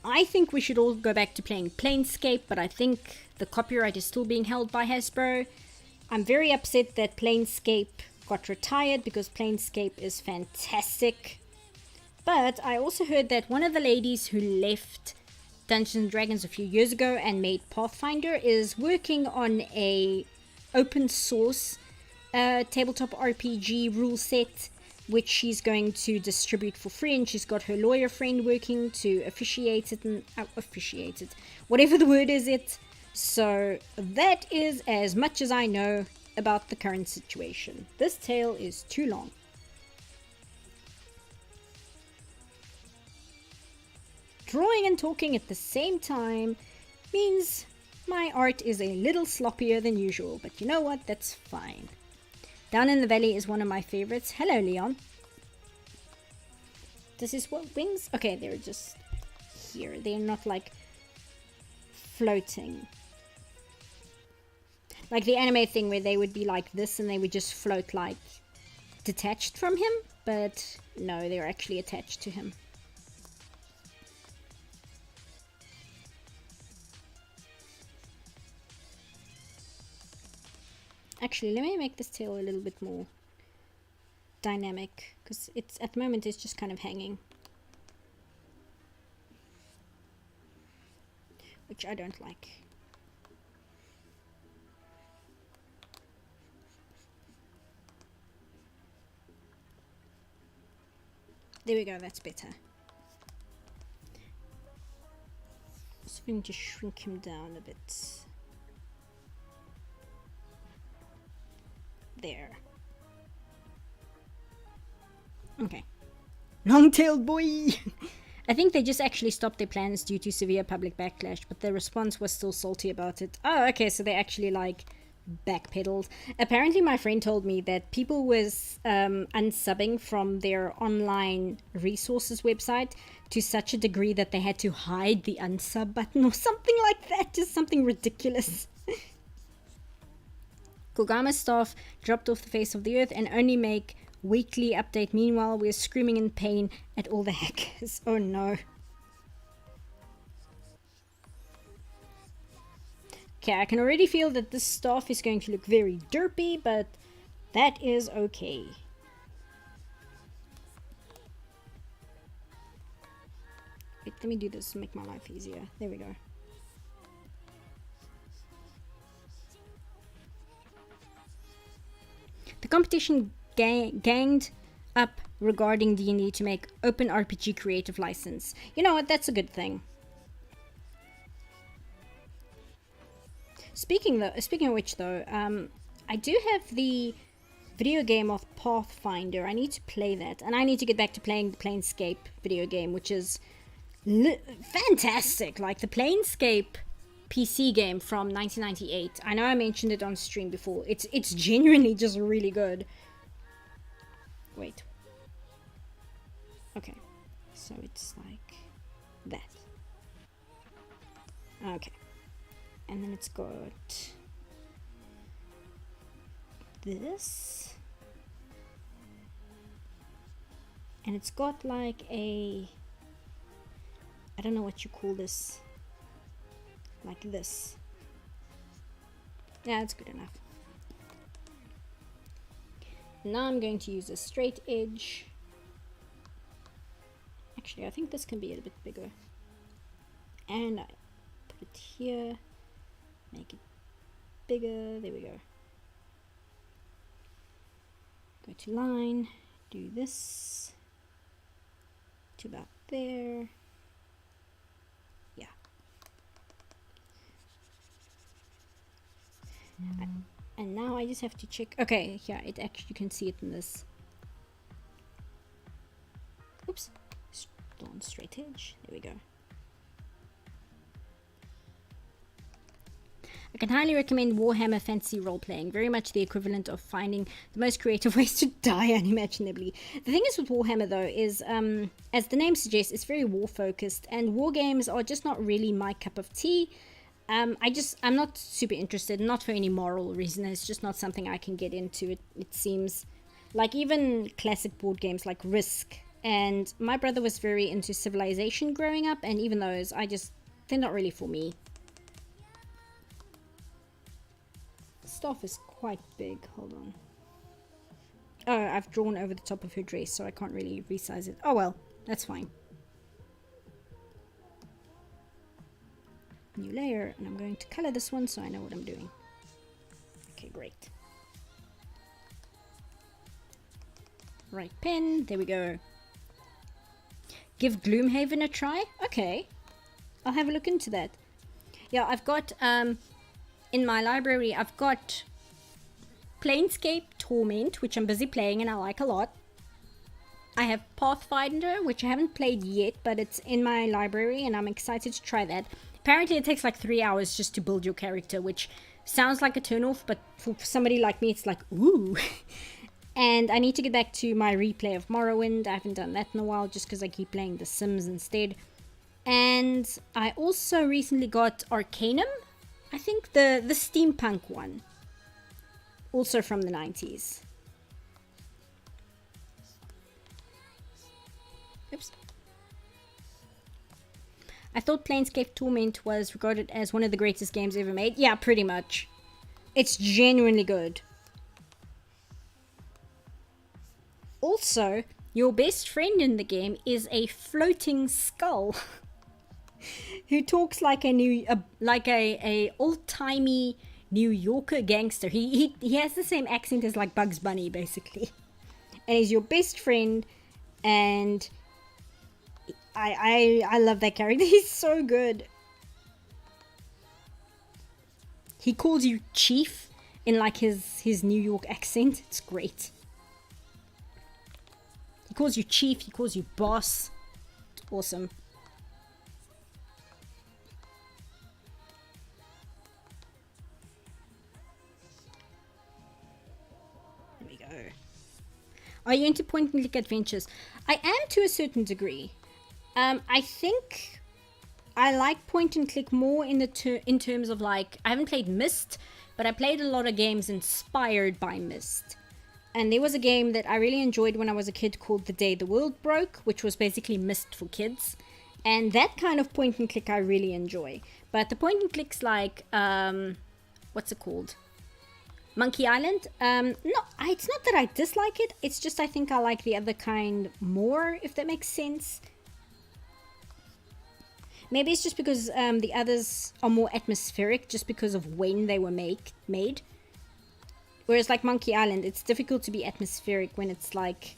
I think we should all go back to playing Planescape, but I think the copyright is still being held by Hasbro. I'm very upset that Planescape got retired because Planescape is fantastic. But I also heard that one of the ladies who left Dungeons and Dragons a few years ago and made Pathfinder is working on a open source tabletop RPG rule set, which she's going to distribute for free, and she's got her lawyer friend working to officiate it, whatever the word is it. So that is as much as I know about the current situation. This tale is too long. Drawing and talking at the same time means my art is a little sloppier than usual, but you know what, that's fine. Down in the Valley is one of my favorites. Hello, Leon. This is what wings? Okay, they're just here. They're not like floating. Like the anime thing where they would be like this and they would just float like detached from him. But no, they're actually attached to him. Actually, let me make this tail a little bit more dynamic, because it's at the moment it's just kind of hanging, which I don't like. There we go, that's better. So we need to shrink him down a bit. There. Okay. Long-tailed boy! I think they just actually stopped their plans due to severe public backlash, but the response was still salty about it. Oh, okay, so they actually, like, backpedaled. Apparently my friend told me that people was unsubbing from their online resources website to such a degree that they had to hide the unsub button or something like that. Just something ridiculous. Kogama's staff dropped off the face of the earth and only make weekly update. Meanwhile, we're screaming in pain at all the hackers. Oh no. Okay, I can already feel that this staff is going to look very derpy, but that is okay. Wait, let me do this to make my life easier. There we go. The competition ganged up regarding D&D to make open RPG creative license. You know what? That's a good thing. Speaking of which, though, I do have the video game of Pathfinder. I need to play that, and I need to get back to playing the Planescape video game, which is fantastic. Like the Planescape PC game from 1998. I know I mentioned it on stream before. It's genuinely just really good. Wait. Okay. So it's like that. Okay. And then it's got this. And it's got like a, I don't know what you call this. Like this. Yeah, it's good enough. Now I'm going to use a straight edge. Actually, I think this can be a bit bigger. And I put it here. Make it bigger. There we go. Go to line. Do this. To about there. Yeah. And now I just have to check. Okay, yeah, it actually, you can see it in this. Oops. Still on straight edge. There we go. I can highly recommend Warhammer Fantasy Role-Playing. Very much the equivalent of finding the most creative ways to die unimaginably. The thing is with Warhammer, though, is, as the name suggests, it's very war-focused. And war games are just not really my cup of tea. I'm not super interested. Not for any moral reason. It's just not something I can get into, it seems. Like, even classic board games like Risk. And my brother was very into Civilization growing up. And even those, they're not really for me. Stuff is quite big. Hold on. Oh, I've drawn over the top of her dress, so I can't really resize it. Oh well, that's fine. New layer, and I'm going to color this one so I know what I'm doing. Okay, great. Right pen, there we go. Give Gloomhaven a try? Okay, I'll have a look into that. Yeah, I've got, in my library, I've got Planescape Torment, which I'm busy playing and I like a lot. I have Pathfinder, which I haven't played yet, but it's in my library and I'm excited to try that. Apparently it takes like 3 hours just to build your character, which sounds like a turn-off, but for somebody like me, it's like, ooh. And I need to get back to my replay of Morrowind. I haven't done that in a while just because I keep playing The Sims instead. And I also recently got Arcanum. I think the steampunk one. Also from the 90s. Oops. I thought Planescape Torment was regarded as one of the greatest games ever made. Yeah, pretty much. It's genuinely good. Also, your best friend in the game is a floating skull. Who talks like a old-timey New Yorker gangster. He has the same accent as like Bugs Bunny, basically. And he's your best friend, and I love that character. He's so good. He calls you Chief in like his New York accent. It's great. He calls you Chief, he calls you Boss. It's awesome. Are you into point and click adventures? I am to a certain degree. I think I like point and click more in terms of like, I haven't played Myst, but I played a lot of games inspired by Myst. And there was a game that I really enjoyed when I was a kid called The Day the World Broke, which was basically Myst for kids. And that kind of point and click I really enjoy. But the point and clicks like, what's it called? Monkey Island? No, it's not that I dislike it. It's just I think I like the other kind more, if that makes sense. Maybe it's just because the others are more atmospheric, just because of when they were made. Whereas like Monkey Island, it's difficult to be atmospheric when it's like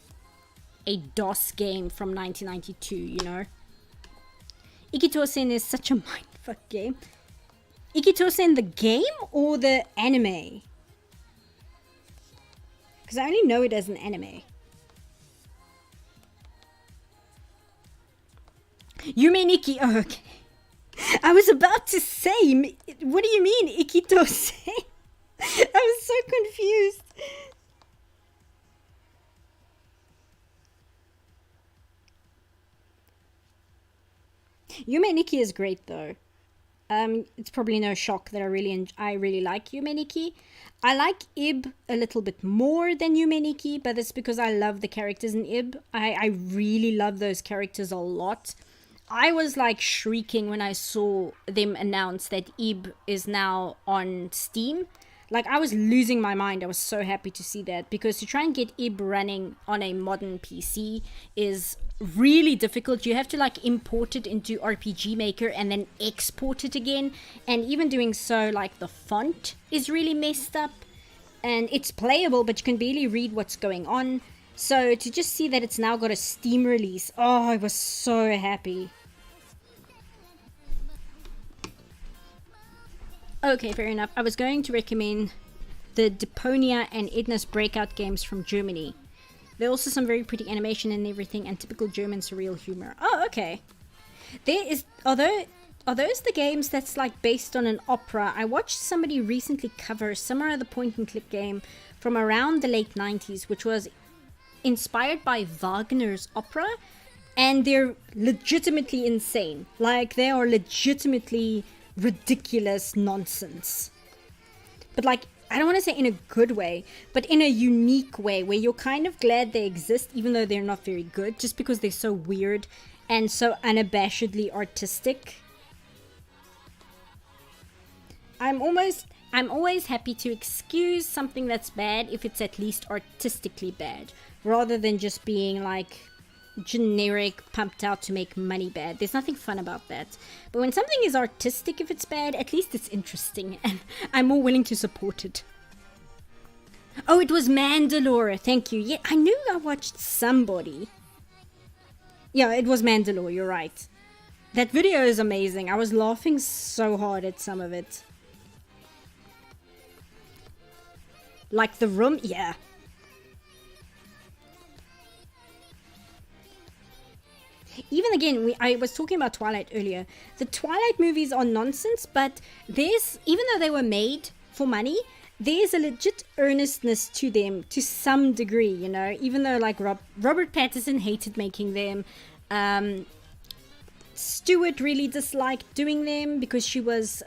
a DOS game from 1992, you know? Ikitosen is such a mindfuck game. Ikitosen the game or the anime? Because I only know it as an anime. Yume Nikki. Oh, okay. I was about to say, what do you mean, Ikitose? I was so confused. Yume Nikki is great though. It's probably no shock that I really like Yume Nikki. I like Ib a little bit more than Yume Nikki, but that's because I love the characters in Ib. I really love those characters a lot. I was like shrieking when I saw them announce that Ib is now on Steam. Like, I was losing my mind. I was so happy to see that, because to try and get Ib running on a modern PC is really difficult. You have to like import it into RPG Maker and then export it again, and even doing so, like, the font is really messed up, and it's playable but you can barely read what's going on. So to just see that it's now got a Steam release, oh, I was so happy. Okay, fair enough. I was going to recommend the Deponia and Edna's Breakout games from Germany. There are also some very pretty animation and everything, and typical German surreal humor. Oh, okay. Are those the games that's like based on an opera? I watched somebody recently cover some other point and click game from around the late 90s, which was inspired by Wagner's opera, and they're legitimately insane. Like, they are legitimately ridiculous nonsense. But like, I don't want to say in a good way, but in a unique way where you're kind of glad they exist, even though they're not very good, just because they're so weird and so unabashedly artistic. I'm always happy to excuse something that's bad if it's at least artistically bad, rather than just being like generic, pumped out to make money bad. There's nothing fun about that. But when something is artistic, if it's bad, at least it's interesting, and I'm more willing to support it. Oh, it was Mandalore. Thank you. Yeah, I knew I watched somebody. Yeah, it was Mandalore. You're right. That video is amazing. I was laughing so hard at some of it. Like the room, yeah. Even again, I was talking about Twilight earlier. The Twilight movies are nonsense, but even though they were made for money, there's a legit earnestness to them to some degree, you know, even though like Robert Pattinson hated making them. Stewart really disliked doing them because she was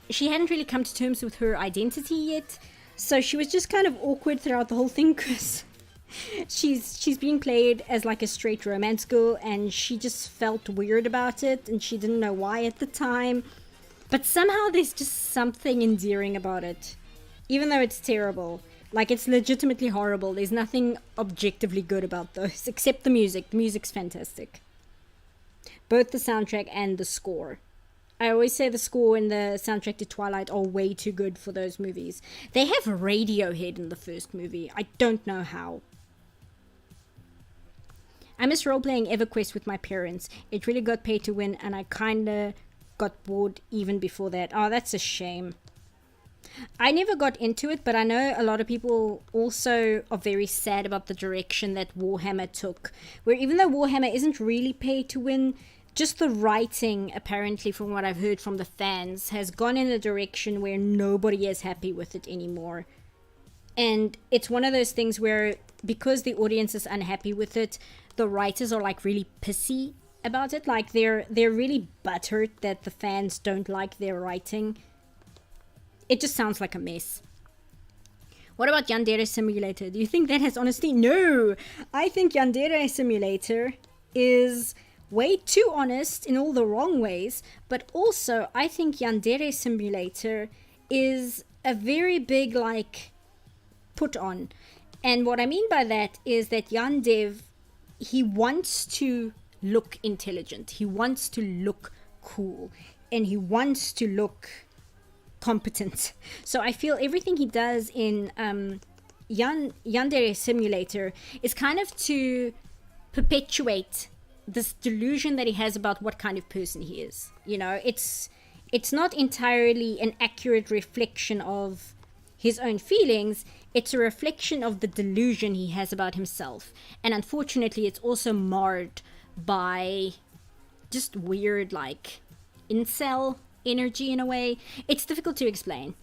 she hadn't really come to terms with her identity yet. So she was just kind of awkward throughout the whole thing, because she's being played as like a straight romance girl, and she just felt weird about it, and she didn't know why at the time. But somehow there's just something endearing about it, even though it's terrible. Like, it's legitimately horrible. There's nothing objectively good about those, except the music. The music's fantastic. Both the soundtrack and the score. I always say the score and the soundtrack to Twilight are way too good for those movies. They have Radiohead in the first movie. I don't know how. I miss role-playing EverQuest with my parents. It really got paid to win, and I kinda got bored even before that. Oh, that's a shame. I never got into it, but I know a lot of people also are very sad about the direction that Warhammer took. Where even though Warhammer isn't really paid to win, just the writing, apparently from what I've heard from the fans, has gone in a direction where nobody is happy with it anymore. And it's one of those things where, because the audience is unhappy with it, the writers are like really pissy about it. Like, they're really butthurt that the fans don't like their writing. It just sounds like a mess. What about Yandere Simulator? Do you think that has honesty? No! I think Yandere Simulator is way too honest in all the wrong ways, but also I think Yandere Simulator is a very big, like, put on. And what I mean by that is that Yandev, he wants to look intelligent, he wants to look cool, and he wants to look competent. So I feel everything he does in Yandere Simulator is kind of to perpetuate this delusion that he has about what kind of person he is. You know, it's not entirely an accurate reflection of his own feelings. It's a reflection of the delusion he has about himself. And unfortunately, it's also marred by just weird, like, incel energy in a way. It's difficult to explain.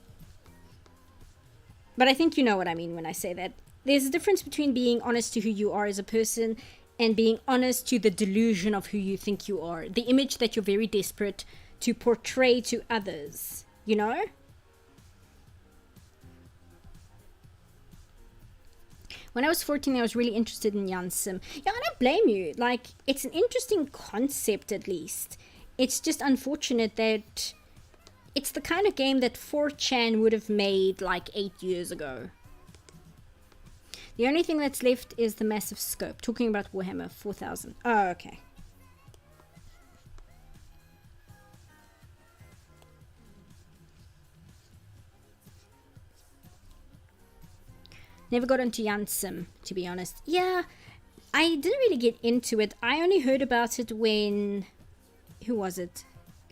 But I think you know what I mean when I say that. There's a difference between being honest to who you are as a person and being honest to the delusion of who you think you are. The image that you're very desperate to portray to others, you know? When I was 14, I was really interested in Jansim. Yeah, I don't blame you. Like, it's an interesting concept, at least. It's just unfortunate that it's the kind of game that 4chan would have made, like, 8 years ago. The only thing that's left is the massive scope. Talking about Warhammer 4000. Oh, okay. Never got into Jansim, to be honest. Yeah, I didn't really get into it. I only heard about it when... Who was it?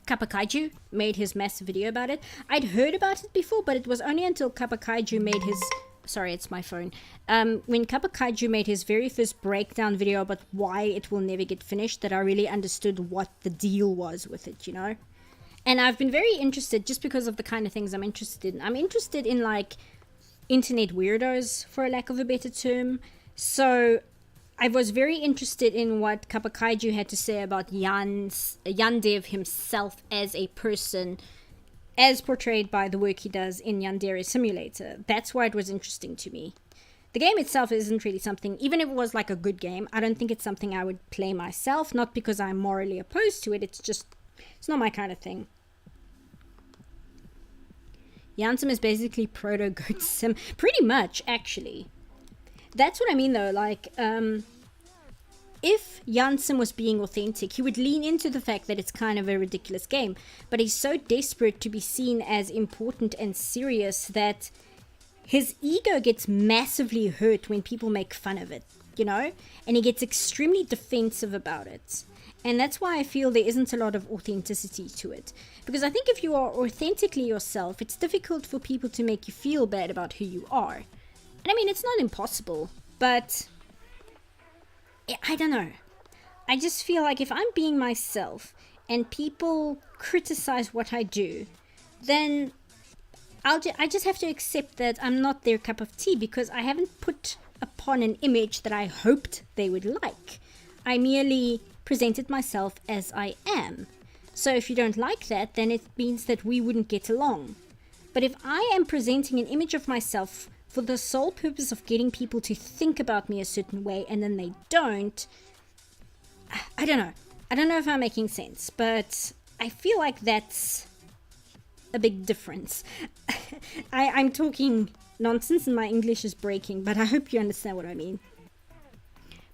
Kappa Kaiju made his massive video about it. I'd heard about it before, but it was only until Kappa Kaiju made his... Sorry, it's my phone. When Kappa Kaiju made his very first breakdown video about why it will never get finished, that I really understood what the deal was with it, you know? And I've been very interested just because of the kind of things I'm interested in. I'm interested in, like, internet weirdos, for a lack of a better term. So I was very interested in what Kappa Kaiju had to say about Yandev himself as a person, as portrayed by the work he does in Yandere Simulator. That's why it was interesting to me. The game itself isn't really something, even if it was like a good game, I don't think it's something I would play myself, not because I'm morally opposed to it, it's not my kind of thing. Jansim is basically proto-Goat Sim. Pretty much, actually. That's what I mean, though. Like, if Jansim was being authentic, he would lean into the fact that it's kind of a ridiculous game. But he's so desperate to be seen as important and serious that his ego gets massively hurt when people make fun of it, you know? And he gets extremely defensive about it. And that's why I feel there isn't a lot of authenticity to it. Because I think if you are authentically yourself, it's difficult for people to make you feel bad about who you are. And I mean, it's not impossible, but I don't know. I just feel like if I'm being myself and people criticize what I do, then I just have to accept that I'm not their cup of tea because I haven't put upon an image that I hoped they would like. I merely presented myself as I am. So if you don't like that, then it means that we wouldn't get along. But if I am presenting an image of myself for the sole purpose of getting people to think about me a certain way and then they don't, I don't know. I don't know if I'm making sense, but I feel like that's a big difference. I'm talking nonsense and my English is breaking, but I hope you understand what I mean.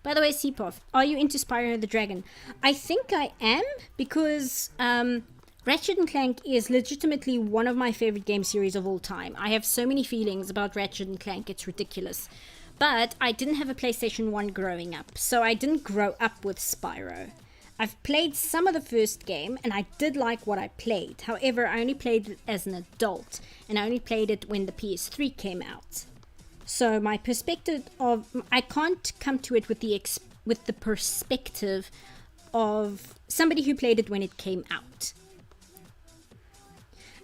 By the way, Seapoth, are you into Spyro the Dragon? I think I am, because Ratchet & Clank is legitimately one of my favorite game series of all time. I have so many feelings about Ratchet & Clank, it's ridiculous. But I didn't have a PlayStation 1 growing up, so I didn't grow up with Spyro. I've played some of the first game, and I did like what I played. However, I only played it as an adult, and I only played it when the PS3 came out. So my perspective of... I can't come to it with the perspective of somebody who played it when it came out.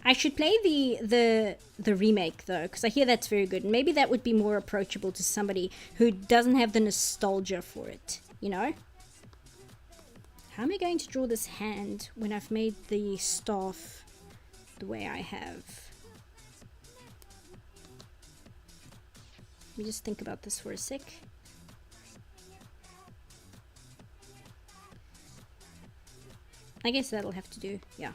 I should play the remake, though, because I hear that's very good. And maybe that would be more approachable to somebody who doesn't have the nostalgia for it, you know? How am I going to draw this hand when I've made the staff the way I have? Let me just think about this for a sec. I guess that'll have to do, yeah.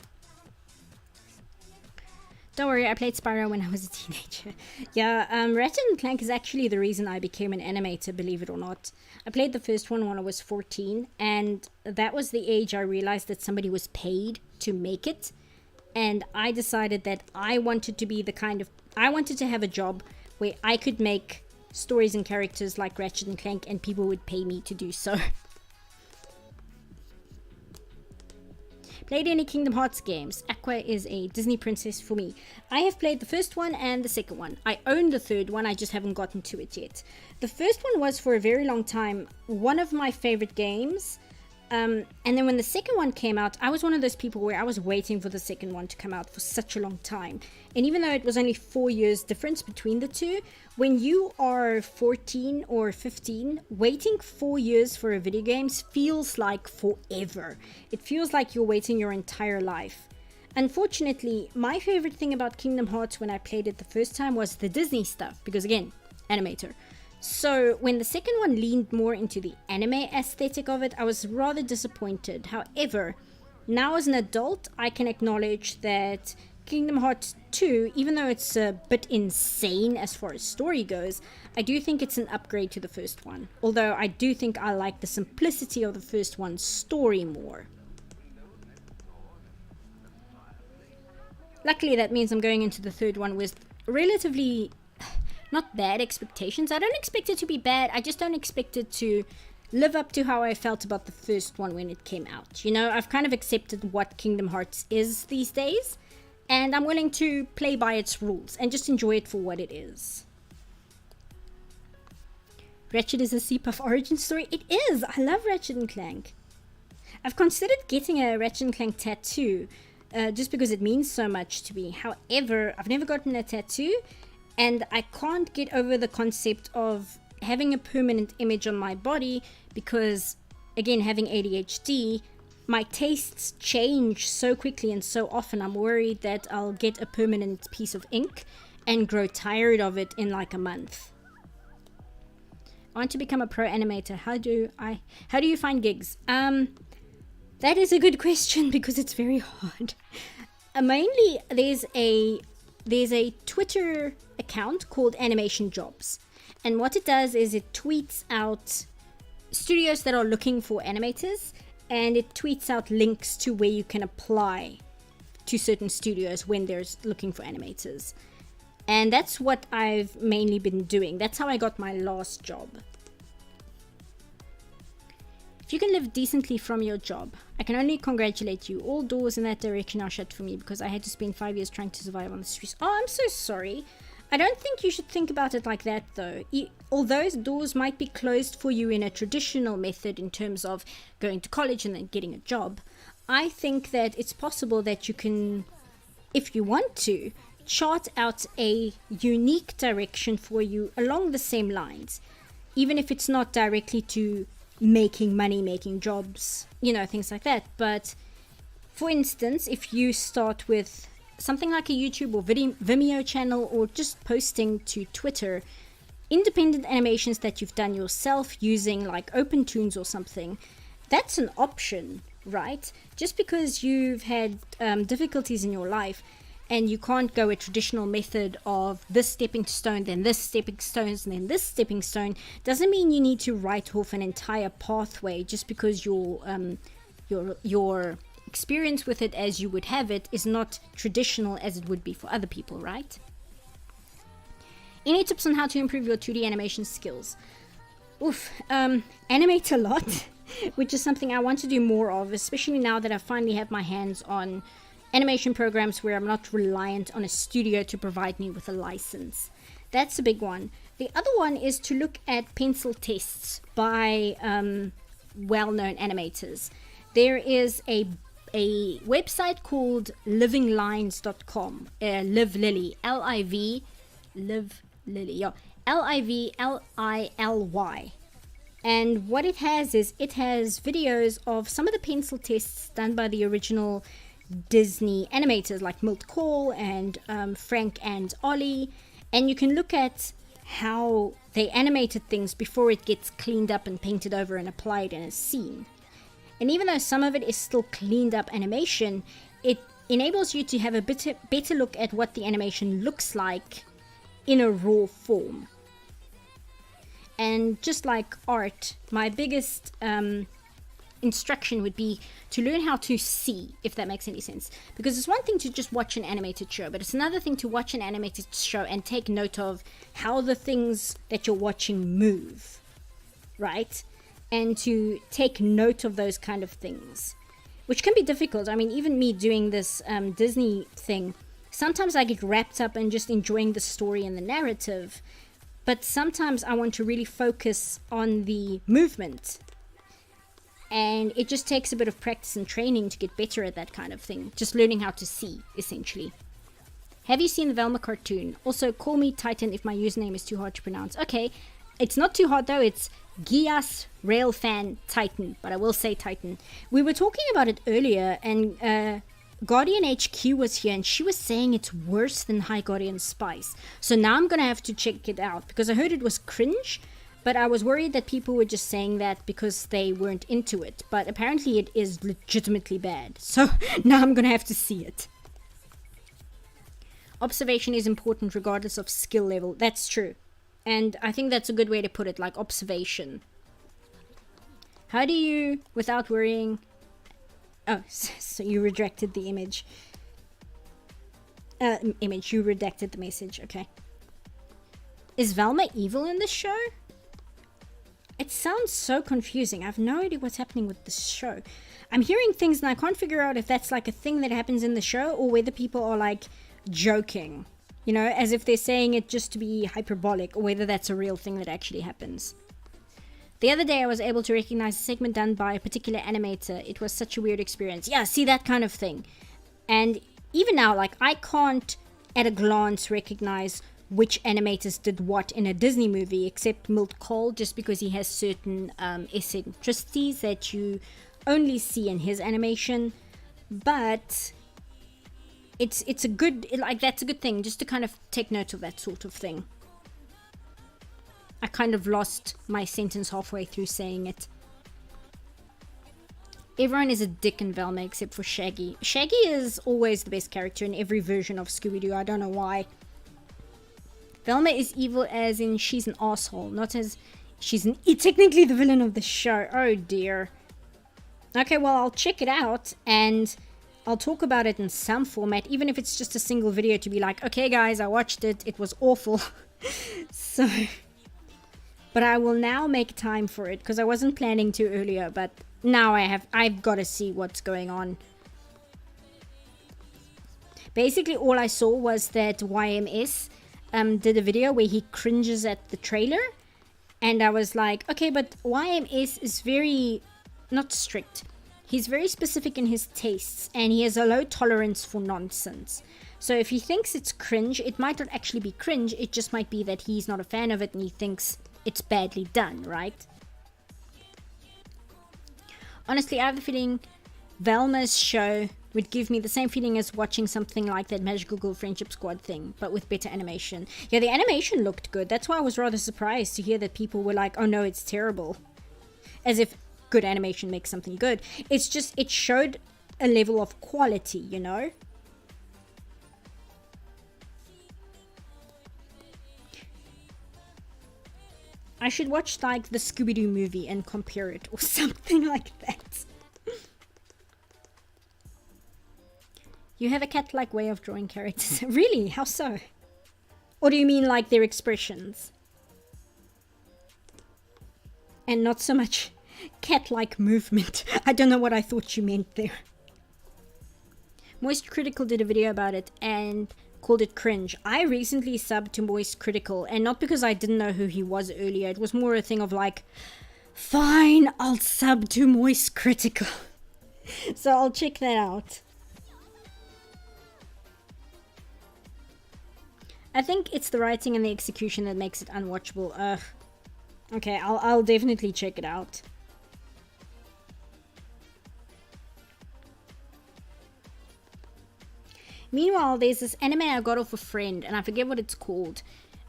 Don't worry, I played Spyro when I was a teenager. Yeah, Ratchet & Clank is actually the reason I became an animator, believe it or not. I played the first one when I was 14, and that was the age I realized that somebody was paid to make it. And I decided that I wanted to be the kind of... I wanted to have a job where I could make stories and characters like Ratchet & Clank and people would pay me to do so. Played any Kingdom Hearts games? Aqua is a Disney princess for me. I have played the first one and the second one. I own the third one, I just haven't gotten to it yet. The first one was for a very long time one of my favorite games. And then when the second one came out, I was one of those people where I was waiting for the second one to come out for such a long time. And even though it was only 4 years difference between the two, when you are 14 or 15, waiting 4 years for a video game feels like forever. It feels like you're waiting your entire life. Unfortunately, my favorite thing about Kingdom Hearts when I played it the first time was the Disney stuff, because again, animator. So when the second one leaned more into the anime aesthetic of it, I was rather disappointed. However, now as an adult, I can acknowledge that Kingdom Hearts 2, even though it's a bit insane as far as story goes, I do think it's an upgrade to the first one. Although I do think I like the simplicity of the first one's story more. Luckily, that means I'm going into the third one with relatively not bad expectations. I don't expect it to be bad. I just don't expect it to live up to how I felt about the first one when it came out. You know, I've kind of accepted what Kingdom Hearts is these days, and I'm willing to play by its rules and just enjoy it for what it is. Ratchet is a C-Puff origin story. It is. I love Ratchet and Clank. I've considered getting a Ratchet and Clank tattoo just because it means so much to me. However, I've never gotten a tattoo, and I can't get over the concept of having a permanent image on my body because, again, having ADHD, my tastes change so quickly and so often. I'm worried that I'll get a permanent piece of ink and grow tired of it in like a month. I want to become a pro animator. How do you find gigs? That is a good question because it's very hard. Mainly, there's a Twitter account called Animation Jobs, and what it does is it tweets out studios that are looking for animators, and it tweets out links to where you can apply to certain studios when they're looking for animators. And that's what I've mainly been doing. That's how I got my last job. If you can live decently from your job, I can only congratulate you. All doors in that direction are shut for me because I had to spend 5 years trying to survive on the streets. Oh, I'm so sorry. I don't think you should think about it like that, though. Although doors might be closed for you in a traditional method in terms of going to college and then getting a job, I think that it's possible that you can, if you want to, chart out a unique direction for you along the same lines, even if it's not directly to making money, making jobs, you know, things like that. But for instance, if you start with something like a YouTube or Vimeo channel, or just posting to Twitter independent animations that you've done yourself using like OpenToons or something, that's an option, right? Just because you've had difficulties in your life and you can't go a traditional method of this stepping stone, then this stepping stone, and then this stepping stone, doesn't mean you need to write off an entire pathway just because your experience with it as you would have it is not traditional as it would be for other people, right? Any tips on how to improve your 2D animation skills? Animate a lot, which is something I want to do more of, especially now that I finally have my hands on animation programs where I'm not reliant on a studio to provide me with a license. That's a big one. The other one is to look at pencil tests by well-known animators. There is a website called livinglines.com, Live Lily, L-I-V, Live Lily, yeah, L-I-V-L-I-L-Y. And what it has is it has videos of some of the pencil tests done by the original Disney animators like Milt Kahl and Frank and Ollie, and you can look at how they animated things before it gets cleaned up and painted over and applied in a scene. And even though some of it is still cleaned up animation, it enables you to have a better look at what the animation looks like in a raw form. And just like art, my biggest instruction would be to learn how to see, if that makes any sense. Because it's one thing to just watch an animated show, but it's another thing to watch an animated show and take note of how the things that you're watching move, right? And to take note of those kind of things, which can be difficult. I mean, even me doing this Disney thing, sometimes I get wrapped up in just enjoying the story and the narrative, but sometimes I want to really focus on the movement. And it just takes a bit of practice and training to get better at that kind of thing. Just learning how to see, essentially. Have you seen the Velma cartoon? Also, call me Titan if my username is too hard to pronounce. Okay, it's not too hard though. It's Gias Railfan Titan, but I will say Titan. We were talking about it earlier, and Guardian HQ was here, and she was saying it's worse than High Guardian Spice. So now I'm gonna have to check it out, because I heard it was cringe, but I was worried that people were just saying that because they weren't into it. But apparently it is legitimately bad. So now I'm gonna have to see it. Observation is important regardless of skill level. That's true. And I think that's a good way to put it, like observation. How do you, without worrying... Oh, so you rejected the image. You redacted the message, okay. Is Velma evil in this show? It sounds so confusing. I have no idea what's happening with this show. I'm hearing things and I can't figure out if that's like a thing that happens in the show or whether people are like joking, you know, as if they're saying it just to be hyperbolic, or whether that's a real thing that actually happens. The other day I was able to recognize a segment done by a particular animator. It was such a weird experience. Yeah, see, that kind of thing. And even now, like, I can't at a glance recognize which animators did what in a Disney movie, except Milt Cole, just because he has certain eccentricities that you only see in his animation. But it's a good, like, that's a good thing, just to kind of take note of that sort of thing. I kind of lost my sentence halfway through saying it. Everyone is a dick in Velma except for Shaggy. Shaggy is always the best character in every version of Scooby-Doo. I don't know why. Velma is evil as in she's an asshole, not as she's technically the villain of the show. Oh dear. Okay, well, I'll check it out and I'll talk about it in some format, even if it's just a single video to be like, okay guys, I watched it, it was awful. So, but I will now make time for it because I wasn't planning to earlier, but now I've got to see what's going on. Basically, all I saw was that YMS did a video where he cringes at the trailer, and I was like, okay, but YMS is very not strict. He's very specific in his tastes, and he has a low tolerance for nonsense. So if he thinks it's cringe, it might not actually be cringe, it just might be that he's not a fan of it and he thinks it's badly done, right? Honestly, I have the feeling Velma's show would give me the same feeling as watching something like that Magical Girl Friendship Squad thing, but with better animation. Yeah, the animation looked good. That's why I was rather surprised to hear that people were like, oh no, it's terrible. As if good animation makes something good. It's just, it showed a level of quality, you know? I should watch like the Scooby-Doo movie and compare it or something like that. You have a cat-like way of drawing characters. Really? How so? Or do you mean like their expressions? And not so much cat-like movement. I don't know what I thought you meant there. Moist Critical did a video about it and called it cringe. I recently subbed to Moist Critical, and not because I didn't know who he was earlier. It was more a thing of like, fine, I'll sub to Moist Critical. So I'll check that out. I think it's the writing and the execution that makes it unwatchable. Ugh. Okay, I'll definitely check it out. Meanwhile, there's this anime I got off a friend, and I forget what it's called.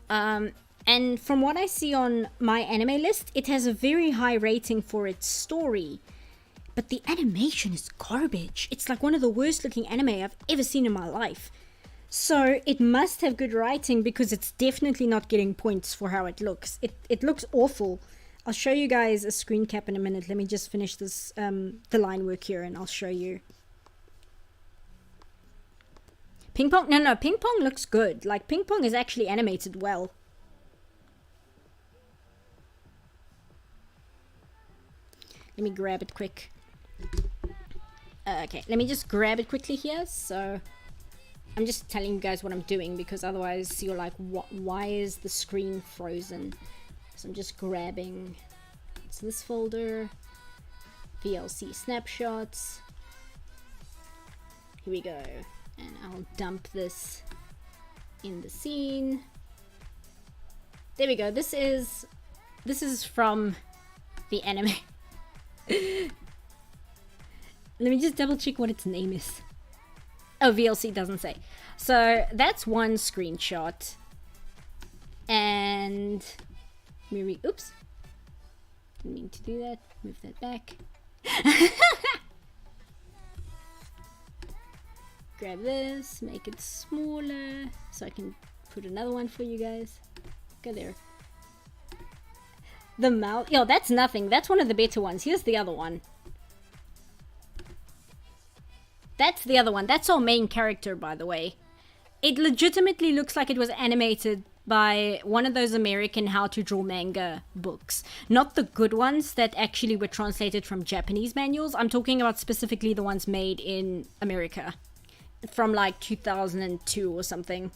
And from what I see on my anime list, it has a very high rating for its story. But the animation is garbage. It's like one of the worst looking anime I've ever seen in my life. So it must have good writing because it's definitely not getting points for how it looks. It looks awful. I'll show you guys a screen cap in a minute. Let me just finish this the line work here and I'll show you. Ping Pong? No, Ping Pong looks good. Like, Ping Pong is actually animated well. Let me grab it quick. Okay, let me just grab it quickly here. So, I'm just telling you guys what I'm doing because otherwise you're like, why is the screen frozen? So I'm just grabbing. It's this folder. VLC snapshots. Here we go. And I'll dump this in the scene. There we go. This is from the anime. Let me just double check what its name is. Oh, VLC doesn't say. So that's one screenshot. And oops. Didn't mean to do that. Move that back. Grab this, make it smaller so I can put another one for you guys. Go there. The mouth. Yo, that's nothing. That's one of the better ones. Here's the other one. That's the other one. That's our main character, by the way. It legitimately looks like it was animated by one of those American how to draw manga books. Not the good ones that actually were translated from Japanese manuals. I'm talking about specifically the ones made in America. From like 2002 or something.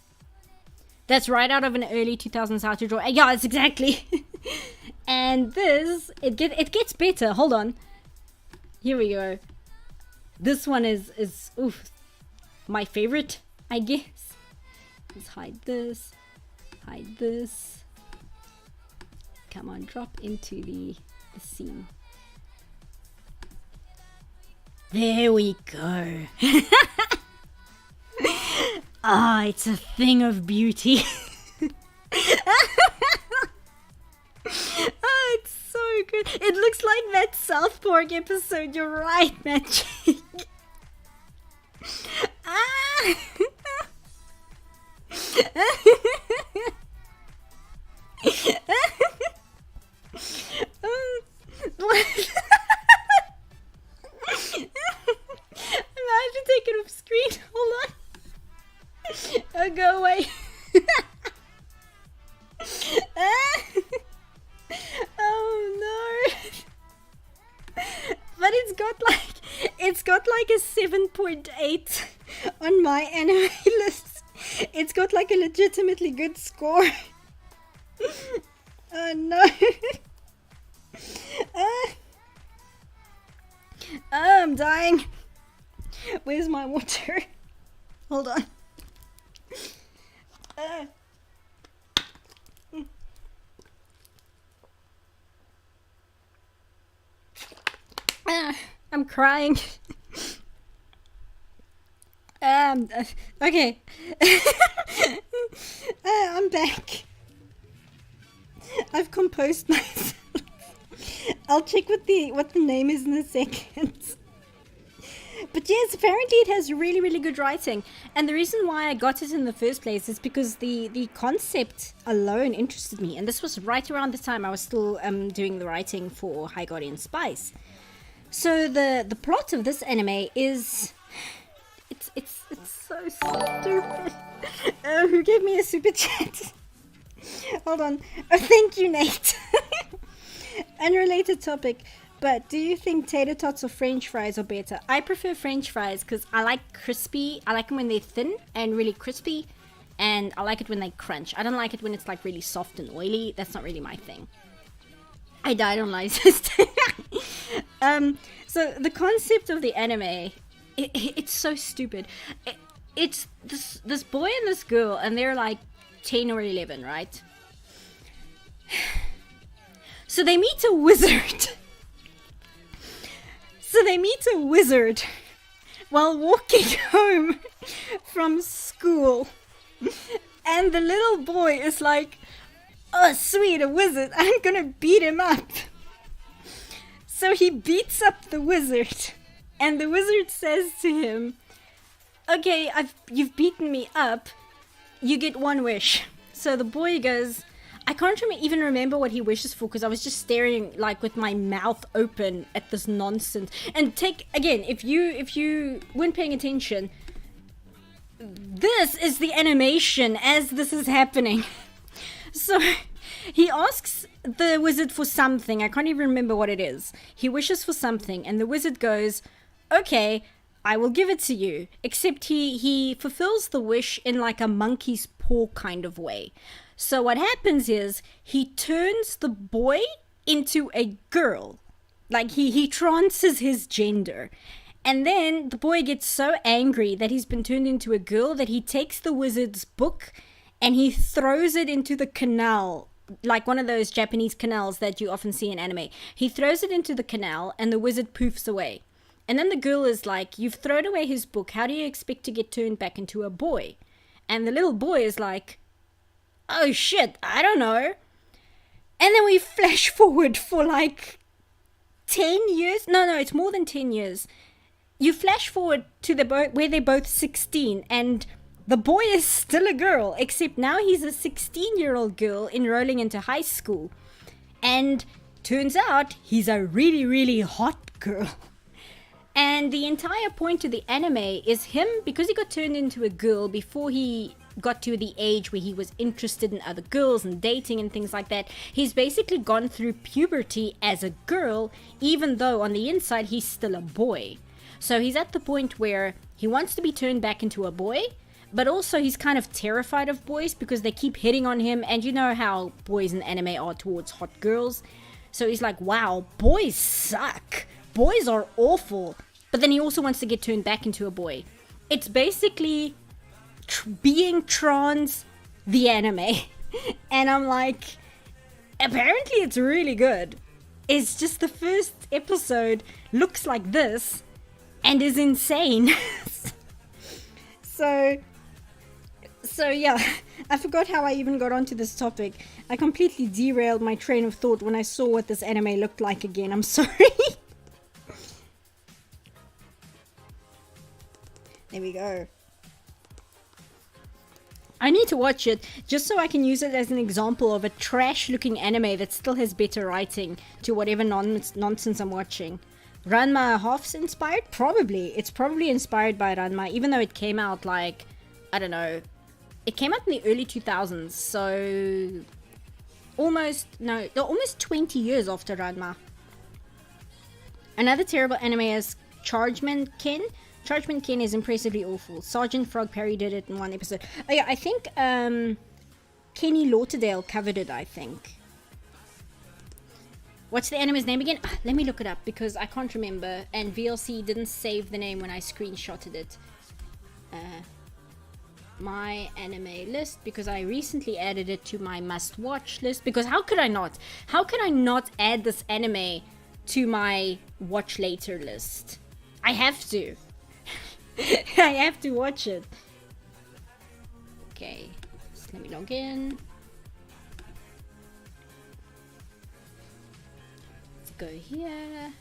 That's right out of an early 2000s how to draw. Yeah, it's exactly. And this, it gets better. Hold on. Here we go. This one is oof, my favorite, I guess. Let's hide this. Hide this. Come on, drop into the scene. There we go. Ah, it's a thing of beauty. Oh, it's so good. It looks like that South Park episode. You're right, Magic. Ah. I have to take it off screen. Hold on. Oh, go away. Oh no. But it's got like a 7.8 on my anime list. It's got like a legitimately good score. Oh no. I'm dying. Where's my water? Hold on. I'm crying. Okay. I'm back. I've composed myself. I'll check what the name is in a second. But yes, apparently it has really, really good writing. And the reason why I got it in the first place is because the concept alone interested me. And this was right around the time I was still doing the writing for High Guardian Spice. So the plot of this anime is... It's so stupid. Who gave me a super chat? Hold on. Oh, thank you, Nate. Unrelated topic. But do you think tater tots or french fries are better? I prefer french fries because I like crispy. I like them when they're thin and really crispy. And I like it when they crunch. I don't like it when it's like really soft and oily. That's not really my thing. I died on license. So the concept of the anime, it's so stupid. It's this boy and this girl, and they're like 10 or 11, right? So they meet a wizard. While walking home from school. And the little boy is like, oh sweet, a wizard, I'm gonna beat him up. So he beats up the wizard. And the wizard says to him, okay, you've beaten me up, you get one wish. So the boy goes, I can't even remember what he wishes for because I was just staring like with my mouth open at this nonsense. And again, if you weren't paying attention, this is the animation as this is happening. So he asks the wizard for something. I can't even remember what it is. He wishes for something and the wizard goes, okay, I will give it to you. Except he fulfills the wish in like a monkey's paw kind of way. So what happens is he turns the boy into a girl. Like he trances his gender. And then the boy gets so angry that he's been turned into a girl that he takes the wizard's book and he throws it into the canal, like one of those Japanese canals that you often see in anime. He throws it into the canal and the wizard poofs away. And then the girl is like, you've thrown away his book. How do you expect to get turned back into a boy? And the little boy is like, oh shit, I don't know. And then we flash forward for like 10 years. No, it's more than 10 years. You flash forward to where they're both 16 and the boy is still a girl, except now he's a 16-year-old girl enrolling into high school. And turns out he's a really, really hot girl. And the entire point of the anime is him, because he got turned into a girl before he got to the age where he was interested in other girls and dating and things like that. He's basically gone through puberty as a girl, even though on the inside he's still a boy. So he's at the point where he wants to be turned back into a boy, but also he's kind of terrified of boys because they keep hitting on him, and you know how boys in anime are towards hot girls. So he's like, wow, boys suck. Boys are awful. But then he also wants to get turned back into a boy. It's basically being trans, the anime. And I'm like, apparently it's really good. It's just the first episode looks like this and is insane. So yeah, I forgot how I even got onto this topic. I completely derailed my train of thought when I saw what this anime looked like again. I'm sorry. There we go. I need to watch it just so I can use it as an example of a trash looking anime that still has better writing to whatever nonsense I'm watching. Ranma Half's inspired? Probably. It's probably inspired by Ranma, even though it came out like, I don't know, it came out in the early 2000s, so almost 20 years after Ranma. Another terrible anime is Chargeman Ken. Chargeman Ken is impressively awful. Sergeant Frog parodied it in one episode. Oh yeah, I think Kenny Lauterdale covered it, I think. What's the anime's name again? Let me look it up because I can't remember. And VLC didn't save the name when I screenshotted it. My anime list, because I recently added it to my must-watch list. Because how could I not? How could I not add this anime to my watch later list? I have to. I have to watch it. Okay, so let me log in. Let's go here.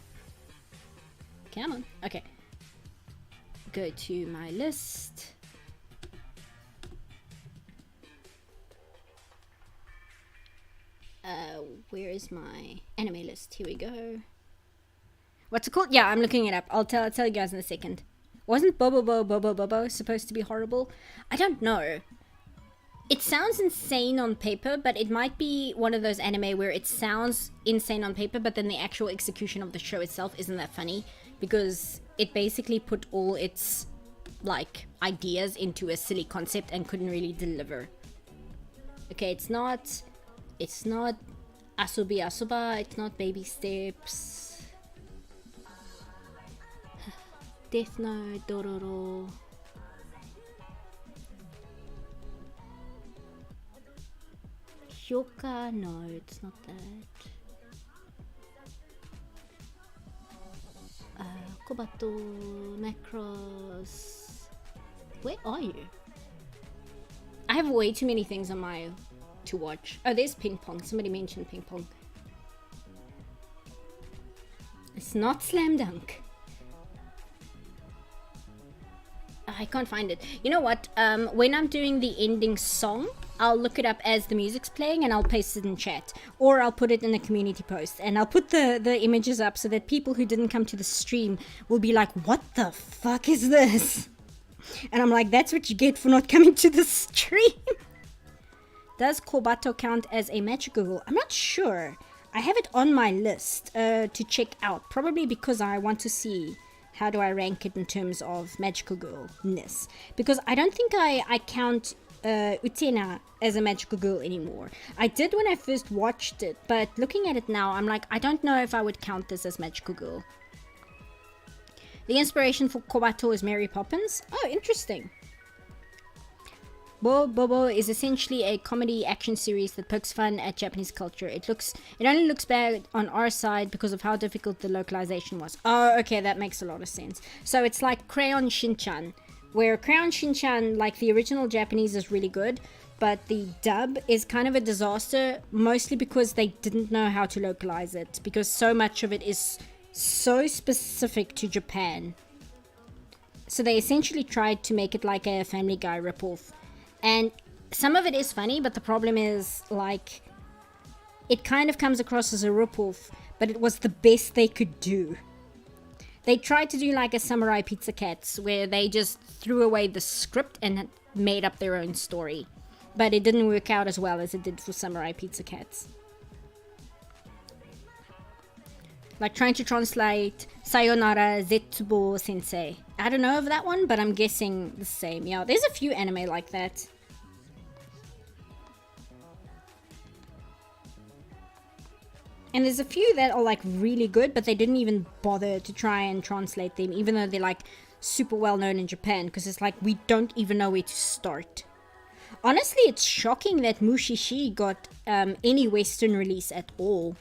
Come on. Okay. Go to my list. Where is my anime list? Here we go. What's it called? Yeah, I'm looking it up. I'll tell you guys in a second. Wasn't Bobo supposed to be horrible? I don't know. It sounds insane on paper, but it might be one of those anime where it sounds insane on paper, but then the actual execution of the show itself isn't that funny, because it basically put all its like ideas into a silly concept and couldn't really deliver. Okay, it's not Asobi Asoba, it's not Baby Steps. Death Note, Dororo. Hyoka, no, it's not that. Kobato, Macross. Where are you? I have way too many things on my to watch. Oh, there's ping pong. Somebody mentioned ping pong. It's not Slam Dunk. I can't find it. You know what? When I'm doing the ending song, I'll look it up as the music's playing and I'll paste it in chat. Or I'll put it in a community post. And I'll put the images up so that people who didn't come to the stream will be like, what the fuck is this? And I'm like, that's what you get for not coming to the stream. Does Kobato count as a magical girl? I'm not sure. I have it on my list to check out. Probably because I want to see how do I rank it in terms of magical girl-ness. Because I don't think I count Utena as a magical girl anymore. I did when I first watched it, but looking at it now, I'm like, I don't know if I would count this as magical girl. The inspiration for Kobato is Mary Poppins. Oh, interesting. Bobo is essentially a comedy action series that pokes fun at Japanese culture. It only looks bad on our side because of how difficult the localization was. Oh, okay, that makes a lot of sense. So it's like Crayon Shin-chan, where Crayon Shin-chan, like the original Japanese, is really good, but the dub is kind of a disaster, mostly because they didn't know how to localize it, because so much of it is so specific to Japan. So they essentially tried to make it like a Family Guy ripoff. And some of it is funny, but the problem is, like, it kind of comes across as a ripoff, but it was the best they could do. They tried to do like a Samurai Pizza Cats, where they just threw away the script and made up their own story. But it didn't work out as well as it did for Samurai Pizza Cats. Like trying to translate Sayonara Zetsubo Sensei. I don't know of that one, but I'm guessing the same. Yeah, there's a few anime like that. And there's a few that are like really good, but they didn't even bother to try and translate them, even though they're like super well known in Japan, because it's like we don't even know where to start. Honestly, it's shocking that Mushishi got any Western release at all.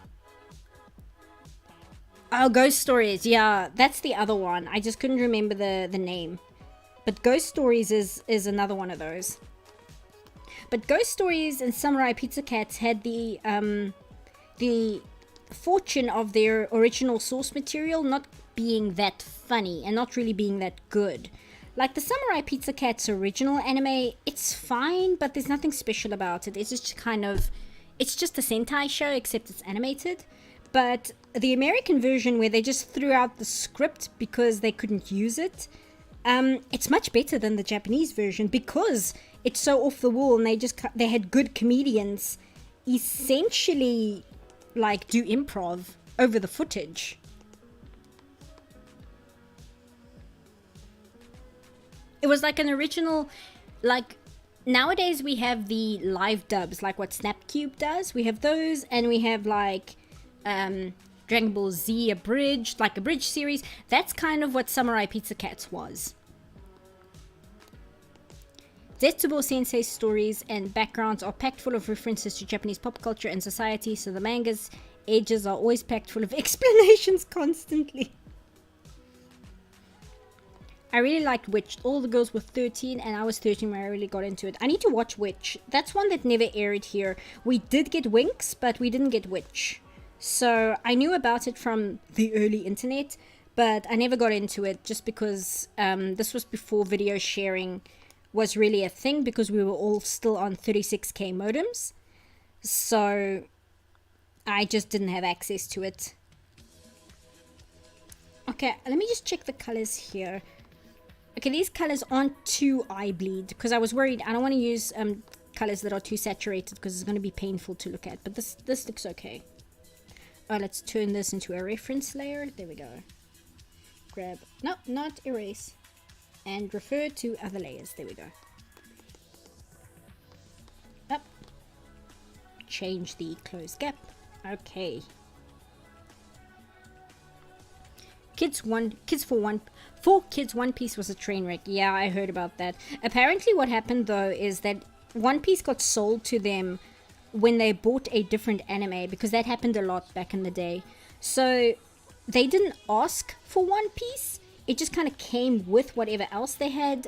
Oh, Ghost Stories. Yeah, that's the other one. I just couldn't remember the name. But Ghost Stories is another one of those. But Ghost Stories and Samurai Pizza Cats had the fortune of their original source material not being that funny and not really being that good. Like the Samurai Pizza Cats original anime, it's fine, but there's nothing special about it. It's just it's just a Sentai show, except it's animated. But the American version, where they just threw out the script because they couldn't use it, it's much better than the Japanese version because it's so off the wall, and they had good comedians essentially like do improv over the footage. It was like an original, like nowadays we have the live dubs, like what Snapcube does. We have those, and we have like Dragon Ball Z abridged, like a bridge series. That's kind of what Samurai Pizza Cats was. Zetsubo Sensei's stories and backgrounds are packed full of references to Japanese pop culture and society, so the manga's edges are always packed full of explanations constantly. I really liked Witch. All the girls were 13 and I was 13 when I really got into it. I need to watch Witch. That's one that never aired here. We did get Winx, but we didn't get Witch. So I knew about it from the early internet, but I never got into it just because this was before video sharing was really a thing, because we were all still on 36k modems. So I just didn't have access to it. Okay, let me just check the colors here. Okay, these colors aren't too eye bleed, because I was worried. I don't want to use colors that are too saturated because it's going to be painful to look at. But this looks okay. Oh, let's turn this into a reference layer. There we go. Grab, no, not erase. And refer to other layers. There we go. Up. Change the close gap. Okay. For Kids One Piece was a train wreck. Yeah, I heard about that. Apparently what happened though is that One Piece got sold to them when they bought a different anime, because that happened a lot back in the day. So they didn't ask for One Piece. It just kind of came with whatever else they had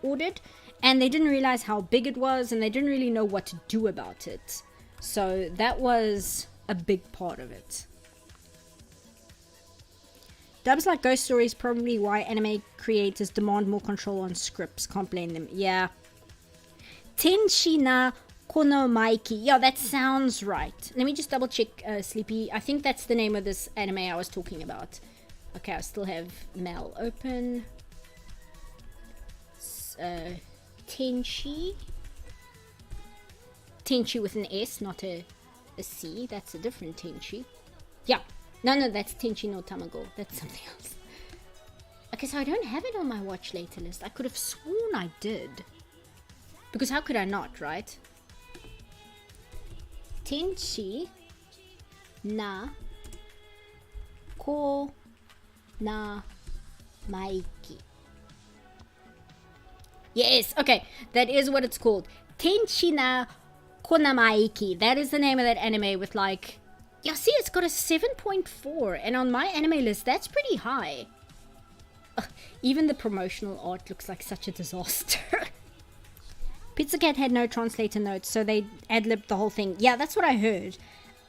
ordered, and they didn't realize how big it was, and they didn't really know what to do about it. So that was a big part of it. Dubs like Ghost Stories probably why anime creators demand more control on scripts. Can't blame them. Yeah. Tenshi na Kono Maiki. Yeah, that sounds right. Let me just double check, Sleepy. I think that's the name of this anime I was talking about. Okay, I still have Mel open. Tenshi. Tenshi with an S, not a C. That's a different Tenshi. Yeah. No, that's Tenchi no Tamago. That's something else. Okay, so I don't have it on my watch later list. I could have sworn I did. Because how could I not, right? Tenchi na ko na maiki. Yes, okay, that is what it's called. Tenchi na ko na maiki. That is the name of that anime with like... Yeah, see, it's got a 7.4. And on my anime list, that's pretty high. Ugh, even the promotional art looks like such a disaster. Pizza Cat had no translator notes, so they ad-libbed the whole thing. Yeah, that's what I heard.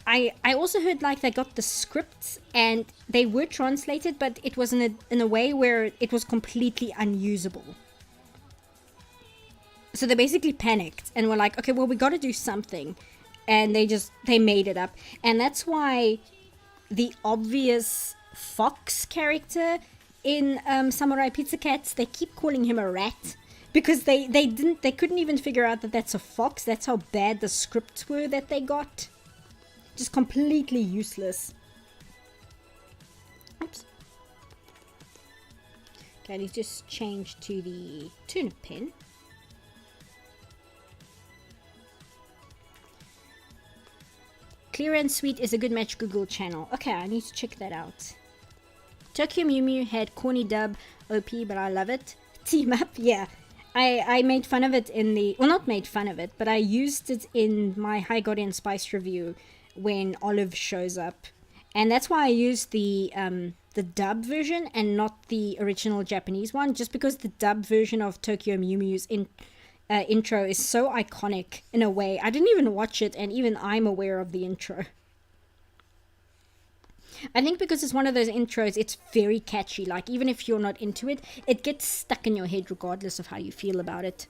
I also heard like they got the scripts and they were translated, but it was in a way where it was completely unusable. So they basically panicked and were like, okay, well, we got to do something. And they made it up. And that's why the obvious fox character in Samurai Pizza Cats, they keep calling him a rat. Because they couldn't even figure out that that's a fox. That's how bad the scripts were that they got. Just completely useless. Oops. Okay, let's just change to the turnip pen. Clear and Sweet is a good match Google channel. Okay, I need to check that out. Tokyo Mew Mew had corny dub OP, but I love it. Team Up, yeah. I made fun of it in the... Well, not made fun of it, but I used it in my High Guardian Spice review when Olive shows up. And that's why I used the dub version and not the original Japanese one, just because the dub version of Tokyo Mew Mew's intro is so iconic in a way. I didn't even watch it, and even I'm aware of the intro. I think because it's one of those intros, it's very catchy. Like, even if you're not into it, it gets stuck in your head regardless of how you feel about it.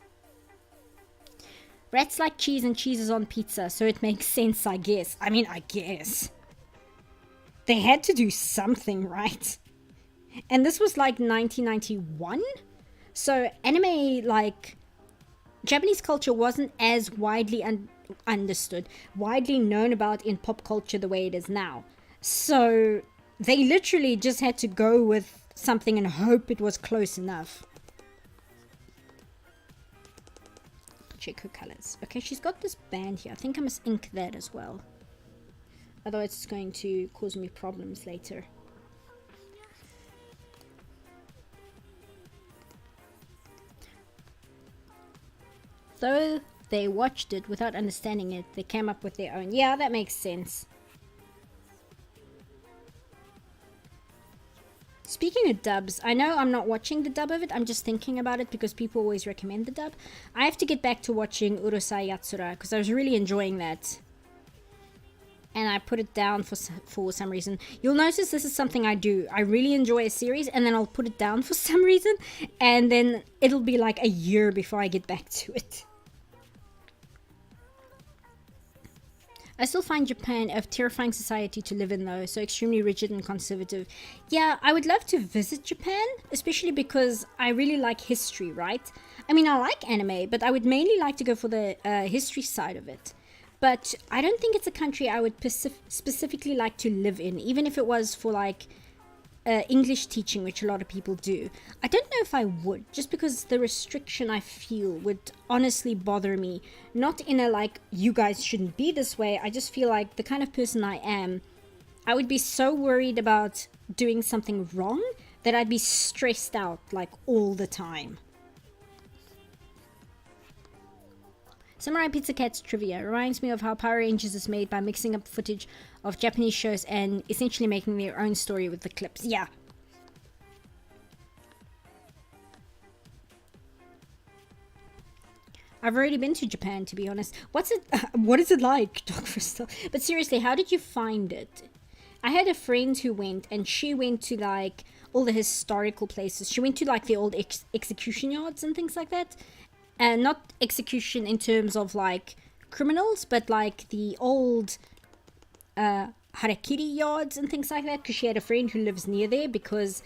Rats like cheese and cheese is on pizza, so it makes sense, I guess. I mean, I guess. They had to do something, right? And this was like 1991? So anime, like... Japanese culture wasn't as widely understood, widely known about in pop culture the way it is now. So they literally just had to go with something and hope it was close enough. Check her colors. Okay, she's got this band here. I think I must ink that as well. Otherwise it's going to cause me problems later. Though they watched it without understanding it, they came up with their own. Yeah, that makes sense. Speaking of dubs, I know I'm not watching the dub of it, I'm just thinking about it because people always recommend the dub. I have to get back to watching Urusei Yatsura because I was really enjoying that. And I put it down for some reason. You'll notice this is something I do. I really enjoy a series and then I'll put it down for some reason. And then it'll be like a year before I get back to it. I still find Japan a terrifying society to live in though, so extremely rigid and conservative. Yeah, I would love to visit Japan, especially because I really like history, right? I mean, I like anime, but I would mainly like to go for the history side of it. But I don't think it's a country I would specifically like to live in, even if it was for like English teaching, which a lot of people do. I don't know if I would, just because the restriction I feel would honestly bother me. Not in a like, you guys shouldn't be this way. I just feel like the kind of person I am, I would be so worried about doing something wrong that I'd be stressed out like all the time. Samurai Pizza Cat's trivia reminds me of how Power Rangers is made by mixing up footage of Japanese shows and essentially making their own story with the clips. Yeah. I've already been to Japan, to be honest. What is it like, Dr. Crystal? But seriously, how did you find it? I had a friend who went, and she went to like all the historical places. She went to like the old execution yards and things like that. And not execution in terms of like criminals, but like the old harakiri yards and things like that, because she had a friend who lives near there. Because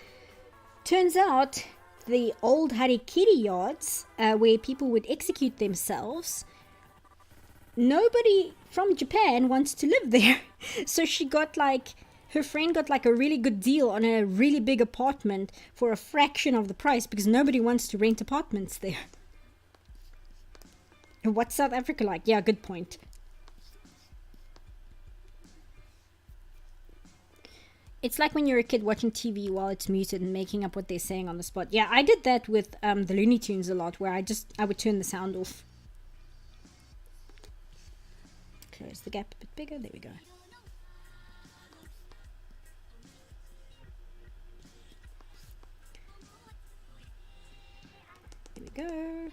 turns out the old harakiri yards where people would execute themselves, nobody from Japan wants to live there. So she got like, her friend got like a really good deal on a really big apartment for a fraction of the price because nobody wants to rent apartments there. What's South Africa like? Yeah, good point. It's like when you're a kid watching TV while it's muted and making up what they're saying on the spot. Yeah, I did that with the Looney Tunes a lot, where I would turn the sound off. Close the gap a bit bigger. There we go. There we go.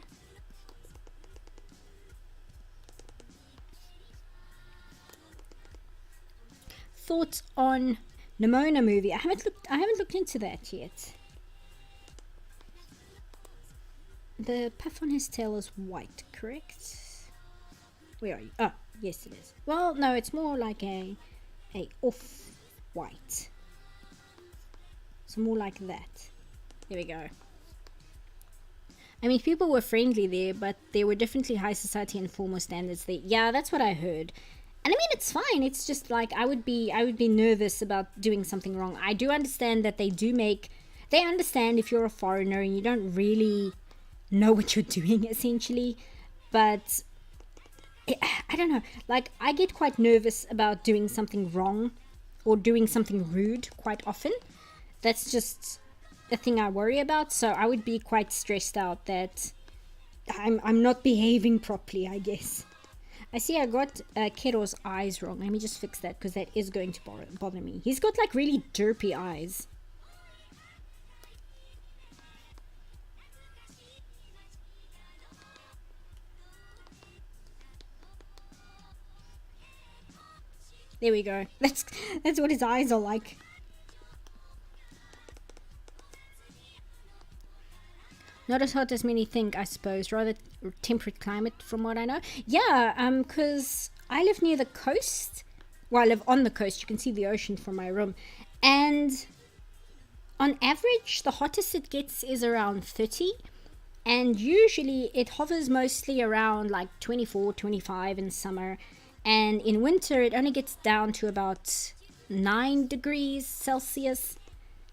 Thoughts on Nimona movie? I haven't looked into that yet. The puff on his tail is white, correct? Where are you? Oh, yes it is. Well, no, it's more like a off-white. So more like that. There we go. I mean, people were friendly there, but there were definitely high society and formal standards there. Yeah, that's what I heard. And I mean, it's fine. It's just like I would be nervous about doing something wrong. I do understand that they understand if you're a foreigner and you don't really know what you're doing, essentially. But I don't know. Like, I get quite nervous about doing something wrong or doing something rude quite often. That's just a thing I worry about. So I would be quite stressed out that I'm not behaving properly, I guess. I see I got Kero's eyes wrong. Let me just fix that, because that is going to bother me. He's got like really derpy eyes. There we go. That's what his eyes are like. Not as hot as many think, I suppose. Rather temperate climate, from what I know. Yeah, because I live near the coast. Well, I live on the coast. You can see the ocean from my room. And on average, the hottest it gets is around 30. And usually it hovers mostly around like 24, 25 in summer. And in winter, it only gets down to about 9 degrees Celsius.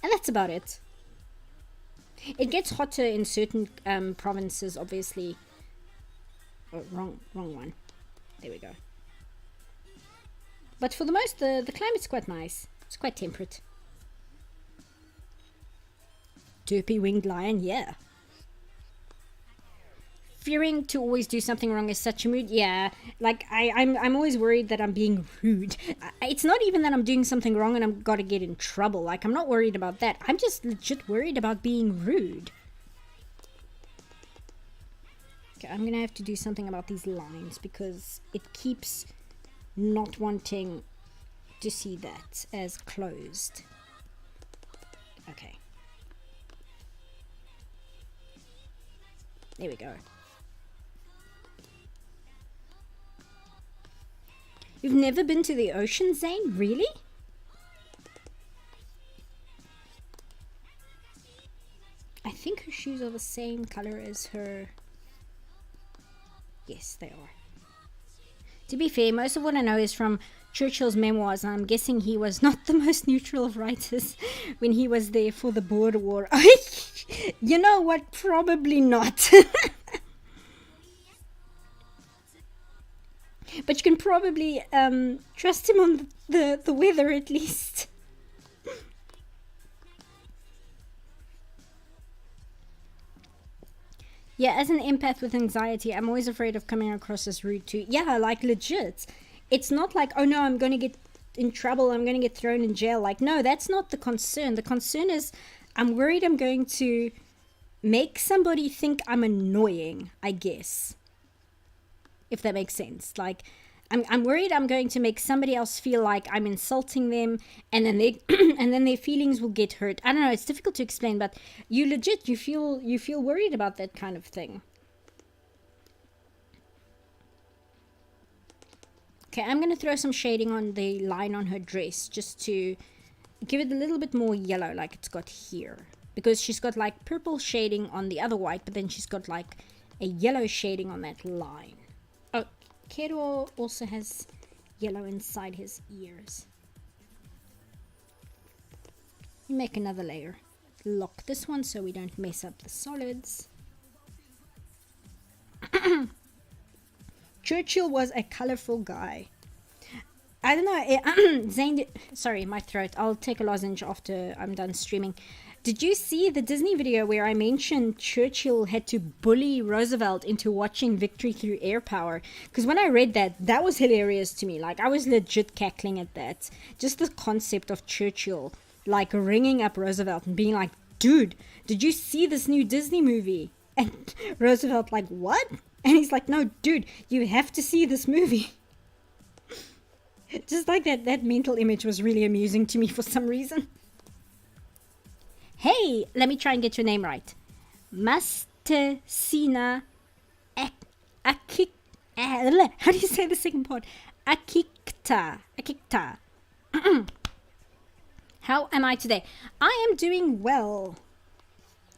And that's about it. It gets hotter in certain provinces, obviously. Oh, wrong one. There we go. But for the most, the climate's quite nice. It's quite temperate. Derpy winged lion, yeah. Fearing to always do something wrong is such a mood. Yeah, like I'm always worried that I'm being rude. It's not even that I'm doing something wrong and I'm gotta get in trouble. Like, I'm not worried about that. I'm just legit worried about being rude. Okay, I'm gonna have to do something about these lines because it keeps not wanting to see that as closed. Okay. There we go. You've never been to the ocean, Zane? Really? I think her shoes are the same color as her. Yes, they are. To be fair, most of what I know is from Churchill's memoirs, and I'm guessing he was not the most neutral of writers when he was there for the Boer War. You know what? Probably not. But you can probably trust him on the weather at least. Yeah, as an empath with anxiety, I'm always afraid of coming across as rude too. Yeah, like legit. It's not like, oh no, I'm going to get in trouble, I'm going to get thrown in jail. Like, no, that's not the concern. The concern is I'm worried I'm going to make somebody think I'm annoying, I guess. If that makes sense. Like, I'm worried I'm going to make somebody else feel like I'm insulting them, and then they and then their feelings will get hurt. I don't know, it's difficult to explain, but you legit you feel worried about that kind of thing. Okay, I'm gonna throw some shading on the line on her dress just to give it a little bit more yellow like it's got here. Because she's got like purple shading on the other white, but then she's got like a yellow shading on that line. Oh, Kero also has yellow inside his ears. Make another layer. Lock this one so we don't mess up the solids. Churchill was a colorful guy. I don't know. Zane, sorry, my throat. I'll take a lozenge after I'm done streaming. Did you see the Disney video where I mentioned Churchill had to bully Roosevelt into watching Victory Through Air Power? Because when I read that, that was hilarious to me. Like, I was legit cackling at that. Just the concept of Churchill, like, ringing up Roosevelt and being like, dude, did you see this new Disney movie? And Roosevelt like, what? And he's like, no, dude, you have to see this movie. Just like that mental image was really amusing to me for some reason. Hey, let me try and get your name right. Mastesina Akik. How do you say the second part? Akikta. How am I today? I am doing well.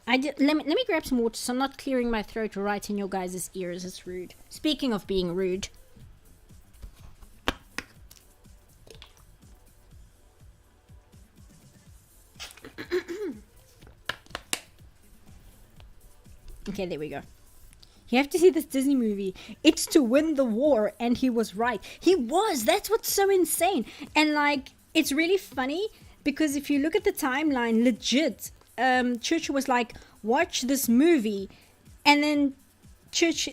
Let me grab some water so I'm not clearing my throat right in your guys' ears. It's rude. Speaking of being rude. Okay, there we go. You have to see this Disney movie. It's to win the war, and he was right. He was. That's what's so insane. And like, it's really funny because if you look at the timeline, legit, Churchill was like, watch this movie, and then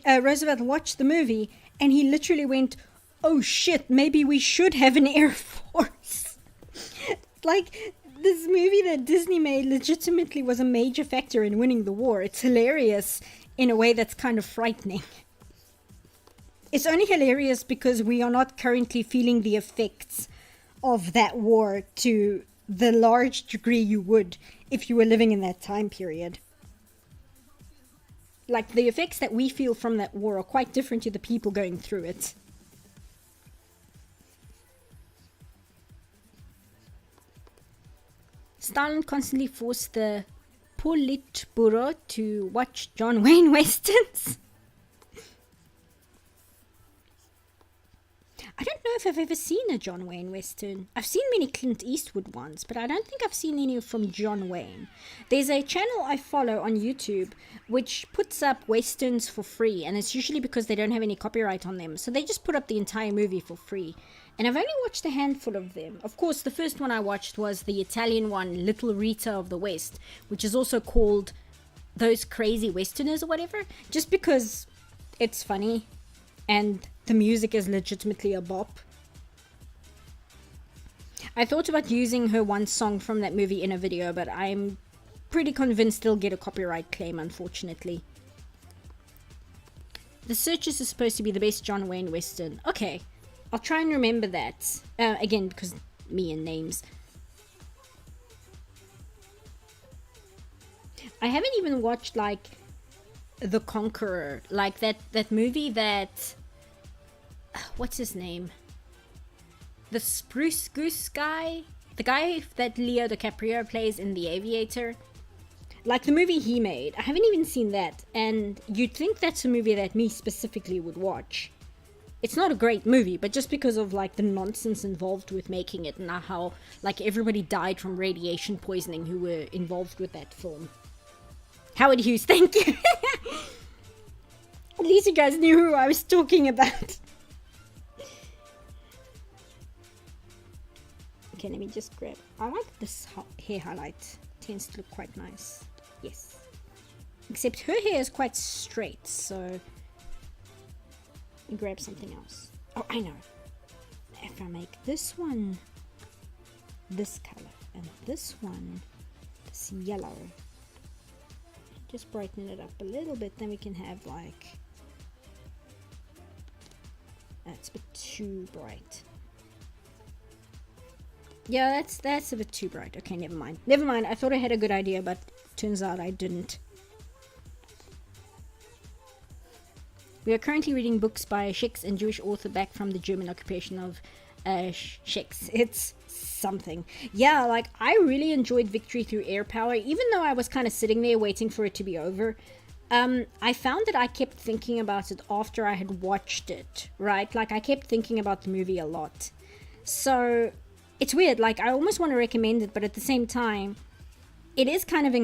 Roosevelt watched the movie, and he literally went, oh shit, maybe we should have an air force. Like, this movie that Disney made legitimately was a major factor in winning the war. It's hilarious in a way that's kind of frightening. It's only hilarious because we are not currently feeling the effects of that war to the large degree you would if you were living in that time period. Like, the effects that we feel from that war are quite different to the people going through it. Stalin constantly forced the Politburo to watch John Wayne westerns. I don't know if I've ever seen a John Wayne western. I've seen many Clint Eastwood ones, but I don't think I've seen any from John Wayne. There's a channel I follow on YouTube which puts up westerns for free, and it's usually because they don't have any copyright on them. So they just put up the entire movie for free. And I've only watched a handful of them. Of course, the first one I watched was the Italian one, Little Rita of the West, which is also called Those Crazy Westerners or whatever, just because it's funny and the music is legitimately a bop. I thought about using her one song from that movie in a video, but I'm pretty convinced they'll get a copyright claim, unfortunately. The Searchers is supposed to be the best John Wayne Western. Okay. I'll try and remember that. Again, because me and names. I haven't even watched, like, The Conqueror. Like, that movie that... What's his name? The Spruce Goose guy? The guy that Leo DiCaprio plays in The Aviator. Like, the movie he made. I haven't even seen that. And you'd think that's a movie that me specifically would watch. It's not a great movie, but just because of, like, the nonsense involved with making it and how, like, everybody died from radiation poisoning who were involved with that film. Howard Hughes, thank you! At least you guys knew who I was talking about. Okay, let me just grab... I like this hair highlight. It tends to look quite nice. Yes. Except her hair is quite straight, so... grab something else. Oh, I know. If I make this one this color and this one this yellow, just brighten it up a little bit, then we can have like... That's a bit too bright. Yeah, that's a bit too bright. Okay, never mind. Never mind. I thought I had a good idea, but turns out I didn't. We are currently reading books by a Czech and Jewish author back from the German occupation of Czechs. It's something. Yeah, like, I really enjoyed Victory Through Air Power, even though I was kind of sitting there waiting for it to be over. I found that I kept thinking about it after I had watched it, right? Like, I kept thinking about the movie a lot. So, it's weird. Like, I almost want to recommend it, but at the same time, it is kind of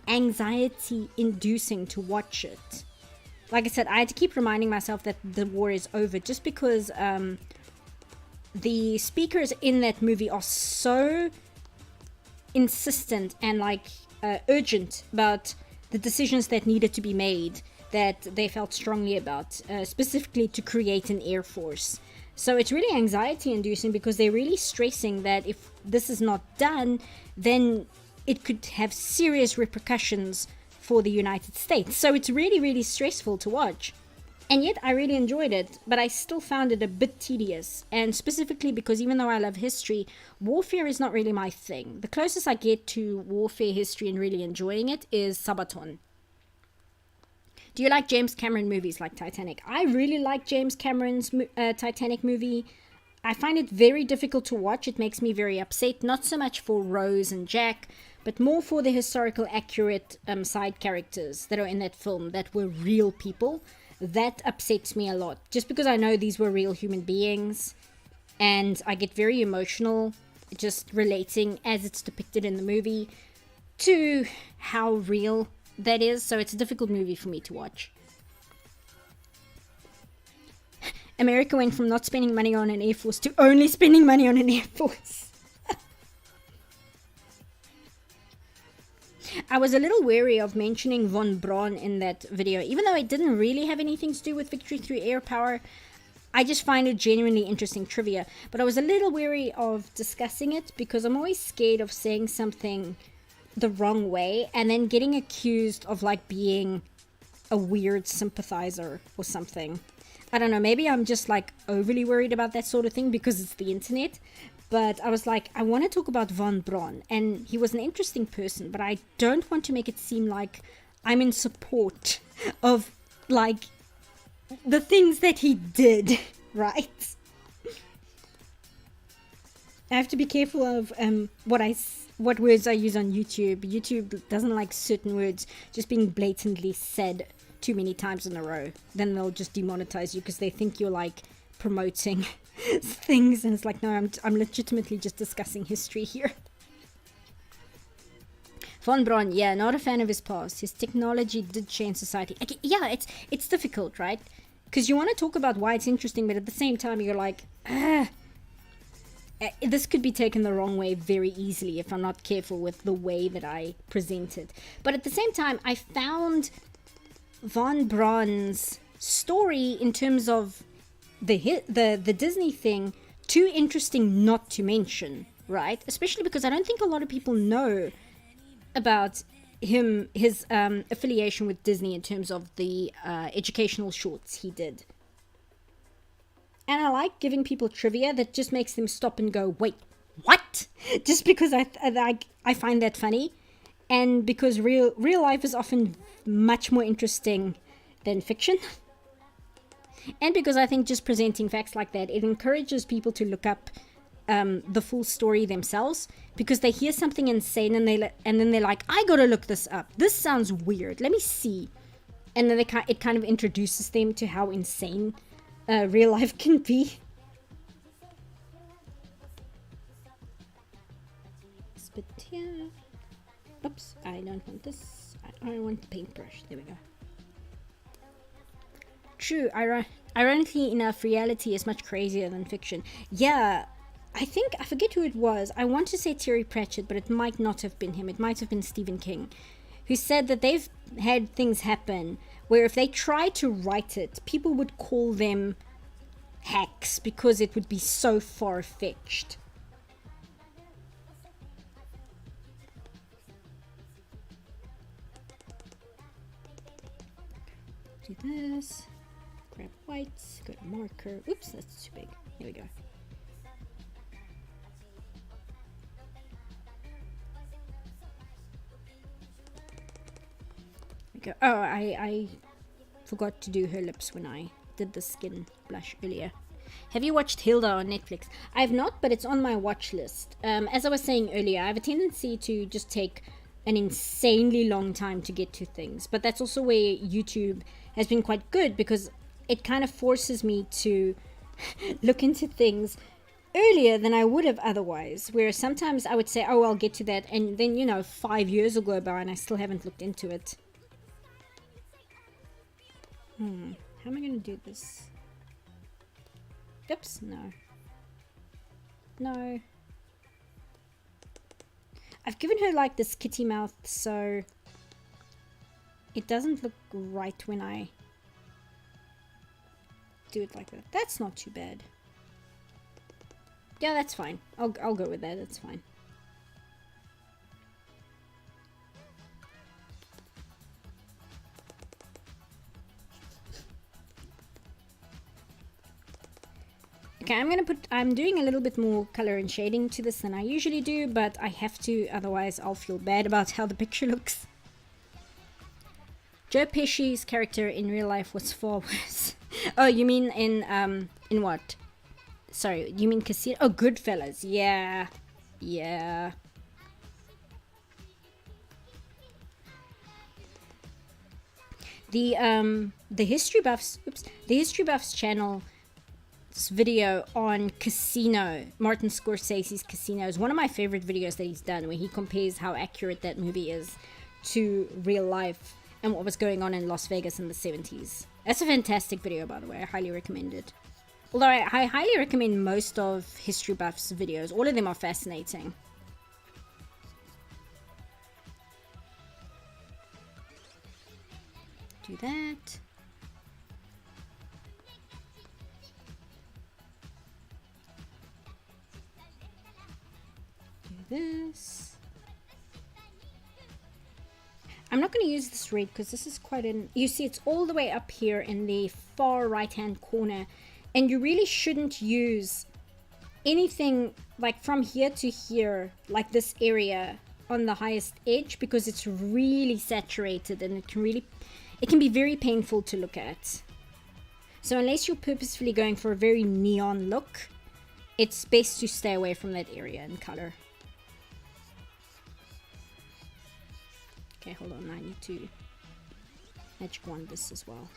anxiety-inducing to watch it. like I said, I had to keep reminding myself that the war is over, just because the speakers in that movie are so insistent and like urgent about the decisions that needed to be made, that they felt strongly about, specifically to create an air force. So it's really anxiety inducing, because they're really stressing that if this is not done, then it could have serious repercussions for the United States. So it's really, really stressful to watch. And yet I really enjoyed it, but I still found it a bit tedious. And specifically because even though I love history, warfare is not really my thing. The closest I get to warfare history and really enjoying it is Sabaton. Do you like James Cameron movies like Titanic? I really like James Cameron's Titanic movie. I find it very difficult to watch. It makes me very upset. Not so much for Rose and Jack, but more for the historical accurate side characters that are in that film that were real people. That upsets me a lot. Just because I know these were real human beings. And I get very emotional just relating as it's depicted in the movie to how real that is. So it's a difficult movie for me to watch. America went from not spending money on an air force to only spending money on an air force. I was a little wary of mentioning von Braun in that video, even though it didn't really have anything to do with victory through air power. I just find it genuinely interesting trivia, but I was a little wary of discussing it because I'm always scared of saying something the wrong way and then getting accused of like being a weird sympathizer or something. I don't know, maybe I'm just like overly worried about that sort of thing because it's the internet. But I was like, I want to talk about von Braun, and he was an interesting person, but I don't want to make it seem like I'm in support of like the things that he did, right? I have to be careful of what words I use on YouTube. YouTube doesn't like certain words just being blatantly said too many times in a row. Then they'll just demonetize you because they think you're like promoting things, and it's like, no, I'm legitimately just discussing history here. Von Braun, yeah, not a fan of his past. His technology did change society. Okay, yeah, it's difficult, right? Because you want to talk about why it's interesting, but at the same time you're like, this could be taken the wrong way very easily if I'm not careful with the way that I present it. But at the same time, I found von Braun's story in terms of the Disney thing too interesting not to mention, right? Especially because I don't think a lot of people know about his affiliation with Disney in terms of the educational shorts he did. And I like giving people trivia that just makes them stop and go, wait, what? Just because I find that funny, and because real life is often much more interesting than fiction. And because I think just presenting facts like that, it encourages people to look up the full story themselves, because they hear something insane and then they're like, I gotta look this up. This sounds weird. Let me see. And then it kind of introduces them to how insane real life can be. Spit here. Oops, I don't want this. I want the paintbrush. There we go. True, ironically enough, reality is much crazier than fiction. Yeah, I forget who it was. I want to say Terry Pratchett, but it might not have been him. It might have been Stephen King, who said that they've had things happen where if they try to write it, people would call them hacks because it would be so far-fetched. Do this. Grab whites, go to marker. Oops, that's too big. There we go. Oh, I forgot to do her lips when I did the skin blush earlier. Have you watched Hilda on Netflix? I have not, but it's on my watch list. As I was saying earlier, I have a tendency to just take an insanely long time to get to things. But that's also where YouTube has been quite good, because it kind of forces me to look into things earlier than I would have otherwise. Whereas sometimes I would say, oh, I'll get to that. And then, 5 years will go by and I still haven't looked into it. How am I going to do this? Oops, no. No. I've given her like this kitty mouth, so it doesn't look right when I do it like that. That's not too bad. Yeah, that's fine. I'll go with that. That's fine. Okay, I'm doing a little bit more color and shading to this than I usually do, but I have to, otherwise I'll feel bad about how the picture looks. Joe Pesci's character in real life was far worse. Oh, you mean in what? Sorry, you mean Casino? Oh, Goodfellas. Yeah. Yeah. The History Buffs, the History Buffs channel video on Casino, Martin Scorsese's Casino, is one of my favorite videos that he's done, where he compares how accurate that movie is to real life and what was going on in Las Vegas in the 70s. That's a fantastic video, by the way. I highly recommend it. Although I highly recommend most of History Buff's videos. All of them are fascinating. Do that. Do this. I'm not going to use this red because this is quite an... You see, it's all the way up here in the far right-hand corner. And you really shouldn't use anything like from here to here, like this area on the highest edge, because it's really saturated and it can be very painful to look at. So unless you're purposefully going for a very neon look, it's best to stay away from that area in color. Okay, hold on, I need to magic wand this as well.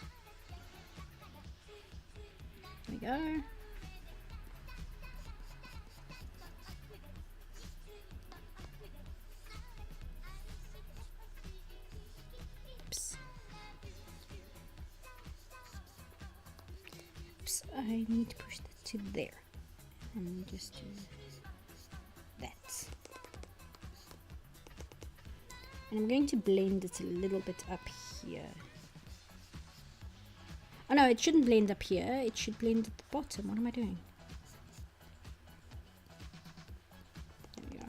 There we go. Oops. Oops, I need to push that to there. And just do that. And I'm going to blend it a little bit up here. Oh no, it shouldn't blend up here. It should blend at the bottom. What am I doing? There we go.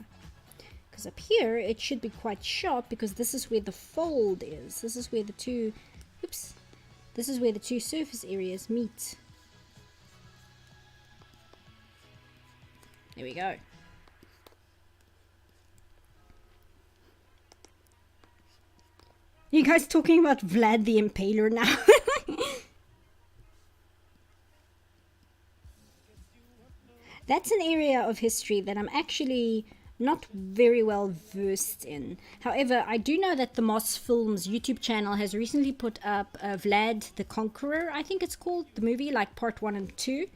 Because up here, it should be quite sharp because this is where the fold is. This is where the two... Oops. This is where the two surface areas meet. There we go. You guys talking about Vlad the Impaler now? That's an area of history that I'm actually not very well versed in. However, I do know that the Moss Films YouTube channel has recently put up Vlad the Conqueror, I think it's called, the movie, like part 1 and 2,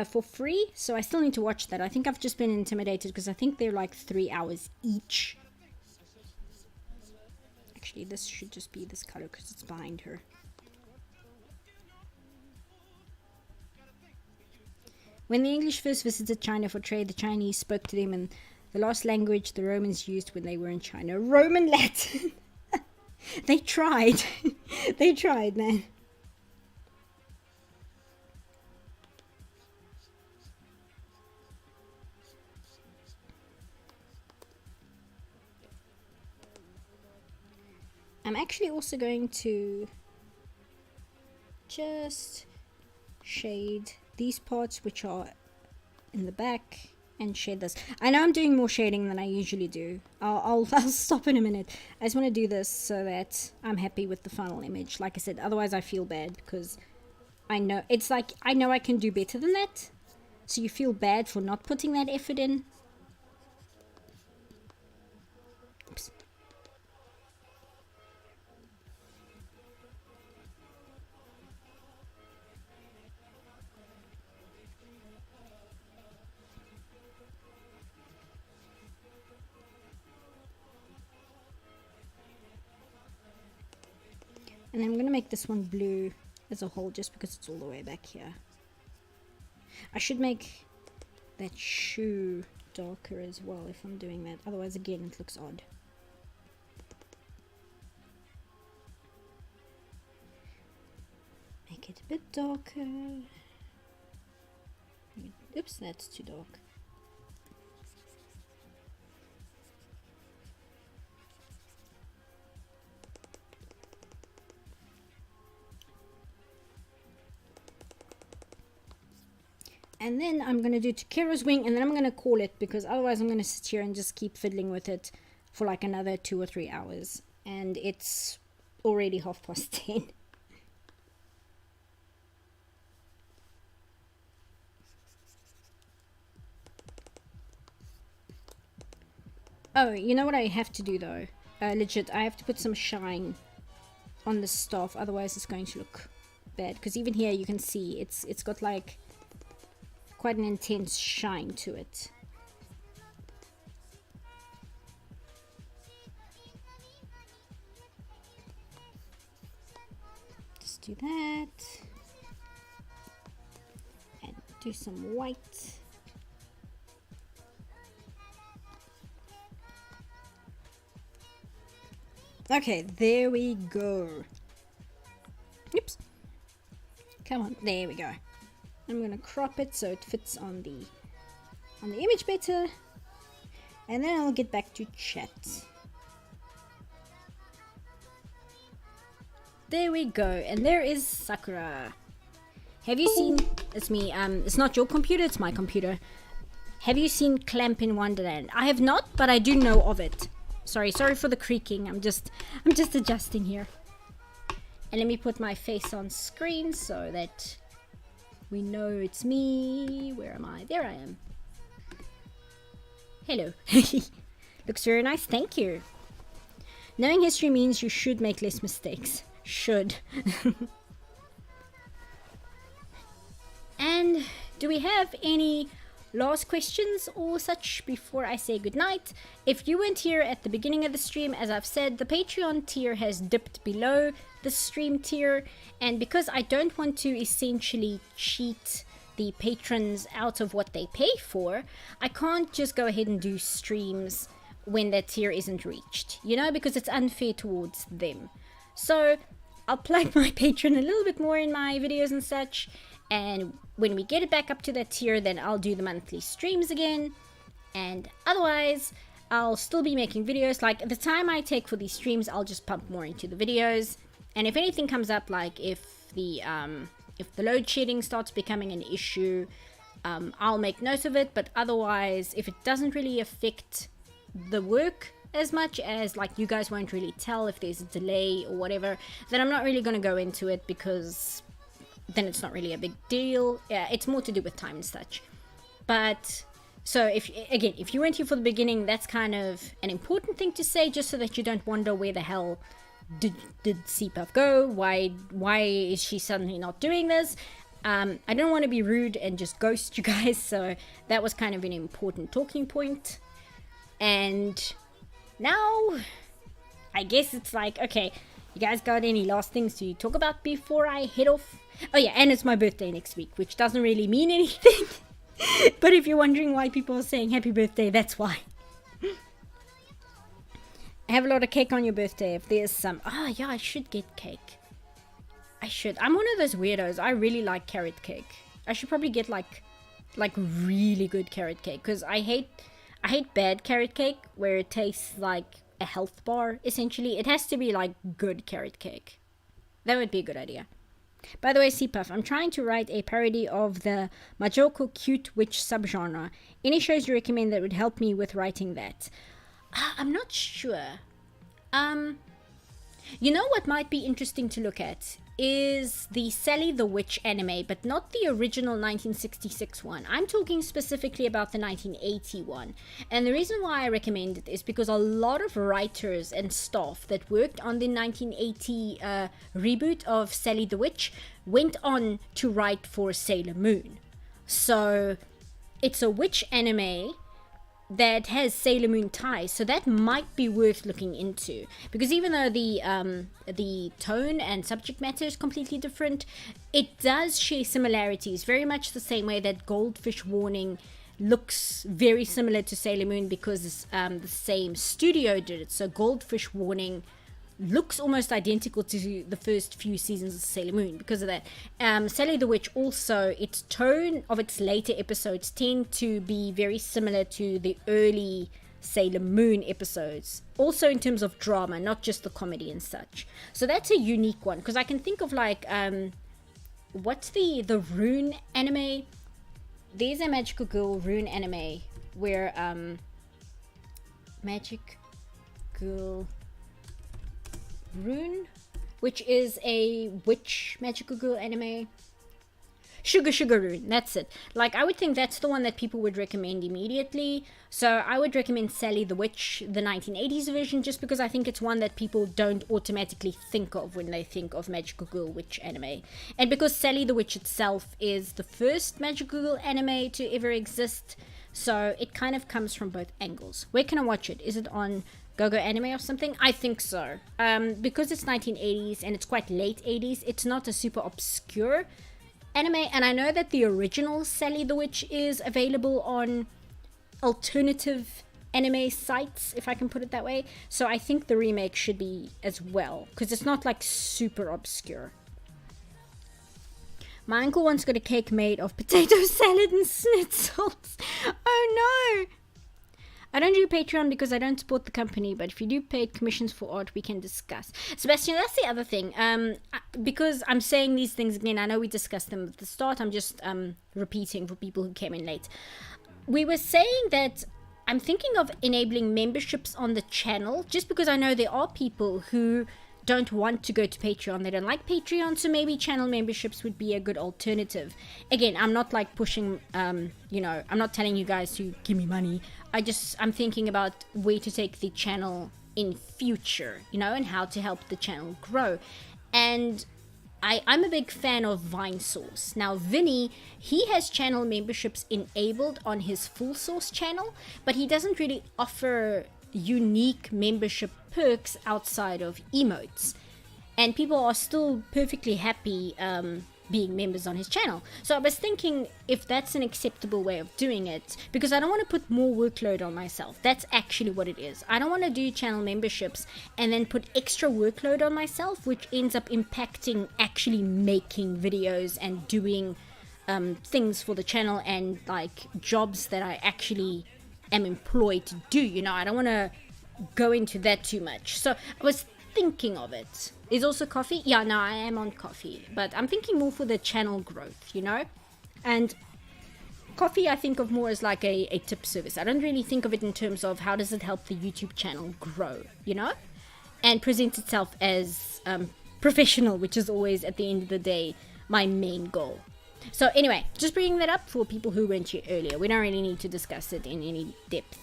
for free. So I still need to watch that. I think I've just been intimidated because I think they're like 3 hours each. Actually, this should just be this color because it's behind her. When the English first visited China for trade, the Chinese spoke to them in the last language the Romans used when they were in China. Roman Latin! They tried. They tried, man. I'm actually also going to just shade these parts which are in the back and shade this. I know I'm doing more shading than I usually do. I'll stop in a minute. I just want to do this so that I'm happy with the final image. Like I said, otherwise I feel bad because I know it's like I know I can do better than that. So you feel bad for not putting that effort in. Oops. And I'm going to make this one blue as a whole just because it's all the way back here. I should make that shoe darker as well if I'm doing that. Otherwise, again, it looks odd. Make it a bit darker. Oops, that's too dark. And then I'm going to do Takira's wing, and then I'm going to call it, because otherwise I'm going to sit here and just keep fiddling with it for like another 2 or 3 hours. And it's already 10:30. Oh, you know what I have to do though? Legit, I have to put some shine on the staff, otherwise it's going to look bad. Because even here you can see it's got like quite an intense shine to it. Just do that. And do some white. Okay, there we go. Oops. Come on, there we go. I'm gonna crop it so it fits on the image better, and then I'll get back to chat. There we go, and there is Sakura. Have you seen? It's me. It's not your computer. It's my computer. Have you seen Clamp in Wonderland? I have not, but I do know of it. Sorry for the creaking. I'm just adjusting here. And let me put my face on screen so that we know it's me. Where am I? There I am. Hello. Looks very nice. Thank you. Knowing history means you should make less mistakes. Should. And do we have any last questions or such before I say goodnight? If you weren't here at the beginning of the stream, as I've said, the Patreon tier has dipped below the stream tier, and because I don't want to essentially cheat the patrons out of what they pay for, I can't just go ahead and do streams when that tier isn't reached, you know, because it's unfair towards them. So I'll plug my Patreon a little bit more in my videos and such, and when we get it back up to that tier, then I'll do the monthly streams again. And otherwise, I'll still be making videos. Like, the time I take for these streams, I'll just pump more into the videos. And if anything comes up, like if the load shedding starts becoming an issue, I'll make note of it. But otherwise, if it doesn't really affect the work as much as, like, you guys won't really tell if there's a delay or whatever, then I'm not really going to go into it, because then it's not really a big deal. Yeah, it's more to do with time and such. But so if you weren't here for the beginning, that's kind of an important thing to say, just so that you don't wonder where the hell did CPUF go, why is she suddenly not doing this. I don't want to be rude and just ghost you guys, so that was kind of an important talking point. And now I guess it's like, okay, you guys got any last things to talk about before I head off? Oh yeah, and it's my birthday next week, which doesn't really mean anything. But if you're wondering why people are saying happy birthday, that's why. Have a lot of cake on your birthday if there's some. Oh yeah, I should get cake. I should. I'm one of those weirdos. I really like carrot cake. I should probably get like really good carrot cake, because I hate bad carrot cake where it tastes like a health bar. Essentially, it has to be like good carrot cake. That would be a good idea. By the way, CPUF, I'm trying to write a parody of the Majoko cute witch subgenre. Any shows you recommend that would help me with writing that? I'm not sure. You know what might be interesting to look at is the Sally the Witch anime, but not the original 1966 one. I'm talking specifically about the 1980 one. And the reason why I recommend it is because a lot of writers and staff that worked on the 1980 reboot of Sally the Witch went on to write for Sailor Moon. So it's a witch anime that has Sailor Moon ties, so that might be worth looking into, because even though the tone and subject matter is completely different, it does share similarities, very much the same way that Goldfish Warning looks very similar to Sailor Moon, because the same studio did it. So Goldfish Warning looks almost identical to the first few seasons of Sailor Moon because of that. Sally the Witch also, its tone of its later episodes tend to be very similar to the early Sailor Moon episodes, also in terms of drama, not just the comedy and such. So that's a unique one, because I can think of like what's the Rune anime? There's a Magical Girl Rune anime where Magic Girl Rune, which is a witch Magical Girl anime. Sugar Rune, that's it. Like, I would think that's the one that people would recommend immediately. So I would recommend Sally the Witch, the 1980s version, just because I think it's one that people don't automatically think of when they think of Magical Girl Witch anime. And because Sally the Witch itself is the first Magical Girl anime to ever exist, so it kind of comes from both angles. Where can I watch it? Is it on Go Anime or something? I think so. Because it's 1980s and it's quite late 80s, it's not a super obscure anime, and I know that the original Sally the Witch is available on alternative anime sites, if I can put it that way. So I think the remake should be as well, because it's not like super obscure. My uncle once got a cake made of potato salad and schnitzels. Oh no! I don't do Patreon because I don't support the company, but if you do paid commissions for art, we can discuss. Sebastian, that's the other thing. Because I'm saying these things again, I know we discussed them at the start. I'm just repeating for people who came in late. We were saying that I'm thinking of enabling memberships on the channel, just because I know there are people who don't want to go to Patreon. They don't like Patreon, so maybe channel memberships would be a good alternative. Again, I'm not like pushing, I'm not telling you guys to give me money. I'm thinking about where to take the channel in future, and how to help the channel grow. And I'm a big fan of VineSource. Now, Vinny, he has channel memberships enabled on his full source channel, but he doesn't really offer unique membership perks outside of emotes, and people are still perfectly happy being members on his channel. So I was thinking if that's an acceptable way of doing it, because I don't want to put more workload on myself. That's actually what it is. I don't want to do channel memberships and then put extra workload on myself, which ends up impacting actually making videos and doing things for the channel and like jobs that I actually am employed to do. I don't want to go into that too much. So I was thinking of it. Is also coffee? Yeah, no, I am on coffee, but I'm thinking more for the channel growth, and coffee I think of more as like a tip service. I don't really think of it in terms of how does it help the YouTube channel grow, and present itself as professional, which is always at the end of the day my main goal. So anyway, just bringing that up for people who weren't here earlier. We don't really need to discuss it in any depth.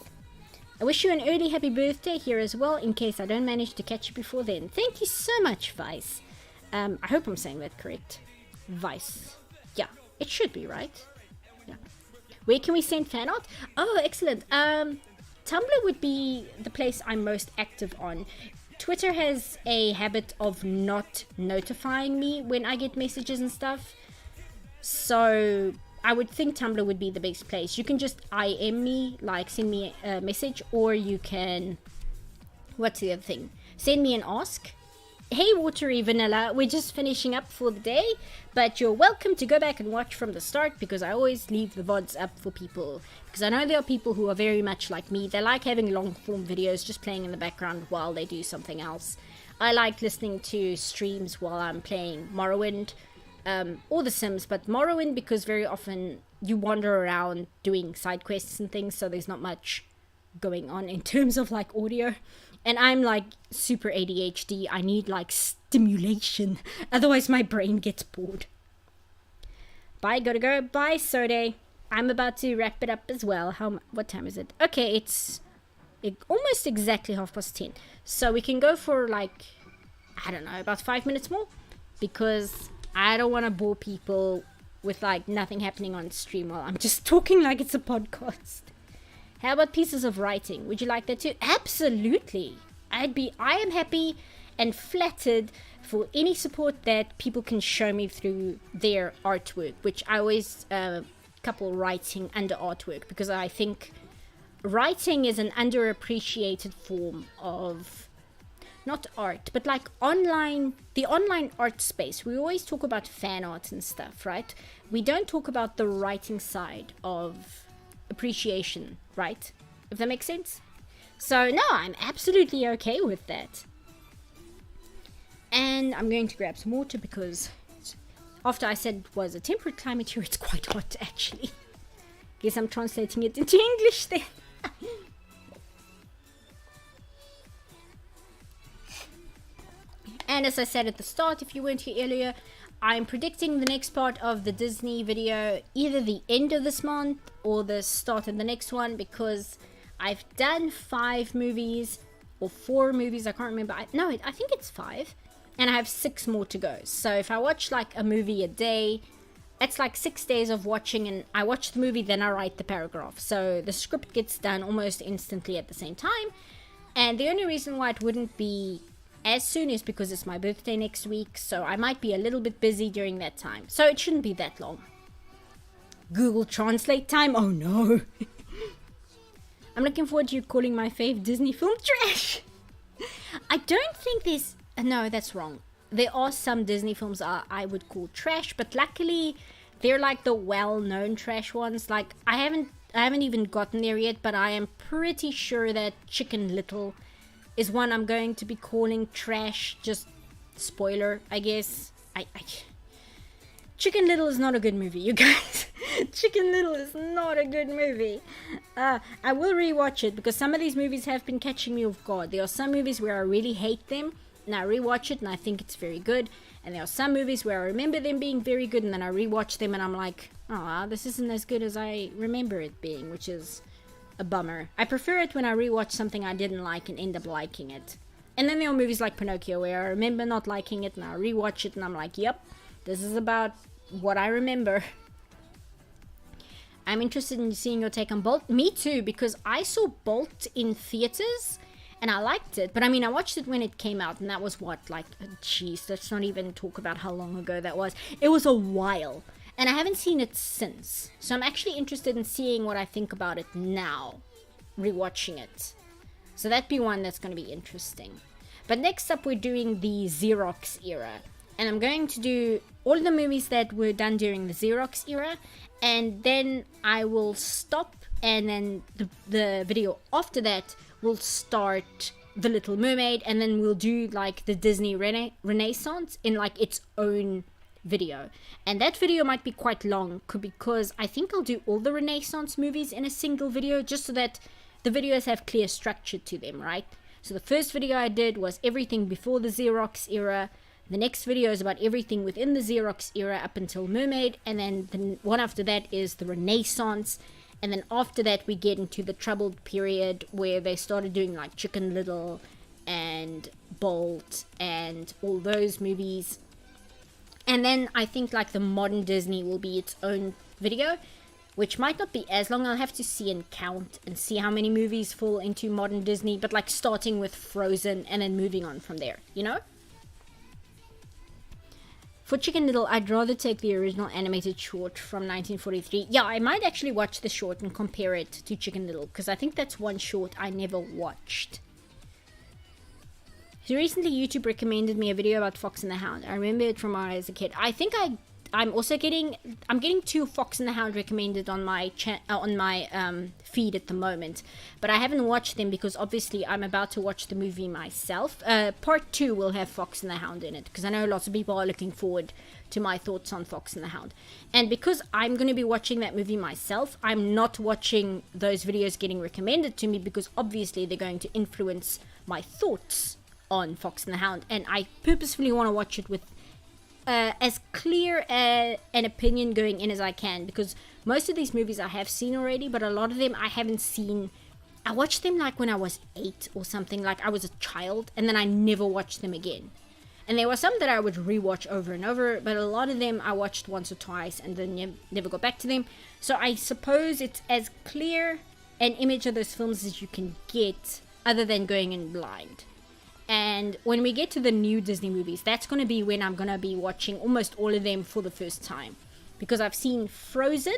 I wish you an early happy birthday here as well, in case I don't manage to catch you before then. Thank you so much, Vice. I hope I'm saying that correct. Vice. Yeah, it should be, right? Yeah. Where can we send fan art? Oh, excellent. Tumblr would be the place I'm most active on. Twitter has a habit of not notifying me when I get messages and stuff. So I would think Tumblr would be the best place. You can just IM me, like send me a message, or you can, what's the other thing? Send me an ask. Hey Watery Vanilla, we're just finishing up for the day, but you're welcome to go back and watch from the start, because I always leave the VODs up for people, because I know there are people who are very much like me. They like having long form videos just playing in the background while they do something else. I like listening to streams while I'm playing Morrowind, or The Sims, but Morrowind because very often you wander around doing side quests and things, so there's not much going on in terms of like audio. And I'm like super ADHD. I need like stimulation, otherwise my brain gets bored. Bye, gotta go. Bye, Sode. I'm about to wrap it up as well. What time is it? Okay, it's almost exactly 10:30. So we can go for like, I don't know, about 5 minutes more, because I don't want to bore people with like nothing happening on stream while I'm just talking like it's a podcast. How about pieces of writing? Would you like that too? Absolutely. I am happy and flattered for any support that people can show me through their artwork, which I always couple writing under artwork, because I think writing is an underappreciated form of not art, but like the online art space. We always talk about fan art and stuff, right? We don't talk about the writing side of appreciation, right? If that makes sense. So no, I'm absolutely okay with that. And I'm going to grab some water because after I said it was a temperate climate here, it's quite hot actually. Guess I'm translating it into English then. And as I said at the start, if you weren't here earlier, I'm predicting the next part of the Disney video either the end of this month or the start of the next one, because I've done 5 movies or 4 movies, I can't remember. I think it's 5, and I have 6 more to go. So if I watch like a movie a day, it's like 6 days of watching, and I watch the movie, then I write the paragraph. So the script gets done almost instantly at the same time. And the only reason why it wouldn't be as soon is because it's my birthday next week, so I might be a little bit busy during that time. So it shouldn't be that long. Google Translate time? Oh no. I'm looking forward to you calling my fave Disney film trash. I don't think there's... No, that's wrong. There are some Disney films I would call trash, but luckily they're like the well-known trash ones. Like I haven't even gotten there yet, but I am pretty sure that Chicken Little is one I'm going to be calling trash. Just spoiler, I guess. Chicken Little is not a good movie, you guys. Chicken Little is not a good movie. I will rewatch it because some of these movies have been catching me off guard. There are some movies where I really hate them, and I rewatch it and I think it's very good. And there are some movies where I remember them being very good, and then I rewatch them and I'm like, oh, this isn't as good as I remember it being, which is a bummer. I prefer it when I rewatch something I didn't like and end up liking it. And then there are movies like Pinocchio where I remember not liking it and I rewatch it and I'm like, yep, this is about what I remember. I'm interested in seeing your take on Bolt. Me too, because I saw Bolt in theaters and I liked it. But I mean, I watched it when it came out, and that was what, like, jeez, let's not even talk about how long ago that was. It was a while. And I haven't seen it since. So I'm actually interested in seeing what I think about it now, rewatching it. So that'd be one that's going to be interesting. But next up, we're doing the Xerox era. And I'm going to do all the movies that were done during the Xerox era. And then I will stop. And then the video after that will start The Little Mermaid. And then we'll do like the Disney Renaissance in like its own video. And that video might be quite long because I think I'll do all the Renaissance movies in a single video, just so that the videos have clear structure to them, right? So the first video I did was everything before the Xerox era. The next video is about everything within the Xerox era up until Mermaid, and then the one after that is the Renaissance, and then after that we get into the troubled period where they started doing like Chicken Little and Bolt and all those movies. And then I think like the modern Disney will be its own video, which might not be as long. I'll have to see and count and see how many movies fall into modern Disney, but like starting with Frozen and then moving on from there, you know? For Chicken Little, I'd rather take the original animated short from 1943. Yeah, I might actually watch the short and compare it to Chicken Little, because I think that's one short I never watched. So recently YouTube recommended me a video about Fox and the Hound. I remember it from when I was a kid. I think I'm getting 2 Fox and the Hound recommended on my feed at the moment, but I haven't watched them because obviously I'm about to watch the movie myself. Part 2 will have Fox and the Hound in it, because I know lots of people are looking forward to my thoughts on Fox and the Hound. And because I'm going to be watching that movie myself, I'm not watching those videos getting recommended to me, because obviously they're going to influence my thoughts on Fox and the Hound, and I purposefully want to watch it with as clear an opinion going in as I can, because most of these movies I have seen already, but a lot of them I haven't seen. I watched them like when I was 8 or something, like I was a child, and then I never watched them again. And there were some that I would rewatch over and over, but a lot of them I watched once or twice and then never got back to them. So I suppose it's as clear an image of those films as you can get, other than going in blind. And when we get to the new Disney movies, that's going to be when I'm going to be watching almost all of them for the first time. Because I've seen Frozen,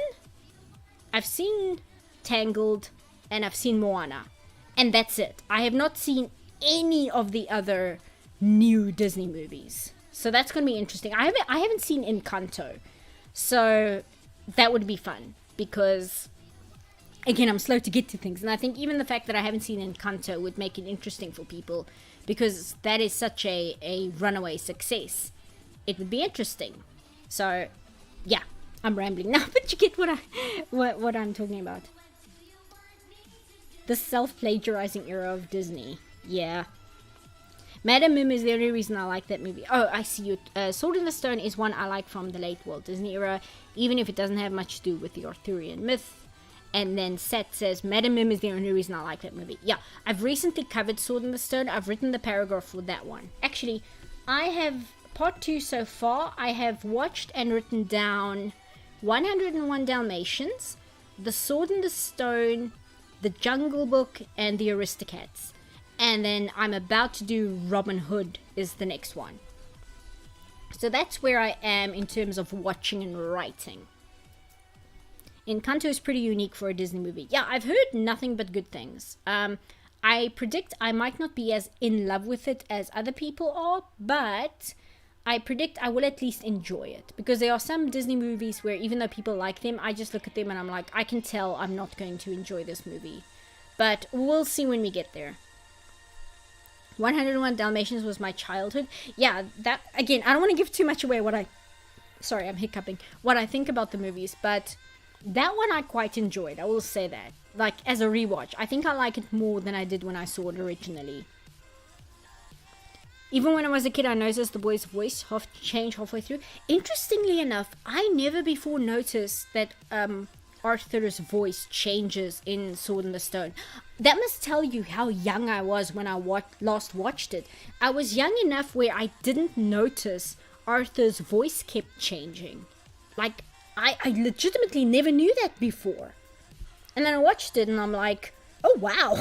I've seen Tangled, and I've seen Moana. And that's it. I have not seen any of the other new Disney movies. So that's going to be interesting. I haven't seen Encanto. So that would be fun. Because, again, I'm slow to get to things. And I think even the fact that I haven't seen Encanto would make it interesting for people. Because that is such a runaway success. It would be interesting. So, yeah. I'm rambling now, but you get what I'm talking about. The self-plagiarizing era of Disney. Yeah. Madam Mim is the only reason I like that movie. Oh, I see you. Sword in the Stone is one I like from the late Walt Disney era, even if it doesn't have much to do with the Arthurian myth. And then Seth says, Madam Mim is the only reason I like that movie. Yeah, I've recently covered Sword in the Stone. I've written the paragraph for that one. Actually, I have part 2 so far. I have watched and written down 101 Dalmatians, The Sword in the Stone, The Jungle Book, and The Aristocats. And then I'm about to do Robin Hood is the next one. So that's where I am in terms of watching and writing. Encanto is pretty unique for a Disney movie. Yeah, I've heard nothing but good things. I predict I might not be as in love with it as other people are, but I predict I will at least enjoy it. Because there are some Disney movies where even though people like them, I just look at them and I'm like, I can tell I'm not going to enjoy this movie. But we'll see when we get there. 101 Dalmatians was my childhood. Yeah, that, again, I don't want to give too much away sorry, I'm hiccuping. What I think about the movies, but that one I quite enjoyed, I will say that. Like, as a rewatch. I think I like it more than I did when I saw it originally. Even when I was a kid, I noticed the boy's voice changed halfway through. Interestingly enough, I never before noticed that Arthur's voice changes in Sword in the Stone. That must tell you how young I was when I last watched it. I was young enough where I didn't notice Arthur's voice kept changing. Like, I legitimately never knew that before. And then I watched it and I'm like, oh wow.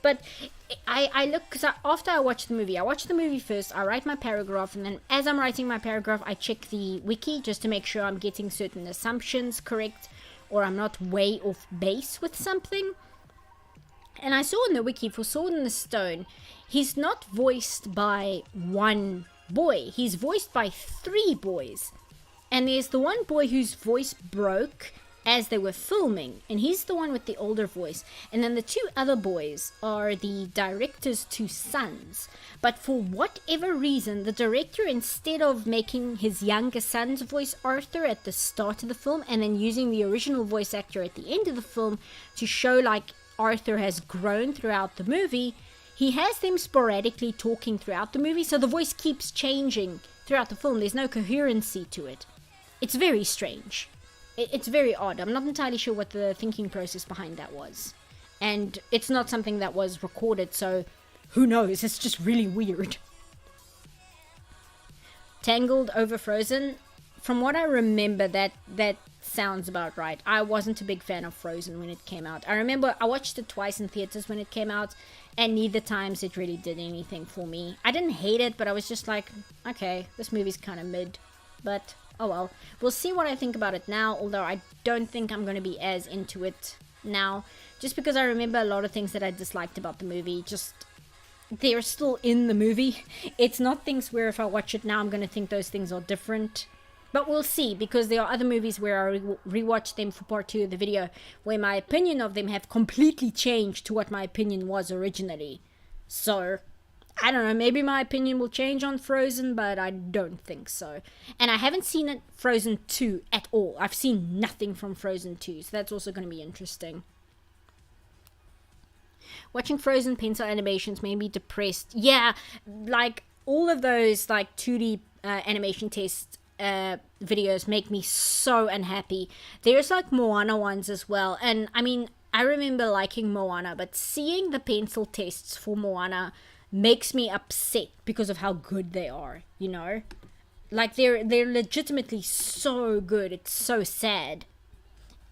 But I look, because after I watch the movie first, I write my paragraph, and then as I'm writing my paragraph, I check the wiki just to make sure I'm getting certain assumptions correct, or I'm not way off base with something. And I saw in the wiki for Sword in the Stone, he's not voiced by one boy, he's voiced by 3 boys. And there's the one boy whose voice broke as they were filming, and he's the one with the older voice. And then the 2 other boys are the director's 2 sons. But for whatever reason, the director, instead of making his younger son's voice Arthur at the start of the film, and then using the original voice actor at the end of the film to show like Arthur has grown throughout the movie, he has them sporadically talking throughout the movie, so the voice keeps changing throughout the film. There's no coherency to it. It's very strange. It's very odd. I'm not entirely sure what the thinking process behind that was. And it's not something that was recorded, so who knows? It's just really weird. Tangled over Frozen. From what I remember, that sounds about right. I wasn't a big fan of Frozen when it came out. I remember I watched it twice in theaters when it came out, and neither times it really did anything for me. I didn't hate it, but I was just like, okay, this movie's kind of mid. But oh well, we'll see what I think about it now, although I don't think I'm going to be as into it now, just because I remember a lot of things that I disliked about the movie, just, they're still in the movie. It's not things where if I watch it now, I'm going to think those things are different. But we'll see, because there are other movies where I rewatch them for part 2 of the video, where my opinion of them have completely changed to what my opinion was originally. So I don't know, maybe my opinion will change on Frozen, but I don't think so. And I haven't seen it Frozen 2 at all. I've seen nothing from Frozen 2, so that's also going to be interesting. Watching Frozen pencil animations made me depressed. Yeah, like all of those like 2D animation test videos make me so unhappy. There's like Moana ones as well, and I mean, I remember liking Moana, but seeing the pencil tests for Moana makes me upset because of how good they are, you know? Like, they're legitimately so good. It's so sad.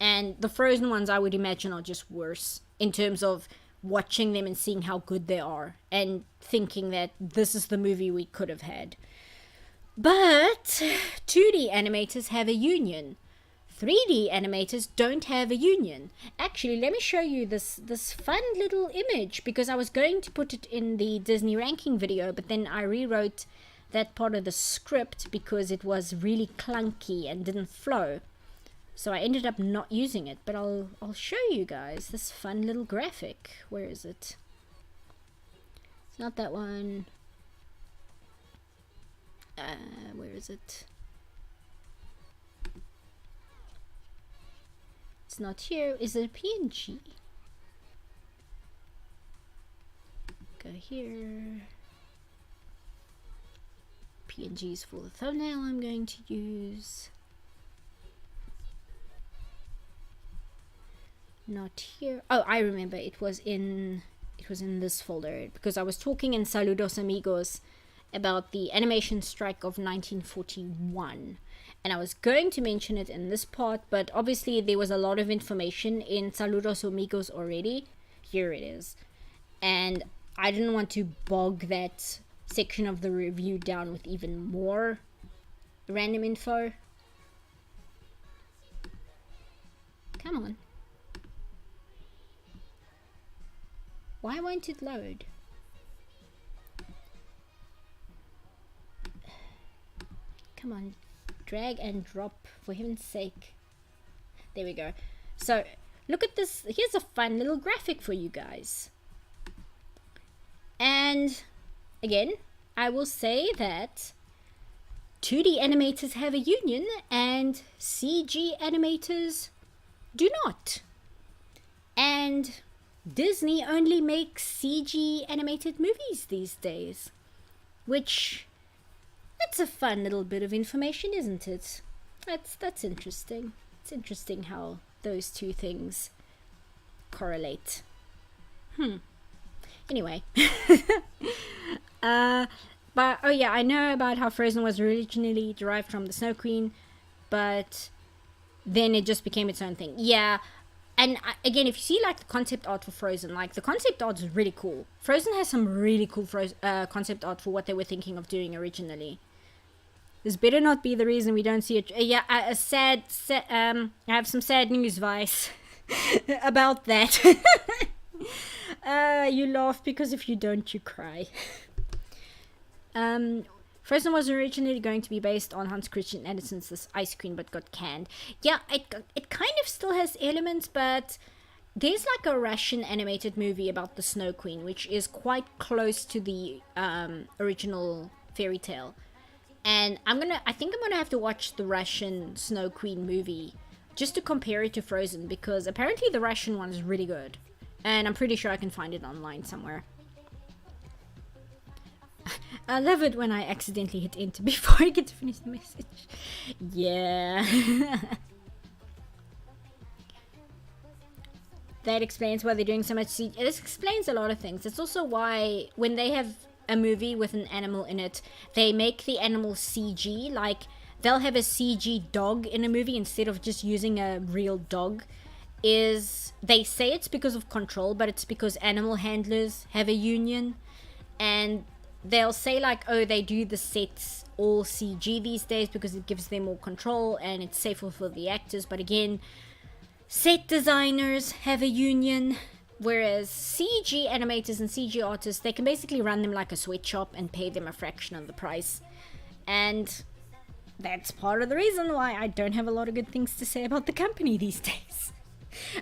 And the Frozen ones, I would imagine, are just worse in terms of watching them and seeing how good they are and thinking that this is the movie we could have had. But 2D animators have a union. 3D animators don't have a union. Actually, let me show you this fun little image, because I was going to put it in the Disney ranking video, but then I rewrote that part of the script because it was really clunky and didn't flow. So I ended up not using it, but I'll show you guys this fun little graphic. Where is it? It's not that one. Where is it? It's not here. Is it a PNG? Go here. PNGs for the thumbnail I'm going to use. Not here. Oh, I remember. It was in this folder, because I was talking in Saludos Amigos about the animation strike of 1941, and I was going to mention it in this part, but obviously there was a lot of information in Saludos Amigos already. Here it is, and I didn't want to bog that section of the review down with even more random info. Come on. Why won't it load? Come on, drag and drop, for heaven's sake. There we go. So look at this. Here's a fun little graphic for you guys. And again, I will say that 2D animators have a union and CG animators do not. And Disney only makes CG animated movies these days, which, that's a fun little bit of information, isn't it? That's interesting. It's interesting how those two things correlate. Anyway. But oh yeah, I know about how Frozen was originally derived from the Snow Queen, but then it just became its own thing. Yeah. And again, if you see like the concept art for Frozen, like the concept art is really cool. Frozen has some really cool concept art for what they were thinking of doing originally. This better not be the reason we don't see it. Yeah, I have some sad news, Vice, about that. You laugh because if you don't, you cry. Frozen was originally going to be based on Hans Christian Andersen's This Ice Queen, but got canned. Yeah, it kind of still has elements, but there's like a Russian animated movie about the Snow Queen, which is quite close to the original fairy tale. And I think I'm gonna have to watch the Russian Snow Queen movie just to compare it to Frozen, because apparently the Russian one is really good, and I'm pretty sure I can find it online somewhere. I love it when I accidentally hit enter before I get to finish the message. Yeah. That explains why they're doing so much CG. This explains a lot of things. It's also why when they have a movie with an animal in it, they make the animal CG. Like, they'll have a CG dog in a movie instead of just using a real dog. They say it's because of control, but it's because animal handlers have a union, and they'll say like, oh, they do the sets all CG these days because it gives them more control and it's safer for the actors. But again, set designers have a union, whereas CG animators and CG artists, they can basically run them like a sweatshop and pay them a fraction of the price. And that's part of the reason why I don't have a lot of good things to say about the company these days.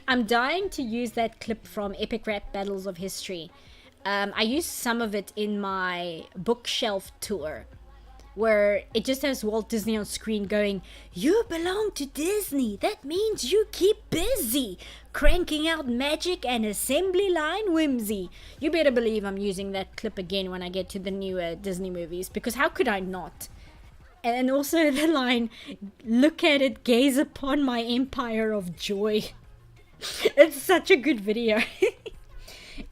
I'm dying to use that clip from Epic Rap Battles of History. I used some of it in my bookshelf tour, where it just has Walt Disney on screen going, "You belong to Disney, that means you keep busy, cranking out magic and assembly line whimsy." You better believe I'm using that clip again when I get to the newer Disney movies, because how could I not? And also the line, "Look at it, gaze upon my empire of joy." It's such a good video.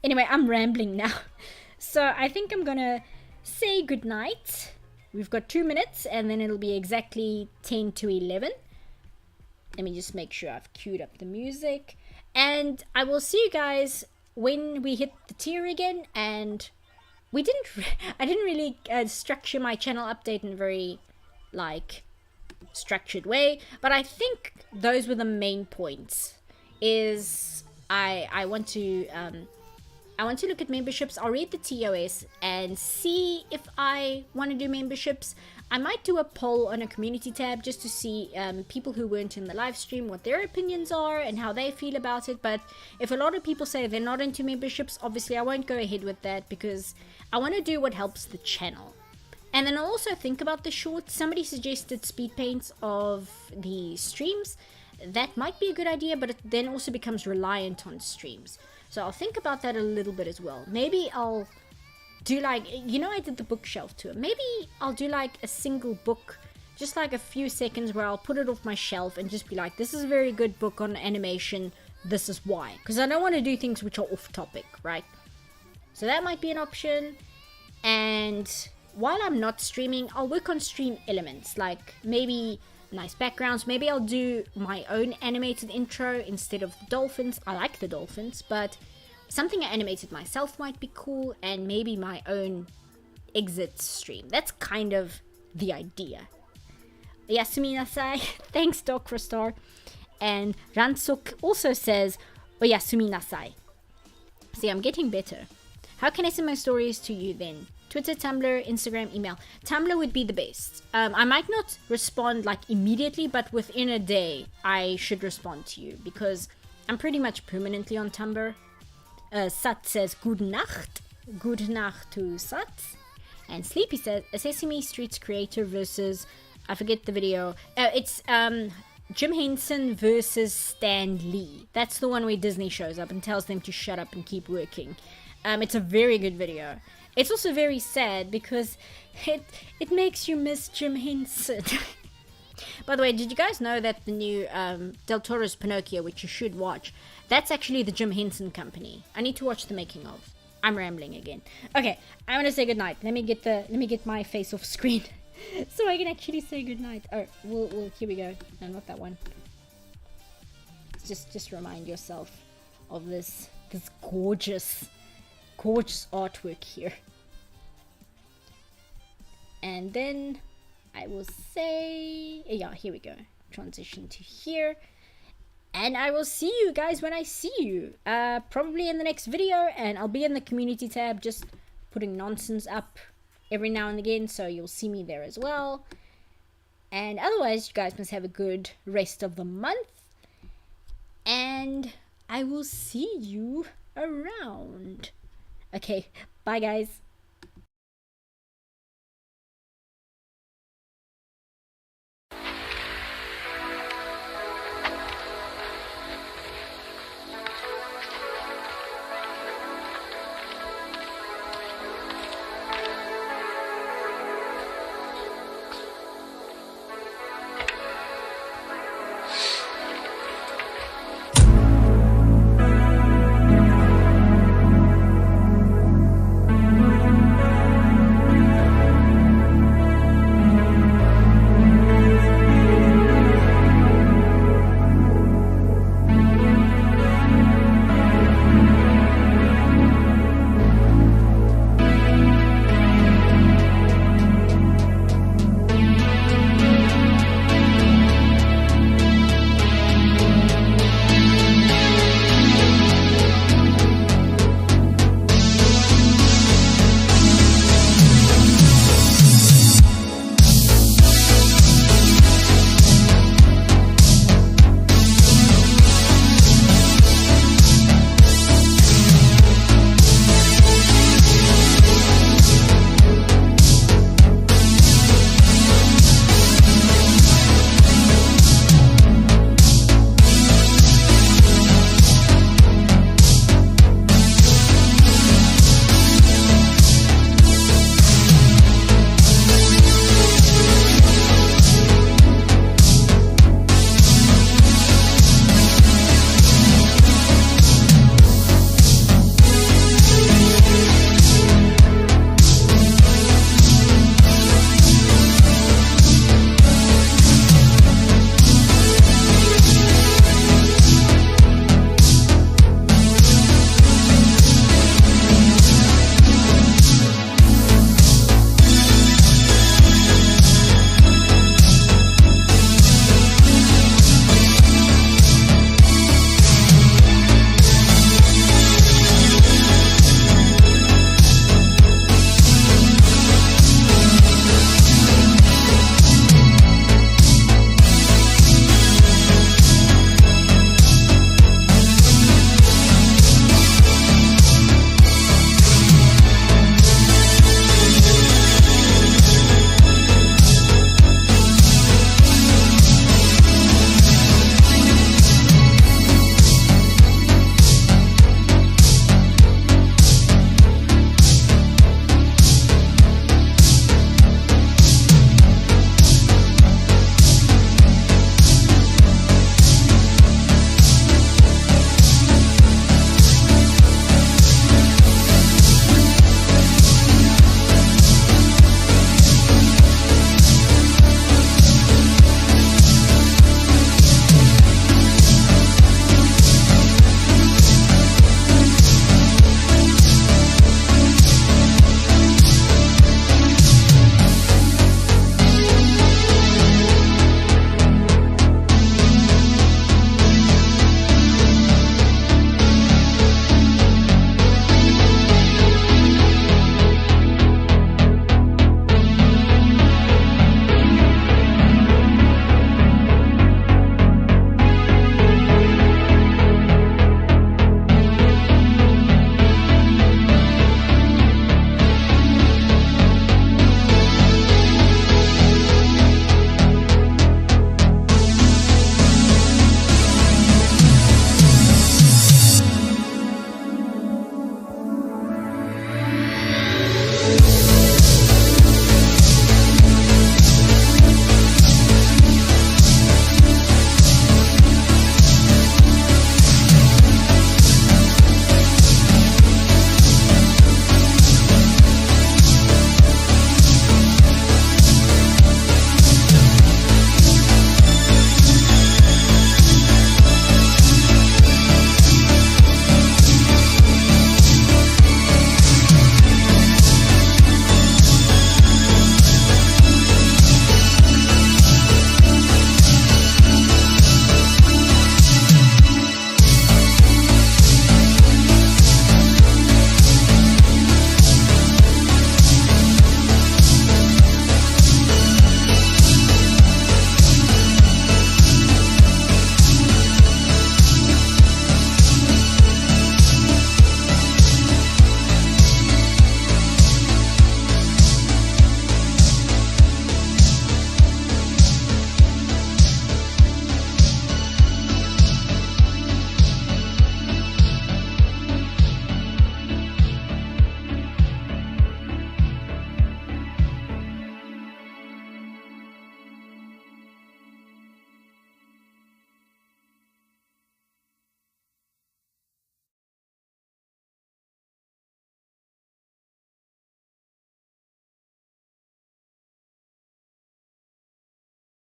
Anyway, I'm rambling now. So I think I'm gonna say goodnight. We've got 2 minutes and then it'll be exactly 10 to 11. Let me just make sure I've queued up the music. And I will see you guys when we hit the tier again. And I didn't really structure my channel update in a very, like, structured way. But I think those were the main points. I want to look at memberships. I'll read the TOS and see if I want to do memberships. I might do a poll on a community tab just to see people who weren't in the live stream, what their opinions are and how they feel about it. But if a lot of people say they're not into memberships, obviously I won't go ahead with that because I want to do what helps the channel. And then I'll also think about the shorts. Somebody suggested speed paints of the streams. That might be a good idea, but it then also becomes reliant on streams. So I'll think about that a little bit as well. Maybe I'll do like, you know, I did the bookshelf tour. Maybe I'll do like a single book, just like a few seconds where I'll put it off my shelf and just be like, this is a very good book on animation. This is why. Because I don't want to do things which are off topic, right? So that might be an option. And while I'm not streaming, I'll work on stream elements, like maybe nice backgrounds. Maybe I'll do my own animated intro instead of the dolphins. I like the dolphins, but something I animated myself might be cool, and maybe my own exit stream. That's kind of the idea. Yasumi nasai. Thanks, Doc, for a star. And Ransuk also says, Oyasumi nasai. See, I'm getting better. How can I send my stories to you then? Twitter, Tumblr, Instagram, email. Tumblr would be the best. I might not respond like immediately, but within a day, I should respond to you because I'm pretty much permanently on Tumblr. Sat says, Gute Nacht. Good Nacht to Sat. And Sleepy says, a Sesame Street's creator versus, I forget the video. It's Jim Henson versus Stan Lee. That's the one where Disney shows up and tells them to shut up and keep working. It's a very good video. It's also very sad because it makes you miss Jim Henson. By the way, did you guys know that the new Del Toro's Pinocchio, which you should watch, that's actually the Jim Henson company? I need to watch the making of. I'm rambling again. Okay, I want to say goodnight. Let me get my face off screen so I can actually say goodnight. Oh, well, here we go. No, not that one. Just remind yourself of this gorgeous artwork here. And then I will say, yeah, here we go. Transition to here. And I will see you guys when I see you. Probably in the next video, and I'll be in the community tab just putting nonsense up every now and again, so you'll see me there as well. And otherwise, you guys must have a good rest of the month. And I will see you around. Okay, bye guys.